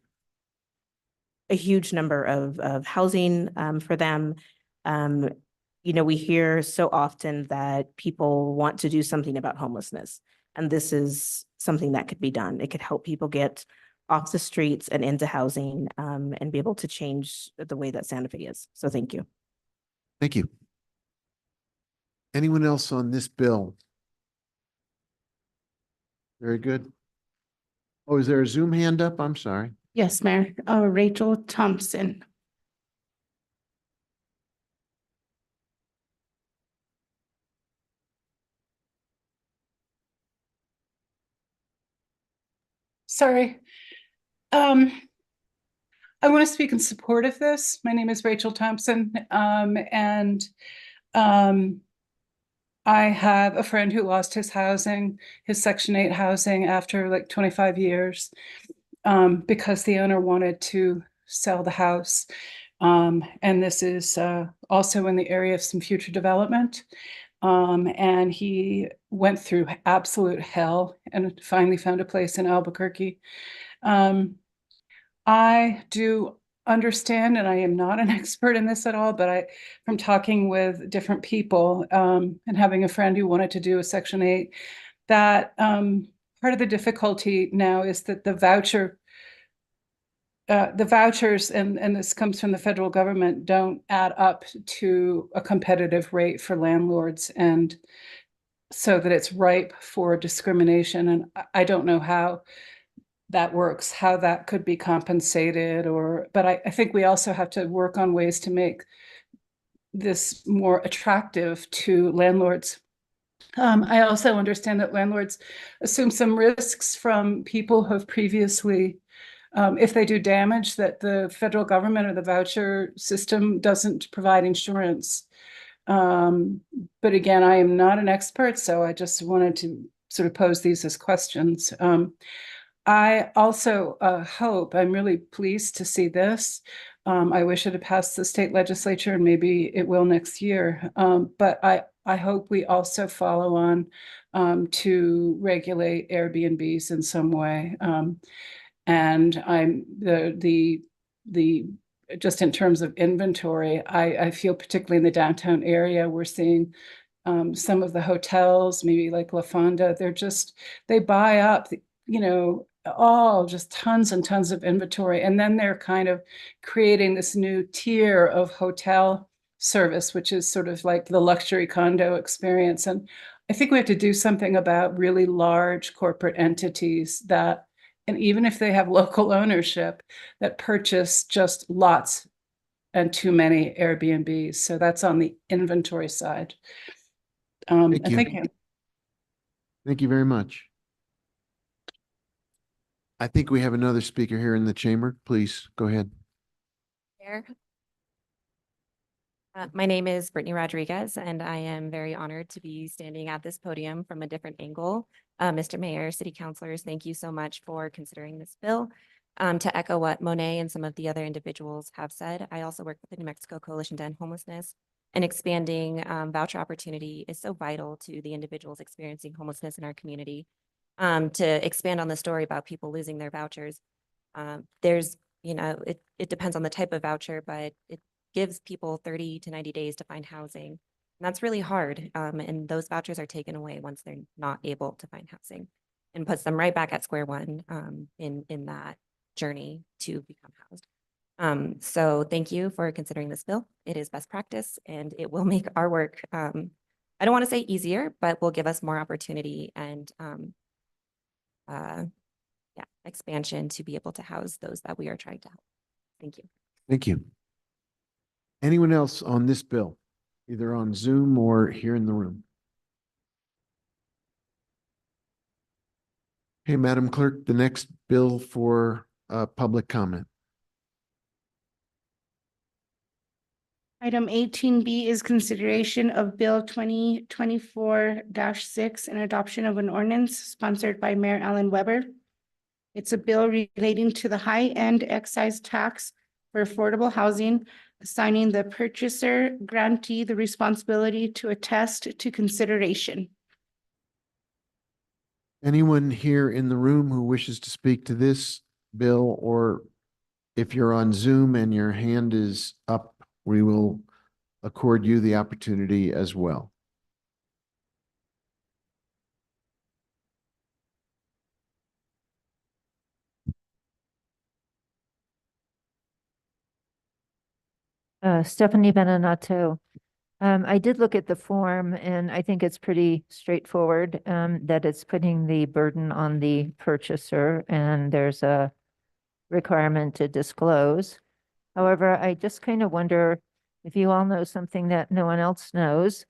a huge number of housing for them. We hear so often that people want to do something about homelessness, and this is something that could be done. It could help people get off the streets and into housing, and be able to change the way that Santa Fe is. So thank you. Thank you. Anyone else on this bill? Very good. Oh, is there a Zoom hand up? I'm sorry. Yes, Mayor. Rachel Thompson. Sorry. I want to speak in support of this. My name is Rachel Thompson, and I have a friend who lost his housing, his Section 8 housing, after like 25 years, because the owner wanted to sell the house. And this is also in the area of some future development. And he went through absolute hell and finally found a place in Albuquerque. I do understand, and I am not an expert in this at all, but from talking with different people and having a friend who wanted to do a Section 8, that part of the difficulty now is that the vouchers, and this comes from the federal government, don't add up to a competitive rate for landlords, and so that it's ripe for discrimination. And I don't know how that works, how that could be compensated, but I think we also have to work on ways to make this more attractive to landlords. I also understand that landlords assume some risks from people who have previously, if they do damage, that the federal government or the voucher system doesn't provide insurance. But again, I am not an expert, so I just wanted to sort of pose these as questions. I also hope, I'm really pleased to see this. I wish it had passed the state legislature and maybe it will next year. But I hope we also follow on to regulate Airbnbs in some way. And I'm the just in terms of inventory, I feel particularly in the downtown area, we're seeing some of the hotels, maybe like La Fonda, they buy up, all just tons and tons of inventory. And then they're kind of creating this new tier of hotel service, which is sort of like the luxury condo experience. And I think we have to do something about really large corporate entities that, and even if they have local ownership, that purchase just lots and too many Airbnbs. So that's on the inventory side. Thank you. Thank you. Thank you very much. I think we have another speaker here in the chamber. Please go ahead. Mayor. My name is Brittany Rodriguez, and I am very honored to be standing at this podium from a different angle. Mr. Mayor, City Councilors, thank you so much for considering this bill. To echo what Monet and some of the other individuals have said, I also work with the New Mexico Coalition to End Homelessness, and expanding voucher opportunity is so vital to the individuals experiencing homelessness in our community. To expand on the story about people losing their vouchers, there's, it depends on the type of voucher, but it gives people 30 to 90 days to find housing. And that's really hard. And those vouchers are taken away once they're not able to find housing, and puts them right back at square one in that journey to become housed. So thank you for considering this bill. It is best practice, and it will make our work, I don't want to say easier, but will give us more opportunity and expansion to be able to house those that we are trying to help. Thank you. Thank you. Anyone else on this bill, either on Zoom or here in the room? Hey, Madam Clerk, the next bill for public comment. Item 18B is consideration of Bill 2024-6 and adoption of an ordinance sponsored by Mayor Alan Weber. It's a bill relating to the high-end excise tax for affordable housing, assigning the purchaser grantee the responsibility to attest to consideration. Anyone here in the room who wishes to speak to this bill, or if you're on Zoom and your hand is up, we will accord you the opportunity as well. Stephanie Benenato. I did look at the form, and I think it's pretty straightforward, that it's putting the burden on the purchaser, and there's a requirement to disclose. However, I just kind of wonder if you all know something that no one else knows,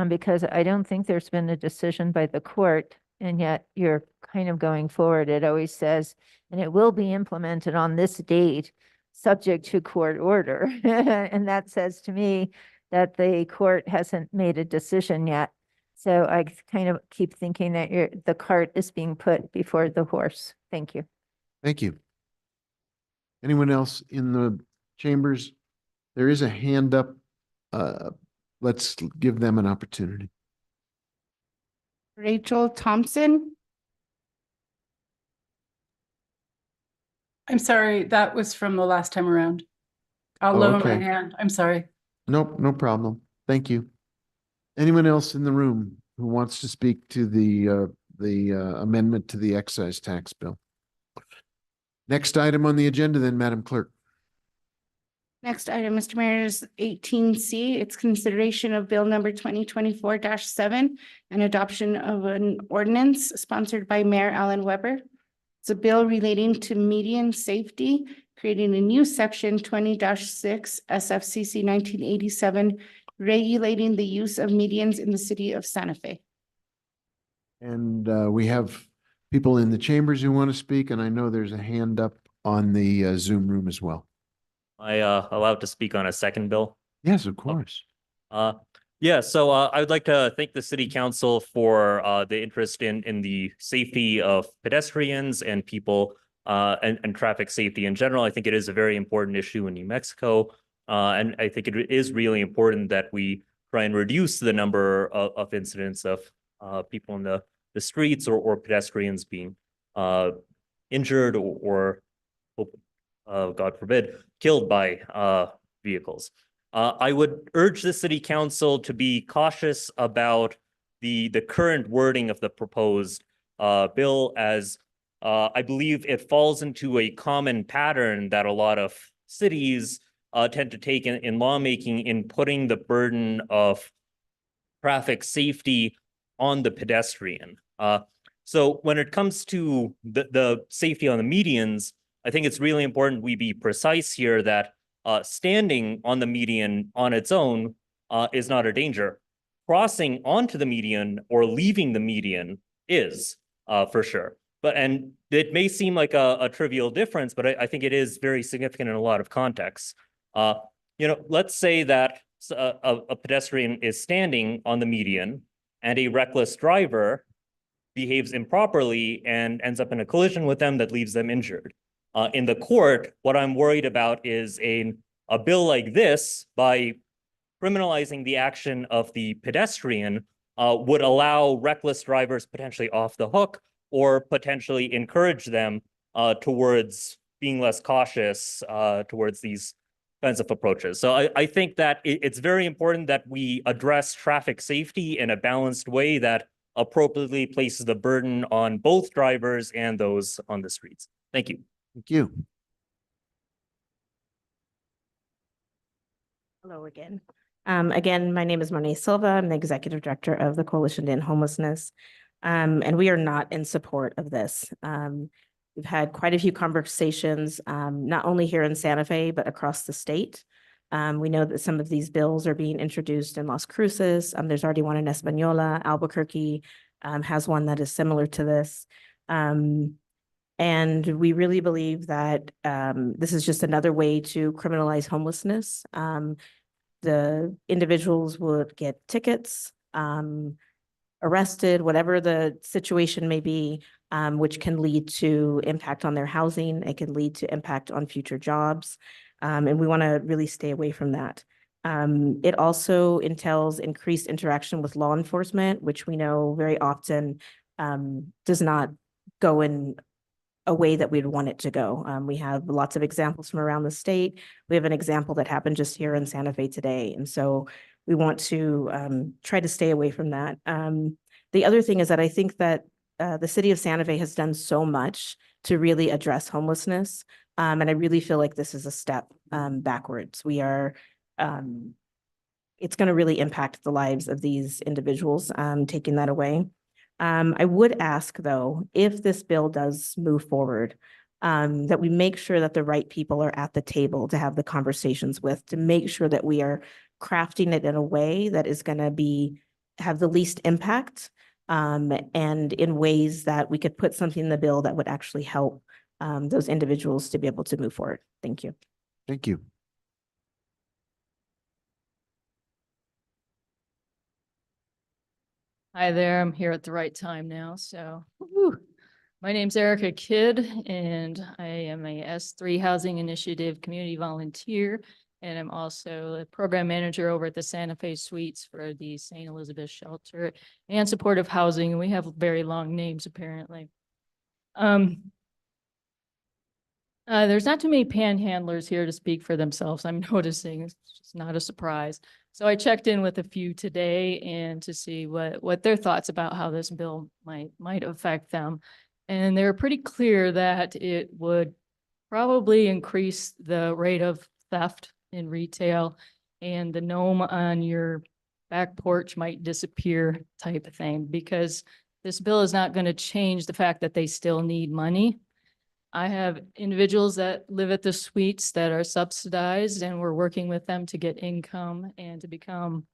because I don't think there's been a decision by the court, and yet you're kind of going forward. It always says, and it will be implemented on this date, subject to court order. And that says to me that the court hasn't made a decision yet. So I kind of keep thinking that the cart is being put before the horse. Thank you. Thank you. Anyone else in the chambers? There is a hand up. Let's give them an opportunity. Rachel Thompson. I'm sorry, that was from the last time around. I'll lower my hand. I'm sorry. Nope, no problem. Thank you. Anyone else in the room who wants to speak to the amendment to the excise tax bill? Next item on the agenda then, Madam Clerk. Next item, Mr. Mayor, is 18C. It's consideration of bill number 2024-7 and adoption of an ordinance sponsored by Mayor Alan Weber. It's a bill relating to median safety, creating a new section 20-6 SFCC 1987, regulating the use of medians in the city of Santa Fe. And we have people in the chambers who want to speak, and I know there's a hand up on the Zoom room as well. Am I allowed to speak on a second bill? Yes, of course. Yeah, so I would like to thank the city council for the interest in the safety of pedestrians and people and traffic safety in general. I think it is a very important issue in New Mexico. And I think it is really important that we try and reduce the number of incidents of people in the streets or pedestrians being injured or God forbid, killed by vehicles. I would urge the city council to be cautious about the current wording of the proposed bill, as I believe it falls into a common pattern that a lot of cities tend to take in lawmaking, in putting the burden of traffic safety on the pedestrian. So when it comes to the safety on the medians, I think it's really important we be precise here that standing on the median on its own is not a danger. Crossing onto the median or leaving the median is for sure. And it may seem like a trivial difference, but I think it is very significant in a lot of contexts. Let's say that a pedestrian is standing on the median and a reckless driver behaves improperly and ends up in a collision with them that leaves them injured. In the court, what I'm worried about is a bill like this, by criminalizing the action of the pedestrian, would allow reckless drivers potentially off the hook or potentially encourage them towards being less cautious towards these kinds of approaches. So I think that it's very important that we address traffic safety in a balanced way that appropriately places the burden on both drivers and those on the streets. Thank you. Thank you. Hello again. Again, my name is Monet Silva. I'm the executive director of the Coalition to End Homelessness. And we are not in support of this. We've had quite a few conversations, not only here in Santa Fe, but across the state. We know that some of these bills are being introduced in Las Cruces. There's already one in Española. Albuquerque has one that is similar to this. And we really believe that this is just another way to criminalize homelessness. The individuals would get tickets, arrested, whatever the situation may be, which can lead to impact on their housing. It can lead to impact on future jobs. And we want to really stay away from that. It also entails increased interaction with law enforcement, which we know very often does not go in a way that we'd want it to go. We have lots of examples from around the state. We have an example that happened just here in Santa Fe today. And so we want to try to stay away from that. The other thing is that I think that the city of Santa Fe has done so much to really address homelessness. And I really feel like this is a step backwards. We are, it's going to really impact the lives of these individuals, taking that away. I would ask, though, if this bill does move forward, that we make sure that the right people are at the table to have the conversations with, to make sure that we are crafting it in a way that is going to have the least impact, and in ways that we could put something in the bill that would actually help those individuals to be able to move forward. Thank you. Thank you. Hi there, I'm here at the right time now, so. Woo. My name's Erica Kidd, and I am a S3 Housing Initiative community volunteer, and I'm also a program manager over at the Santa Fe Suites for the St. Elizabeth Shelter and Supportive Housing, and we have very long names apparently. There's not too many panhandlers here to speak for themselves, I'm noticing. It's just not a surprise. So I checked in with a few today and to see what their thoughts about how this bill might affect them. And they're pretty clear that it would probably increase the rate of theft in retail, and the gnome on your back porch might disappear type of thing, because this bill is not going to change the fact that they still need money. I have individuals that live at the suites that are subsidized, and we're working with them to get income and to become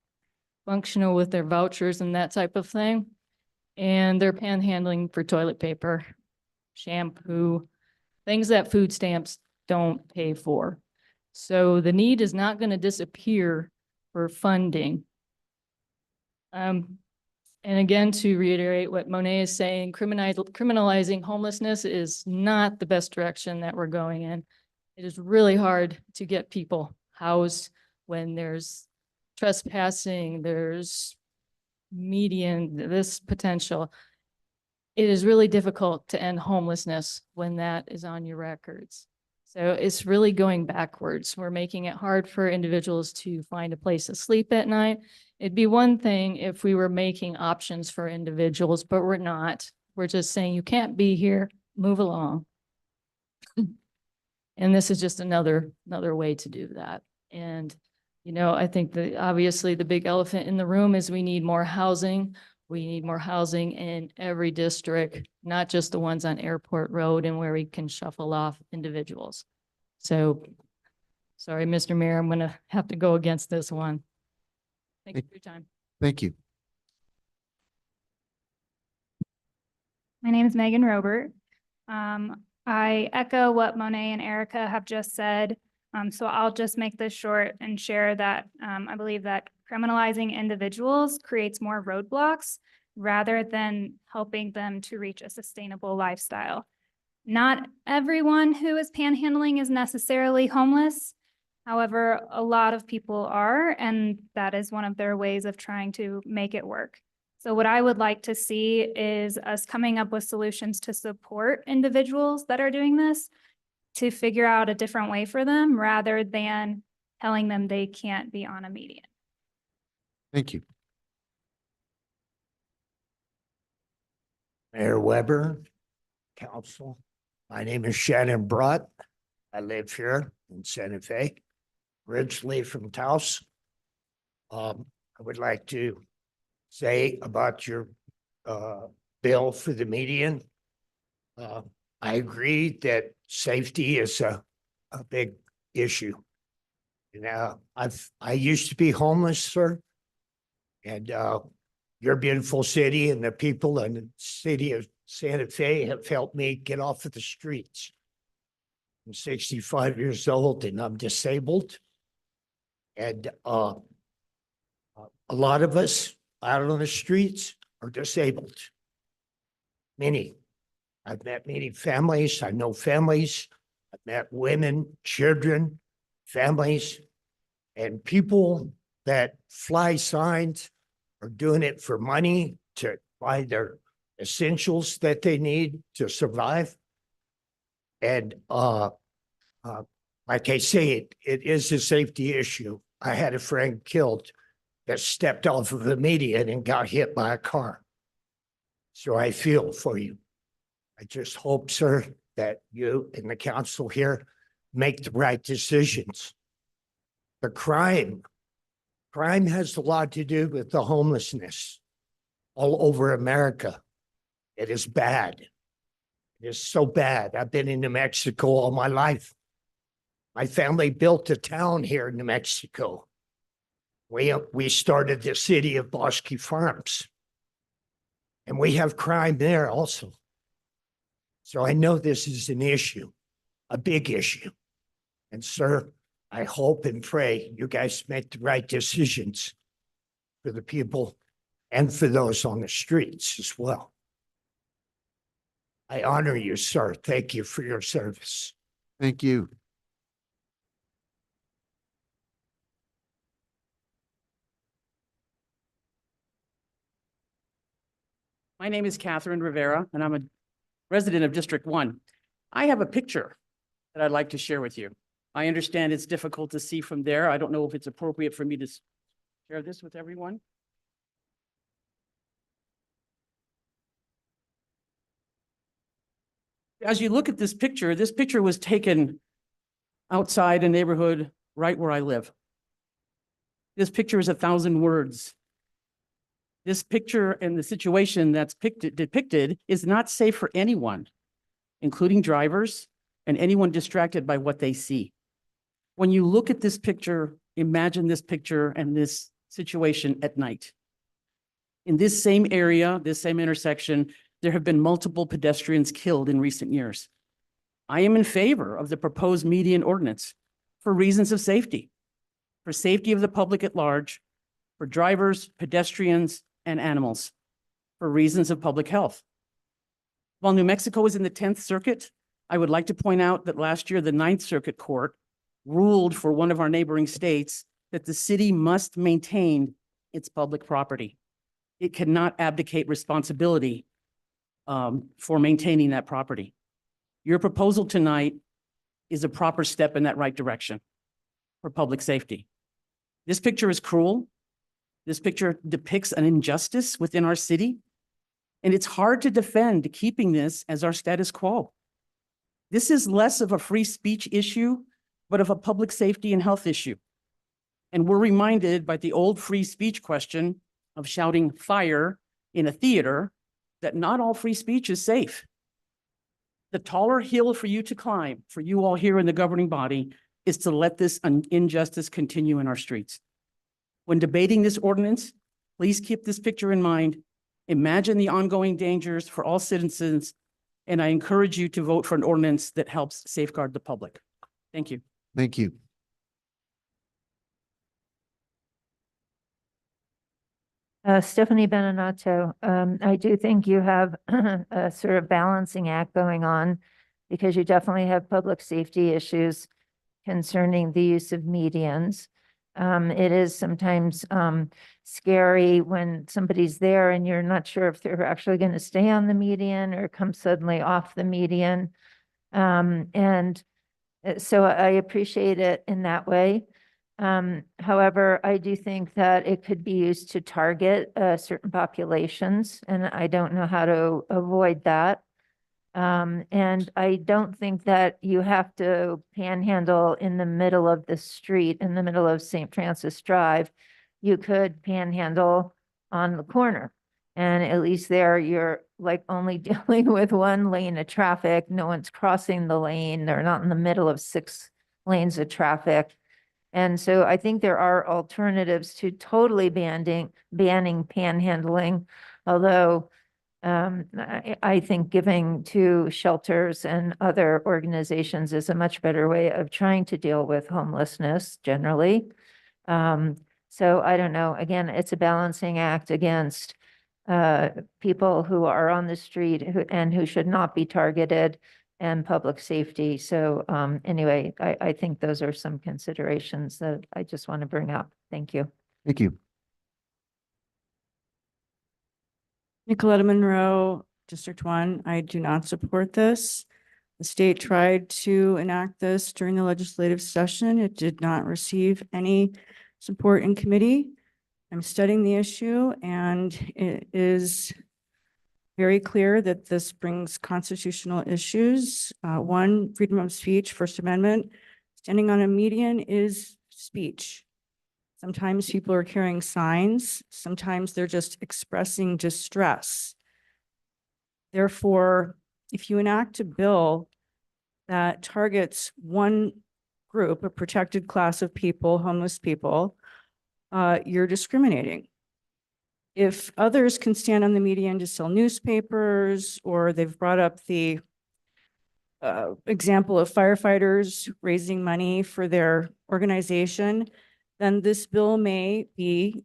functional with their vouchers and that type of thing. And they're panhandling for toilet paper, shampoo, things that food stamps don't pay for. So the need is not going to disappear for funding. And again, to reiterate what Monet is saying, criminalizing homelessness is not the best direction that we're going in. It is really hard to get people housed when there's trespassing, there's this potential. It is really difficult to end homelessness when that is on your records. So it's really going backwards. We're making it hard for individuals to find a place to sleep at night. It'd be one thing if we were making options for individuals, but we're not. We're just saying you can't be here, move along. And this is just another way to do that. And, you know, I think obviously the big elephant in the room is we need more housing. We need more housing in every district, not just the ones on Airport Road and where we can shuffle off individuals. So, sorry, Mr. Mayor, I'm gonna have to go against this one. Thank you for your time. Thank you. My name is Megan Robert. I echo what Monet and Erica have just said. So I'll just make this short and share that I believe that criminalizing individuals creates more roadblocks rather than helping them to reach a sustainable lifestyle. Not everyone who is panhandling is necessarily homeless. However, a lot of people are, and that is one of their ways of trying to make it work. So what I would like to see is us coming up with solutions to support individuals that are doing this, to figure out a different way for them rather than telling them they can't be on a median. Thank you. Mayor Weber, council. My name is Shannon Brutt. I live here in Santa Fe, originally from Taos. I would like to say about your bill for the median. I agree that safety is a big issue. And I used to be homeless, sir. And your beautiful city and the people in the city of Santa Fe have helped me get off of the streets. I'm 65 years old and I'm disabled. And a lot of us out on the streets are disabled. Many. I've met many families. I know families. I've met women, children, families, and people that fly signs are doing it for money to buy their essentials that they need to survive. And like I say, it is a safety issue. I had a friend killed that stepped off of the median and got hit by a car. So I feel for you. I just hope, sir, that you and the council here make the right decisions. The crime has a lot to do with the homelessness all over America. It is bad. It is so bad. I've been in New Mexico all my life. My family built a town here in New Mexico. We started the city of Bosque Farms. And we have crime there also. So I know this is an issue, a big issue. And sir, I hope and pray you guys make the right decisions for the people and for those on the streets as well. I honor you, sir. Thank you for your service. Thank you. My name is Catherine Rivera, and I'm a resident of District 1. I have a picture that I'd like to share with you. I understand it's difficult to see from there. I don't know if it's appropriate for me to share this with everyone. As you look at this picture was taken outside a neighborhood right where I live. This picture is 1,000 words. This picture and the situation that's depicted is not safe for anyone, including drivers and anyone distracted by what they see. When you look at this picture, imagine this picture and this situation at night. In this same area, this same intersection, there have been multiple pedestrians killed in recent years. I am in favor of the proposed median ordinance for reasons of safety, for safety of the public at large, for drivers, pedestrians, and animals for reasons of public health. While New Mexico was in the 10th Circuit, I would like to point out that last year, the 9th Circuit Court ruled for one of our neighboring states that the city must maintain its public property. It cannot abdicate responsibility for maintaining that property. Your proposal tonight is a proper step in that right direction for public safety. This picture is cruel. This picture depicts an injustice within our city, and it's hard to defend keeping this as our status quo. This is less of a free speech issue, but of a public safety and health issue. And we're reminded by the old free speech question of shouting fire in a theater that not all free speech is safe. The taller hill for you to climb, for you all here in the governing body, is to let this injustice continue in our streets. When debating this ordinance, please keep this picture in mind. Imagine the ongoing dangers for all citizens, and I encourage you to vote for an ordinance that helps safeguard the public. Thank you. Thank you. Stephanie Beninato, I do think you have a sort of balancing act going on because you definitely have public safety issues concerning the use of medians. It is sometimes scary when somebody's there and you're not sure if they're actually going to stay on the median or come suddenly off the median. So I appreciate it in that way. However, I do think that it could be used to target certain populations, and I don't know how to avoid that. And I don't think that you have to panhandle in the middle of the street, in the middle of St. Francis Drive. You could panhandle on the corner. And at least there you're like only dealing with one lane of traffic. No one's crossing the lane. They're not in the middle of 6 lanes of traffic. And so I think there are alternatives to totally banning panhandling, although I think giving to shelters and other organizations is a much better way of trying to deal with homelessness generally. So I don't know, again, it's a balancing act against people who are on the street and who should not be targeted, and public safety. So anyway, I think those are some considerations that I just want to bring up. Thank you. Thank you. Nicoletta Monroe, District 1. I do not support this. The state tried to enact this during the legislative session. It did not receive any support in committee. I'm studying the issue, and it is very clear that this brings constitutional issues. One, freedom of speech, First Amendment. Standing on a median is speech. Sometimes people are carrying signs. Sometimes they're just expressing distress. Therefore, if you enact a bill that targets one group, a protected class of people, homeless people, you're discriminating. If others can stand on the median to sell newspapers, or they've brought up the example of firefighters raising money for their organization, then this bill may be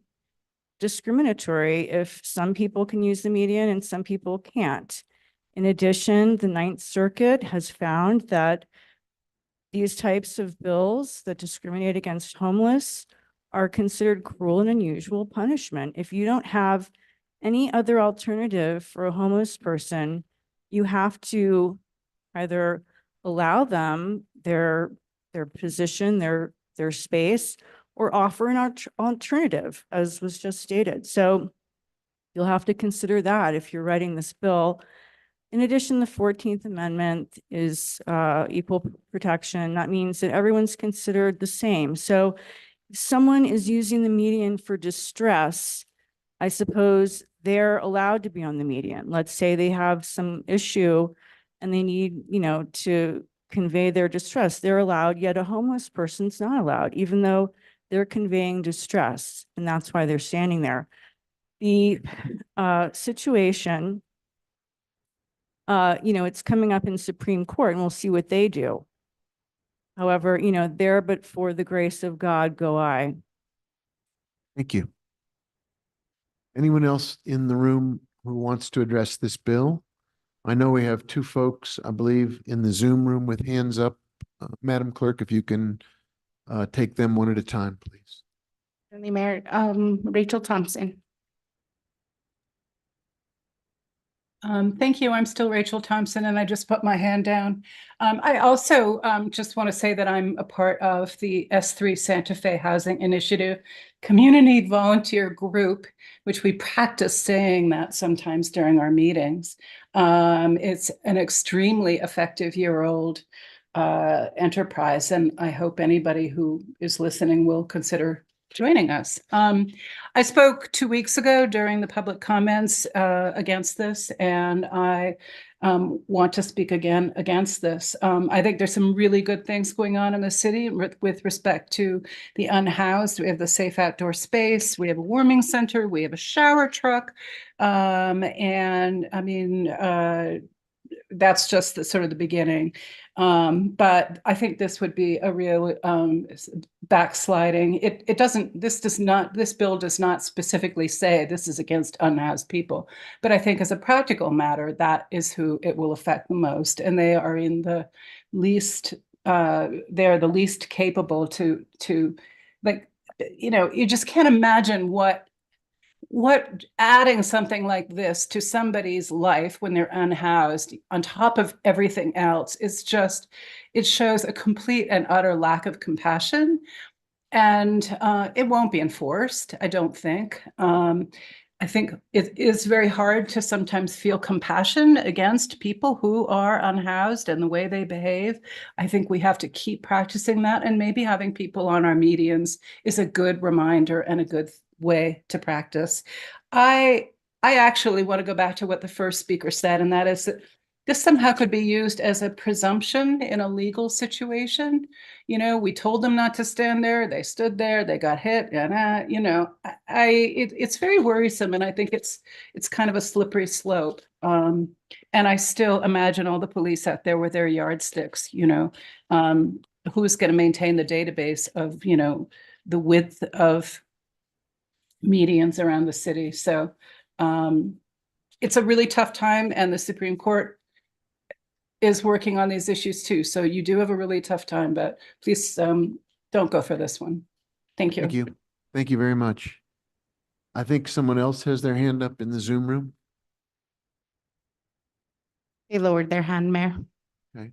discriminatory if some people can use the median and some people can't. In addition, the 9th Circuit has found that these types of bills that discriminate against homeless are considered cruel and unusual punishment. If you don't have any other alternative for a homeless person, you have to either allow them their position, their space, or offer an alternative, as was just stated. So you'll have to consider that if you're writing this bill. In addition, the 14th Amendment is equal protection. That means that everyone's considered the same. So if someone is using the median for distress, I suppose they're allowed to be on the median. Let's say they have some issue and they need, to convey their distress. They're allowed, yet a homeless person's not allowed, even though they're conveying distress, and that's why they're standing there. The situation, it's coming up in Supreme Court, and we'll see what they do. However, there but for the grace of God go I. Thank you. Anyone else in the room who wants to address this bill? I know we have two folks, I believe, in the Zoom room with hands up. Madam Clerk, if you can take them one at a time, please. Friendly Mayor, Rachel Thompson. Thank you. I'm still Rachel Thompson, and I just put my hand down. I also just want to say that I'm a part of the S3 Santa Fe Housing Initiative Community Volunteer Group, which we practice saying that sometimes during our meetings. It's an extremely effective year-old enterprise, and I hope anybody who is listening will consider joining us. I spoke 2 weeks ago during the public comments against this, and I want to speak again against this. I think there's some really good things going on in the city with respect to the unhoused. We have the safe outdoor space, we have a warming center, we have a shower truck, and I mean, that's just the sort of the beginning. But I think this would be a real backsliding. This bill does not specifically say this is against unhoused people. But I think as a practical matter, that is who it will affect the most. And they are in the least, they're the least capable to like, you know, you just can't imagine what adding something like this to somebody's life when they're unhoused on top of everything else is just, it shows a complete and utter lack of compassion, and it won't be enforced, I don't think. I think it is very hard to sometimes feel compassion against people who are unhoused and the way they behave. I think we have to keep practicing that, and maybe having people on our medians is a good reminder and a good way to practice. I actually want to go back to what the first speaker said, and that is that this somehow could be used as a presumption in a legal situation. You know, we told them not to stand there, they stood there, they got hit, and you know, it's very worrisome, and I think it's kind of a slippery slope. And I still imagine all the police out there with their yardsticks, you know, who's going to maintain the database of, you know, the width of medians around the city. So it's a really tough time, and the Supreme Court is working on these issues too. So you do have a really tough time, but please don't go for this one. Thank you. Thank you. Thank you very much. I think someone else has their hand up in the Zoom room. They lowered their hand, Mayor. Okay.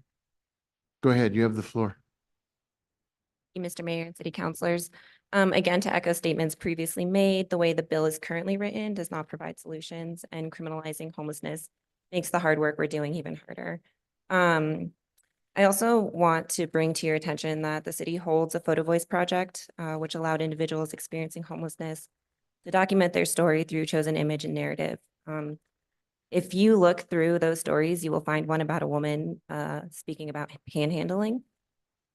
Go ahead. You have the floor. Thank you, Mr. Mayor and City Councilors. Again, to echo statements previously made, the way the bill is currently written does not provide solutions, and criminalizing homelessness makes the hard work we're doing even harder. I also want to bring to your attention that the city holds a photo voice project, which allowed individuals experiencing homelessness to document their story through chosen image and narrative. If you look through those stories, you will find one about a woman speaking about panhandling.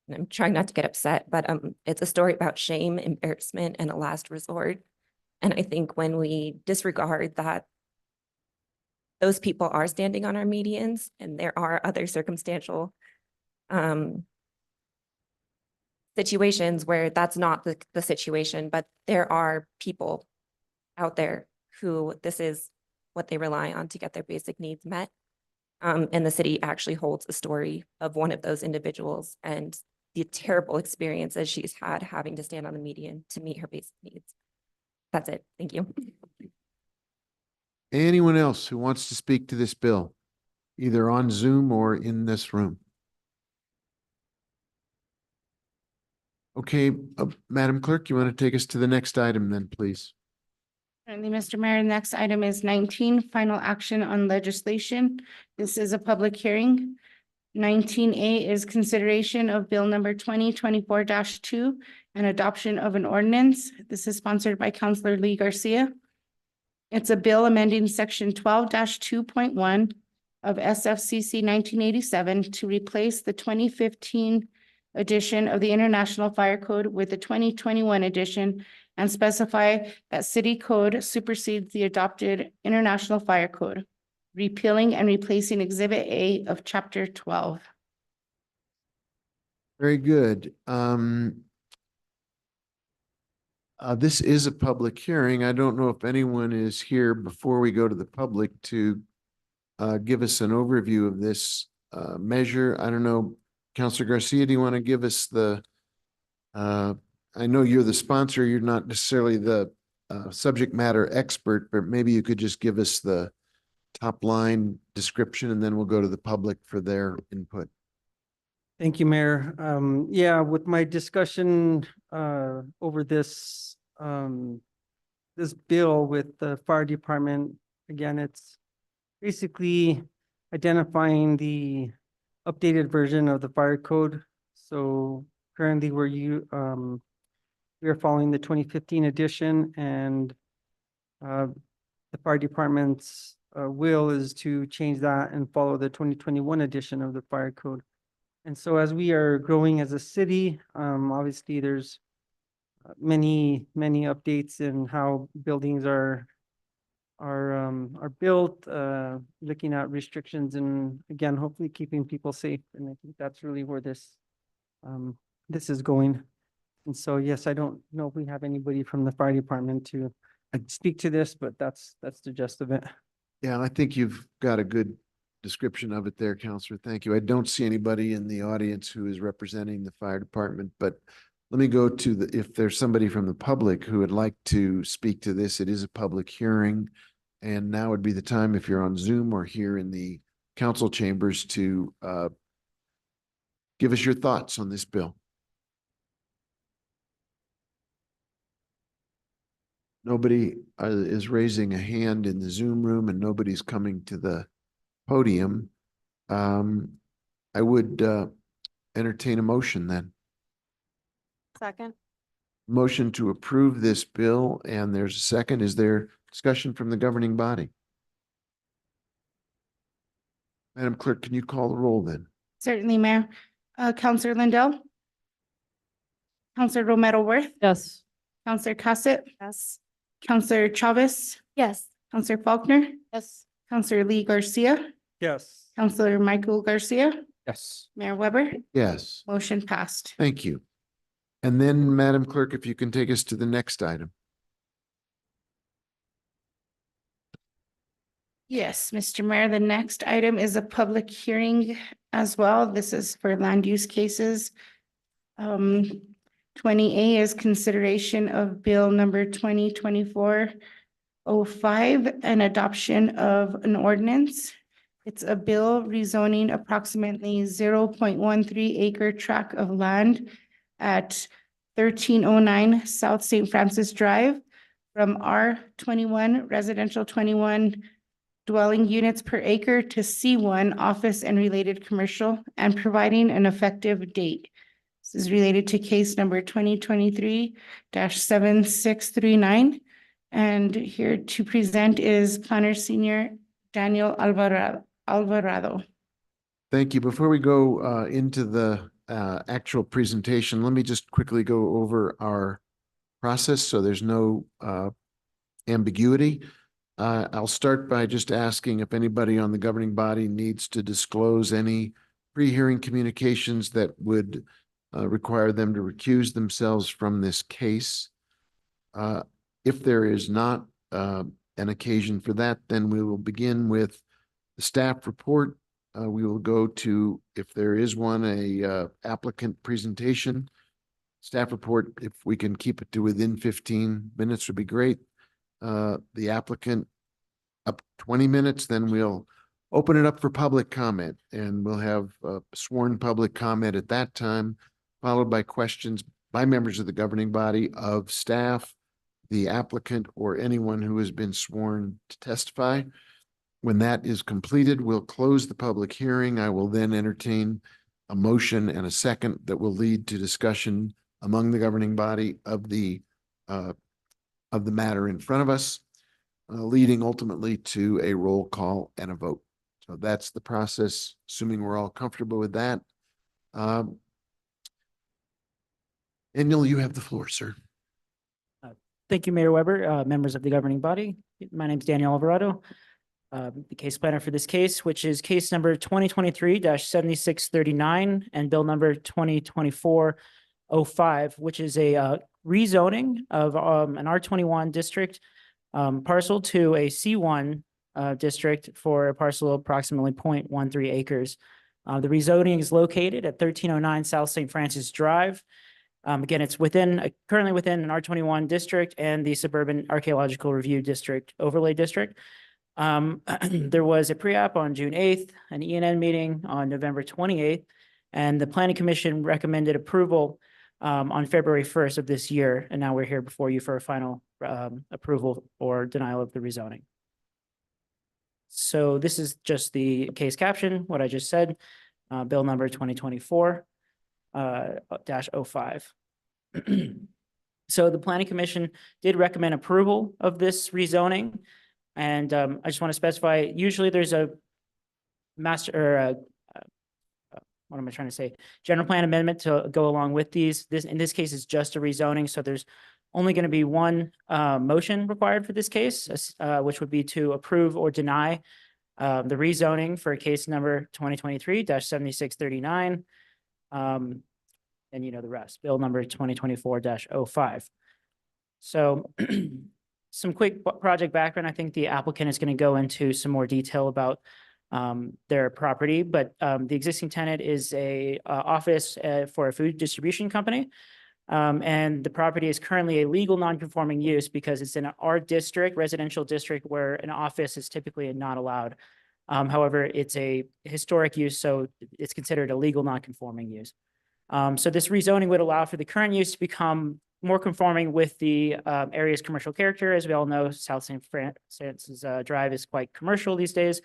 And I'm trying not to get upset, but it's a story about shame, embarrassment, and a last resort. And I think when we disregard that those people are standing on our medians, and there are other circumstantial situations where that's not the situation, but there are people out there who this is what they rely on to get their basic needs met. And the city actually holds a story of one of those individuals and the terrible experiences she's had having to stand on the median to meet her basic needs. That's it. Thank you. Anyone else who wants to speak to this bill, either on Zoom or in this room? Okay, Madam Clerk, you want to take us to the next item then, please? Certainly, Mr. Mayor, next item is 19, final action on legislation. This is a public hearing. 19A is consideration of bill number 2024-2 and adoption of an ordinance. This is sponsored by Councilor Lee Garcia. It's a bill amending section 12-2.1 of SFCC 1987 to replace the 2015 edition of the International Fire Code with the 2021 edition and specify that city code supersedes the adopted International Fire Code, repealing and replacing Exhibit A of Chapter 12. Very good. This is a public hearing. I don't know if anyone is here before we go to the public to give us an overview of this measure. I don't know, Councilor Garcia, do you want to give us the, I know you're the sponsor, you're not necessarily the subject matter expert, but maybe you could just give us the top line description and then we'll go to the public for their input. Thank you, Mayor. Yeah, with my discussion over this this bill with the fire department, again, it's basically identifying the updated version of the fire code. So currently we are following the 2015 edition, and the fire department's will is to change that and follow the 2021 edition of the fire code. And so as we are growing as a city, obviously there's many updates in how buildings are built, looking at restrictions, and again, hopefully keeping people safe. And I think that's really where this is going. And so, yes, I don't know if we have anybody from the fire department to speak to this, but that's the gist of it. Yeah, I think you've got a good description of it there, Counselor. Thank you. I don't see anybody in the audience who is representing the fire department, but let me go to if there's somebody from the public who would like to speak to this. It is a public hearing, and now would be the time, if you're on Zoom or here in the council chambers, to give us your thoughts on this bill. Nobody is raising a hand in the Zoom room, and nobody's coming to the podium. I would entertain a motion then. Second. Motion to approve this bill, and there's a second. Is there discussion from the governing body? Madam Clerk, can you call the roll then? Certainly, Mayor. Counselor Lindell. Counselor Romero Worth. Yes. Counselor Cassett. Yes. Counselor Chavez. Yes. Counselor Faulkner. Yes. Counselor Lee Garcia. Yes. Counselor Michael Garcia. Yes. Mayor Weber. Yes. Motion passed. Thank you. And then, Madam Clerk, if you can take us to the next item. Yes, Mr. Mayor, the next item is a public hearing as well. This is for land use cases. 20A is consideration of bill number 2024-05, and adoption of an ordinance. It's a bill rezoning approximately 0.13 acre tract of land at 1309 South St. Francis Drive from R21 residential 21 dwelling units per acre to C1 office and related commercial, and providing an effective date. This is related to case number 2023-7639. And here to present is Planner Senior Daniel Alvarado. Thank you. Before we go into the actual presentation, let me just quickly go over our process so there's no ambiguity. I'll start by just asking if anybody on the governing body needs to disclose any pre-hearing communications that would require them to recuse themselves from this case. If there is not an occasion for that, then we will begin with the staff report. We will go to, if there is one, a applicant presentation. Staff report, if we can keep it to within 15 minutes would be great. The applicant up 20 minutes, then we'll open it up for public comment, and we'll have sworn public comment at that time, followed by questions by members of the governing body of staff, the applicant, or anyone who has been sworn to testify. When that is completed, we'll close the public hearing. I will then entertain a motion and a second that will lead to discussion among the governing body of the matter in front of us, leading ultimately to a roll call and a vote. So that's the process, assuming we're all comfortable with that. Daniel, you have the floor, sir. Thank you, Mayor Weber, members of the governing body. My name is Daniel Alvarado, the case planner for this case, which is case number 2023-7639 and bill number 2024-05, which is a rezoning of an R21 district parcel to a C1 district for a parcel of approximately 0.13 acres. The rezoning is located at 1309 South St. Francis Drive. Again, it's currently within an R21 district and the Suburban Archaeological Review District Overlay District. There was a pre-app on June 8th, an ENN meeting on November 28th, and the Planning Commission recommended approval on February 1st of this year. And now we're here before you for a final approval or denial of the rezoning. So this is just the case caption, what I just said, bill number 2024 -05. So the Planning Commission did recommend approval of this rezoning. And I just want to specify, usually there's a master or what am I trying to say? General plan amendment to go along with these. In this case, it's just a rezoning. So there's only going to be one motion required for this case, which would be to approve or deny the rezoning for case number 2023-7639. And you know the rest, bill number 2024-05. So some quick project background. I think the applicant is going to go into some more detail about their property, but the existing tenant is a office for a food distribution company. And the property is currently a legal non-conforming use because it's in an R district, residential district, where an office is typically not allowed. However, it's a historic use, so it's considered a legal non-conforming use. So this rezoning would allow for the current use to become more conforming with the area's commercial character. As we all know, South St. Francis Drive is quite commercial these days,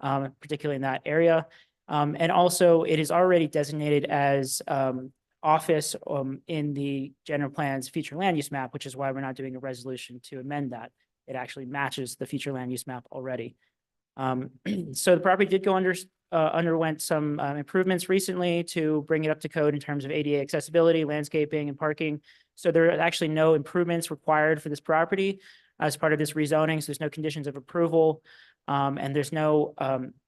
particularly in that area. And also it is already designated as office in the general plan's future land use map, which is why we're not doing a resolution to amend that. It actually matches the future land use map already. So the property did go underwent some improvements recently to bring it up to code in terms of ADA accessibility, landscaping, and parking. So there are actually no improvements required for this property as part of this rezoning. So there's no conditions of approval, and there's no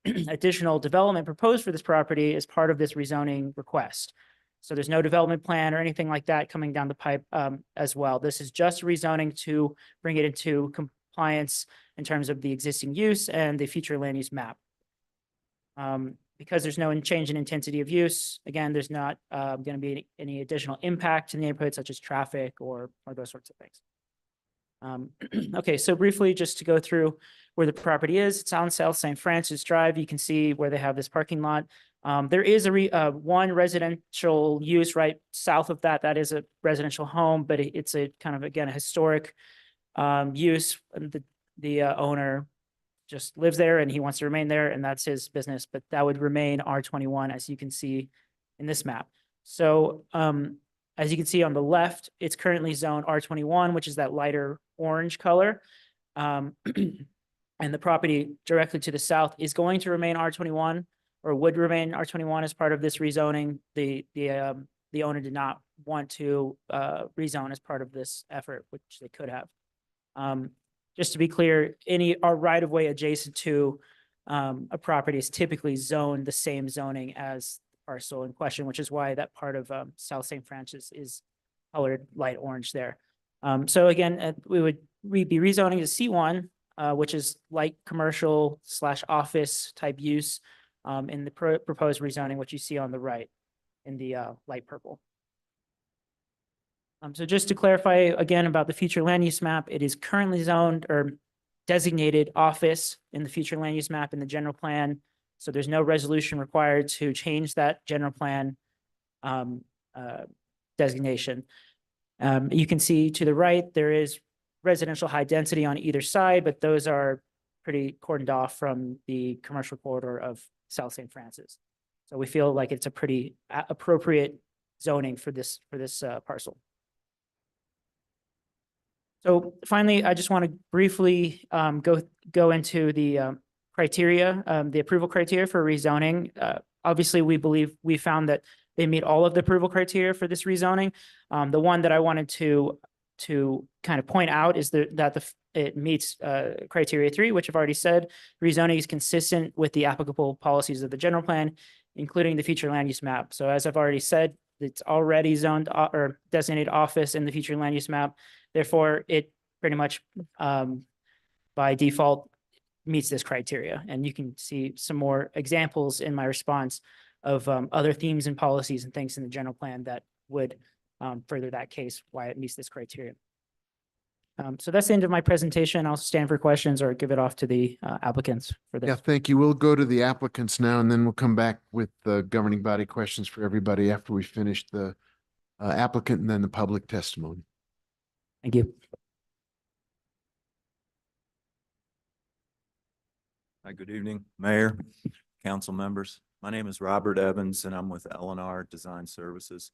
additional development proposed for this property as part of this rezoning request. So there's no development plan or anything like that coming down the pipe as well. This is just rezoning to bring it into compliance in terms of the existing use and the future land use map. Because there's no change in intensity of use, again, there's not going to be any additional impact to the neighborhood, such as traffic or those sorts of things. Okay, so briefly, just to go through where the property is, it's on South St. Francis Drive. You can see where they have this parking lot. There is one residential use right south of that. That is a residential home, but it's a kind of, again, a historic use. The owner just lives there and he wants to remain there, and that's his business, but that would remain R21, as you can see in this map. So as you can see on the left, it's currently zoned R21, which is that lighter orange color. And the property directly to the south is going to remain R21, or would remain R21 as part of this rezoning. The owner did not want to rezone as part of this effort, which they could have. Just to be clear, our right-of-way adjacent to a property is typically zoned the same zoning as the parcel in question, which is why that part of South St. Francis is colored light orange there. So again, we'd be rezoning to C1, which is light commercial / office type use in the proposed rezoning, which you see on the right in the light purple. So just to clarify again about the future land use map, it is currently zoned or designated office in the future land use map in the general plan. So there's no resolution required to change that general plan designation. You can see to the right, there is residential high density on either side, but those are pretty cordoned off from the commercial corridor of South St. Francis. So we feel like it's a pretty appropriate zoning for this parcel. So finally, I just want to briefly go into the criteria, the approval criteria for rezoning. Obviously, we found that they meet all of the approval criteria for this rezoning. The one that I wanted to kind of point out is that it meets criteria 3, which I've already said. Rezoning is consistent with the applicable policies of the general plan, including the future land use map. So as I've already said, It's already zoned or designated office in the future land use map. Therefore, it pretty much by default meets this criteria. And you can see some more examples in my response of other themes and policies and things in the general plan that would further that case why it meets this criteria. So that's the end of my presentation. I'll stand for questions or give it off to the applicants for this. Yeah, thank you. We'll go to the applicants now, and then we'll come back with the governing body questions for everybody after we finish the applicant and then the public testimony. Thank you. Hi, good evening, Mayor, council members. My name is Robert Evans, and I'm with L&R Design Services,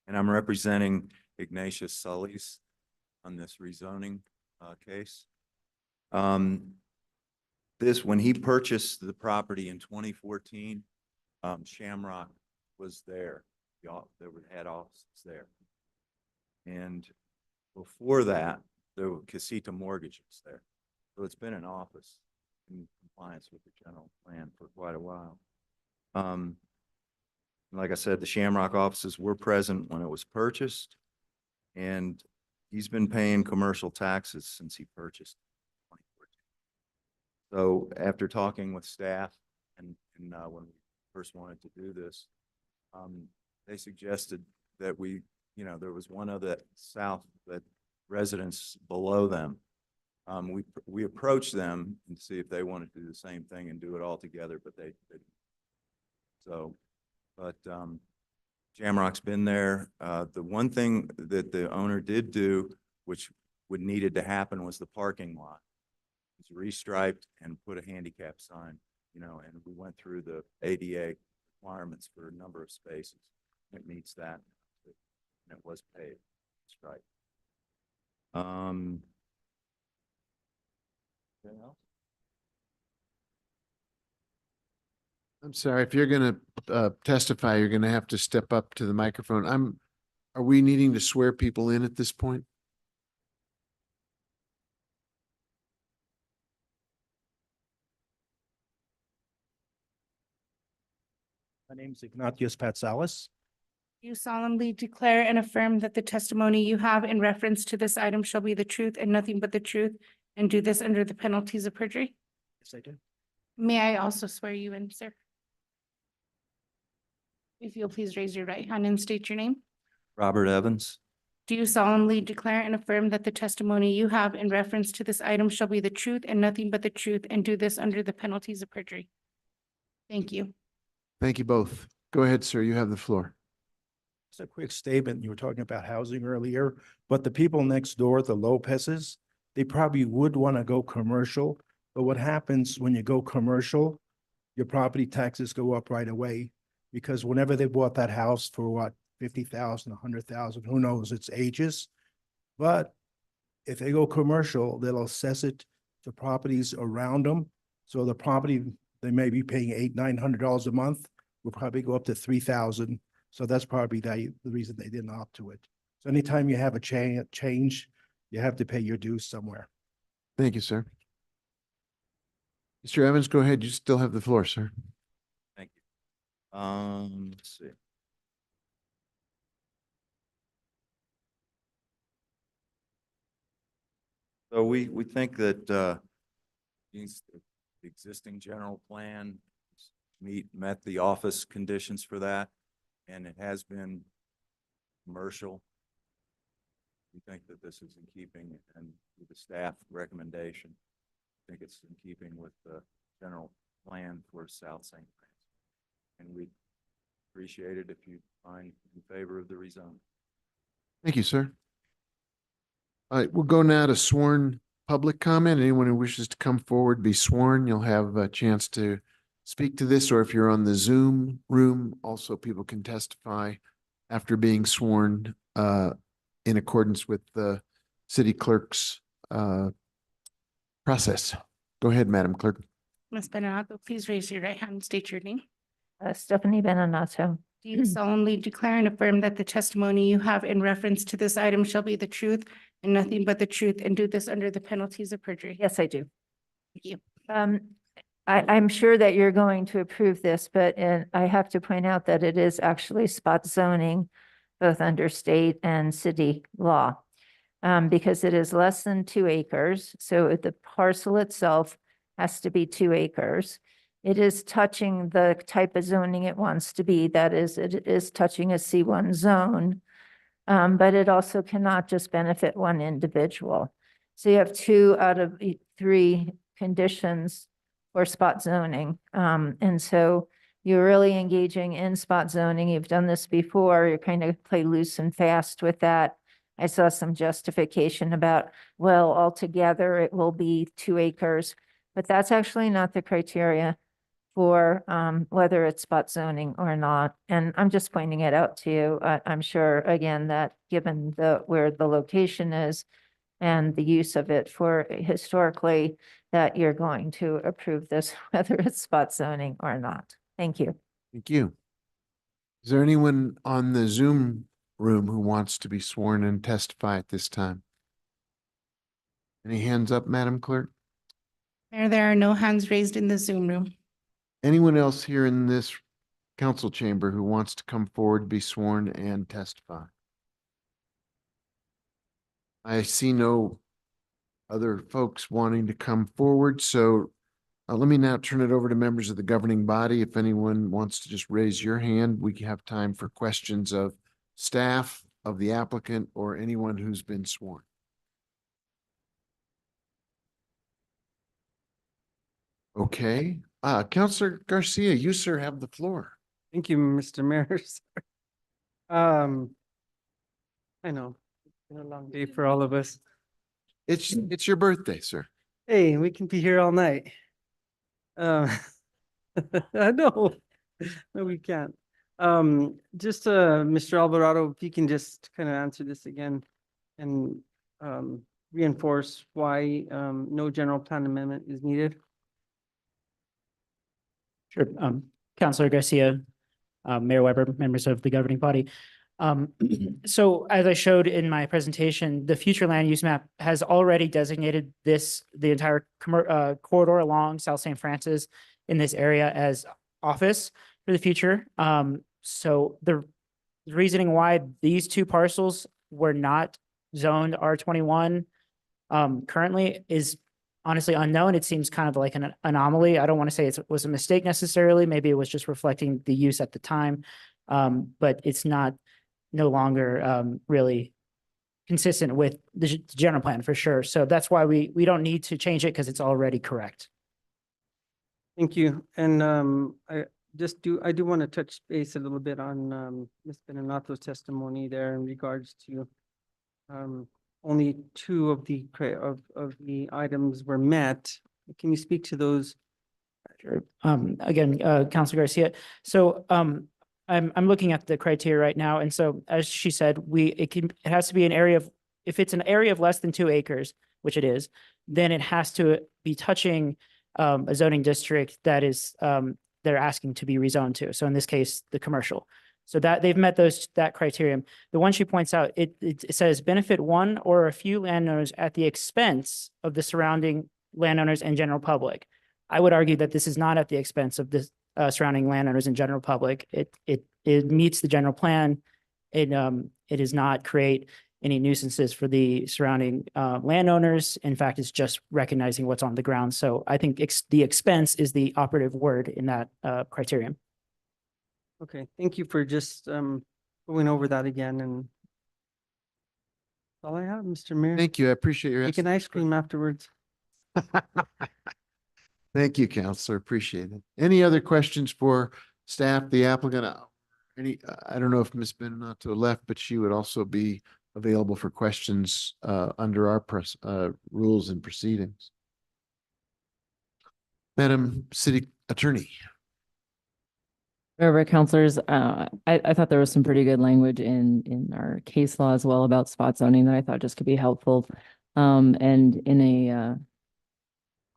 and I'm representing Ignatius Sully's on this rezoning case. When he purchased the property in 2014, Shamrock was there. There were head offices there. And before that, there were Casita Mortgages there. So it's been an office in compliance with the general plan for quite a while. Like I said, the Shamrock offices were present when it was purchased, and he's been paying commercial taxes since he purchased in 2014. So after talking with staff and when we first wanted to do this, they suggested that there was one of the south that residents below them. We approached them and see if they wanted to do the same thing and do it all together, but they didn't. So, but Shamrock's been there. The one thing that the owner did do, which would needed to happen, was the parking lot. It's restriped and put a handicap sign, and we went through the ADA requirements for a number of spaces. It meets that, and it was paved, striped. Anything else? I'm sorry, if you're going to testify, you're going to have to step up to the microphone. Are we needing to swear people in at this point? My name is Ignatius Patsalis. You solemnly declare and affirm that the testimony you have in reference to this item shall be the truth and nothing but the truth, and do this under the penalties of perjury? Yes, I do. May I also swear you in, sir? If you'll please raise your right hand and state your name. Robert Evans. Do you solemnly declare and affirm that the testimony you have in reference to this item shall be the truth and nothing but the truth, and do this under the penalties of perjury? Thank you. Thank you both. Go ahead, sir. You have the floor. Just a quick statement. You were talking about housing earlier, but the people next door, the Lopez's, they probably would want to go commercial. But what happens when you go commercial, your property taxes go up right away, because whenever they bought that house for what, 50,000, 100,000, who knows, it's ages. But if they go commercial, they'll assess it to properties around them. So the property they may be paying $800-900 a month will probably go up to 3,000. So that's probably the reason they didn't opt to it. So anytime you have a change, you have to pay your dues somewhere. Thank you, sir. Mr. Evans, go ahead. You still have the floor, sir. Thank you. Let's see. So we think that the existing general plan met the office conditions for that, and it has been commercial. We think that this is in keeping and with the staff recommendation. I think it's in keeping with the general plan for South St. Francis. And we'd appreciate it if you find in favor of the rezone. Thank you, sir. All right, we'll go now to sworn public comment. Anyone who wishes to come forward, be sworn. You'll have a chance to speak to this, or if you're on the Zoom room, also people can testify after being sworn in accordance with the city clerk's process. Go ahead, Madam Clerk. Ms. Benato, please raise your right hand and state your name. Stephanie Benato. Do you solemnly declare and affirm that the testimony you have in reference to this item shall be the truth and nothing but the truth, and do this under the penalties of perjury? Yes, I do. Thank you. I'm sure that you're going to approve this, but I have to point out that it is actually spot zoning. both under state and city law. Because it is less than 2 acres, so the parcel itself has to be 2 acres. It is touching the type of zoning it wants to be, that is, it is touching a C1 zone. But it also cannot just benefit one individual. So you have 2 out of 3 conditions for spot zoning. And so you're really engaging in spot zoning. You've done this before. You're kind of play loose and fast with that. I saw some justification about, well, altogether it will be 2 acres, but that's actually not the criteria for whether it's spot zoning or not. And I'm just pointing it out to you. I'm sure, again, that given where the location is and the use of it for historically, that you're going to approve this, whether it's spot zoning or not. Thank you. Thank you. Is there anyone on the Zoom room who wants to be sworn and testify at this time? Any hands up, Madam Clerk? Mayor, there are no hands raised in the Zoom room. Anyone else here in this council chamber who wants to come forward, be sworn and testify? I see no other folks wanting to come forward, so let me now turn it over to members of the governing body. If anyone wants to just raise your hand, we have time for questions of staff, of the applicant, or anyone who's been sworn. Okay, Councilor Garcia, you, sir, have the floor. Thank you, Mr. Mayor. I know, it's been a long day for all of us. It's your birthday, sir. Hey, we can be here all night. I know. No, we can't. Just Mr. Alvarado, if you can just kind of answer this again and reinforce why no general plan amendment is needed. Sure. Councilor Garcia, Mayor Weber, members of the governing body. So as I showed in my presentation, the future land use map has already designated the entire corridor along South St. Francis in this area as office for the future. So the reasoning why these 2 parcels were not zoned R21 currently is honestly unknown. It seems kind of like an anomaly. I don't want to say it was a mistake necessarily. Maybe it was just reflecting the use at the time, but it's no longer really consistent with the general plan for sure. So that's why we don't need to change it because it's already correct. Thank you. And I do want to touch base a little bit on Ms. Benenato's testimony there in regards to only 2 of the items were met. Can you speak to those? Sure. Again, Councilor Garcia. So I'm looking at the criteria right now, and so as she said, it has to be an area of, if it's an area of less than 2 acres, which it is, then it has to be touching a zoning district that is they're asking to be rezoned to. So in this case, the commercial. So that they've met that criterion. The one she points out, it says benefit one or a few landowners at the expense of the surrounding landowners and general public. I would argue that this is not at the expense of the surrounding landowners and general public. It meets the general plan. It does not create any nuisances for the surrounding landowners. In fact, it's just recognizing what's on the ground. So I think the expense is the operative word in that criterion. Okay, thank you for just going over that again, and that's all I have, Mr. Mayor. Thank you. I appreciate your Make an ice cream afterwards. Thank you, Counselor. Appreciate it. Any other questions for staff, the applicant? I don't know if Ms. Benenato left, but she would also be available for questions under our rules and proceedings. Madam City Attorney. Remember, counselors, I thought there was some pretty good language in our case law as well about spot zoning that I thought just could be helpful. And in a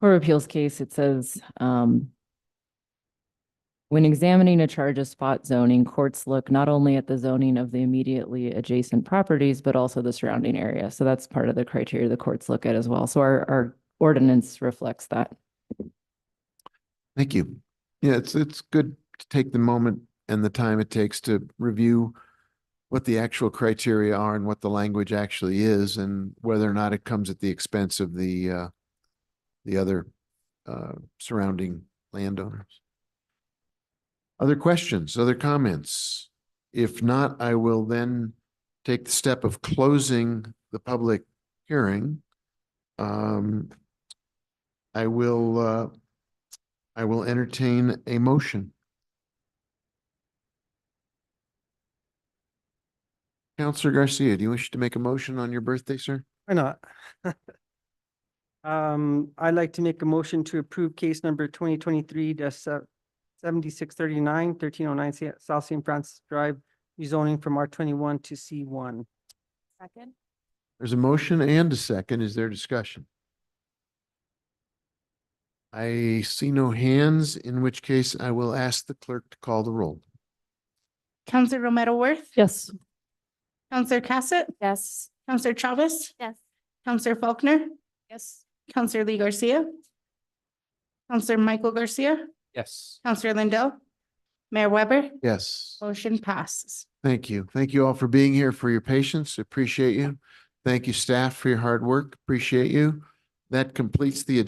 Court of Appeals case, it says, when examining a charge of spot zoning, courts look not only at the zoning of the immediately adjacent properties, but also the surrounding area. So that's part of the criteria the courts look at as well. So our ordinance reflects that. Thank you. Yeah, it's good to take the moment and the time it takes to review what the actual criteria are and what the language actually is and whether or not it comes at the expense of the other surrounding landowners. Other questions, other comments? If not, I will then take the step of closing the public hearing. I will entertain a motion. Counselor Garcia, do you wish to make a motion on your birthday, sir? Why not? I'd like to make a motion to approve case number 2023-7639, 1309 South St. Francis Drive, rezoning from R21 to C1. Second. There's a motion and a second. Is there discussion? I see no hands, in which case I will ask the clerk to call the roll. Counselor Romero Worth. Yes. Counselor Cassett. Yes. Counselor Chavez. Yes. Counselor Faulkner. Yes. Counselor Lee Garcia. Counselor Michael Garcia. Yes. Counselor Lindell. Mayor Weber. Yes. Motion passes. Thank you. Thank you all for being here, for your patience. Appreciate you. Thank you, staff, for your hard work. Appreciate you. That completes the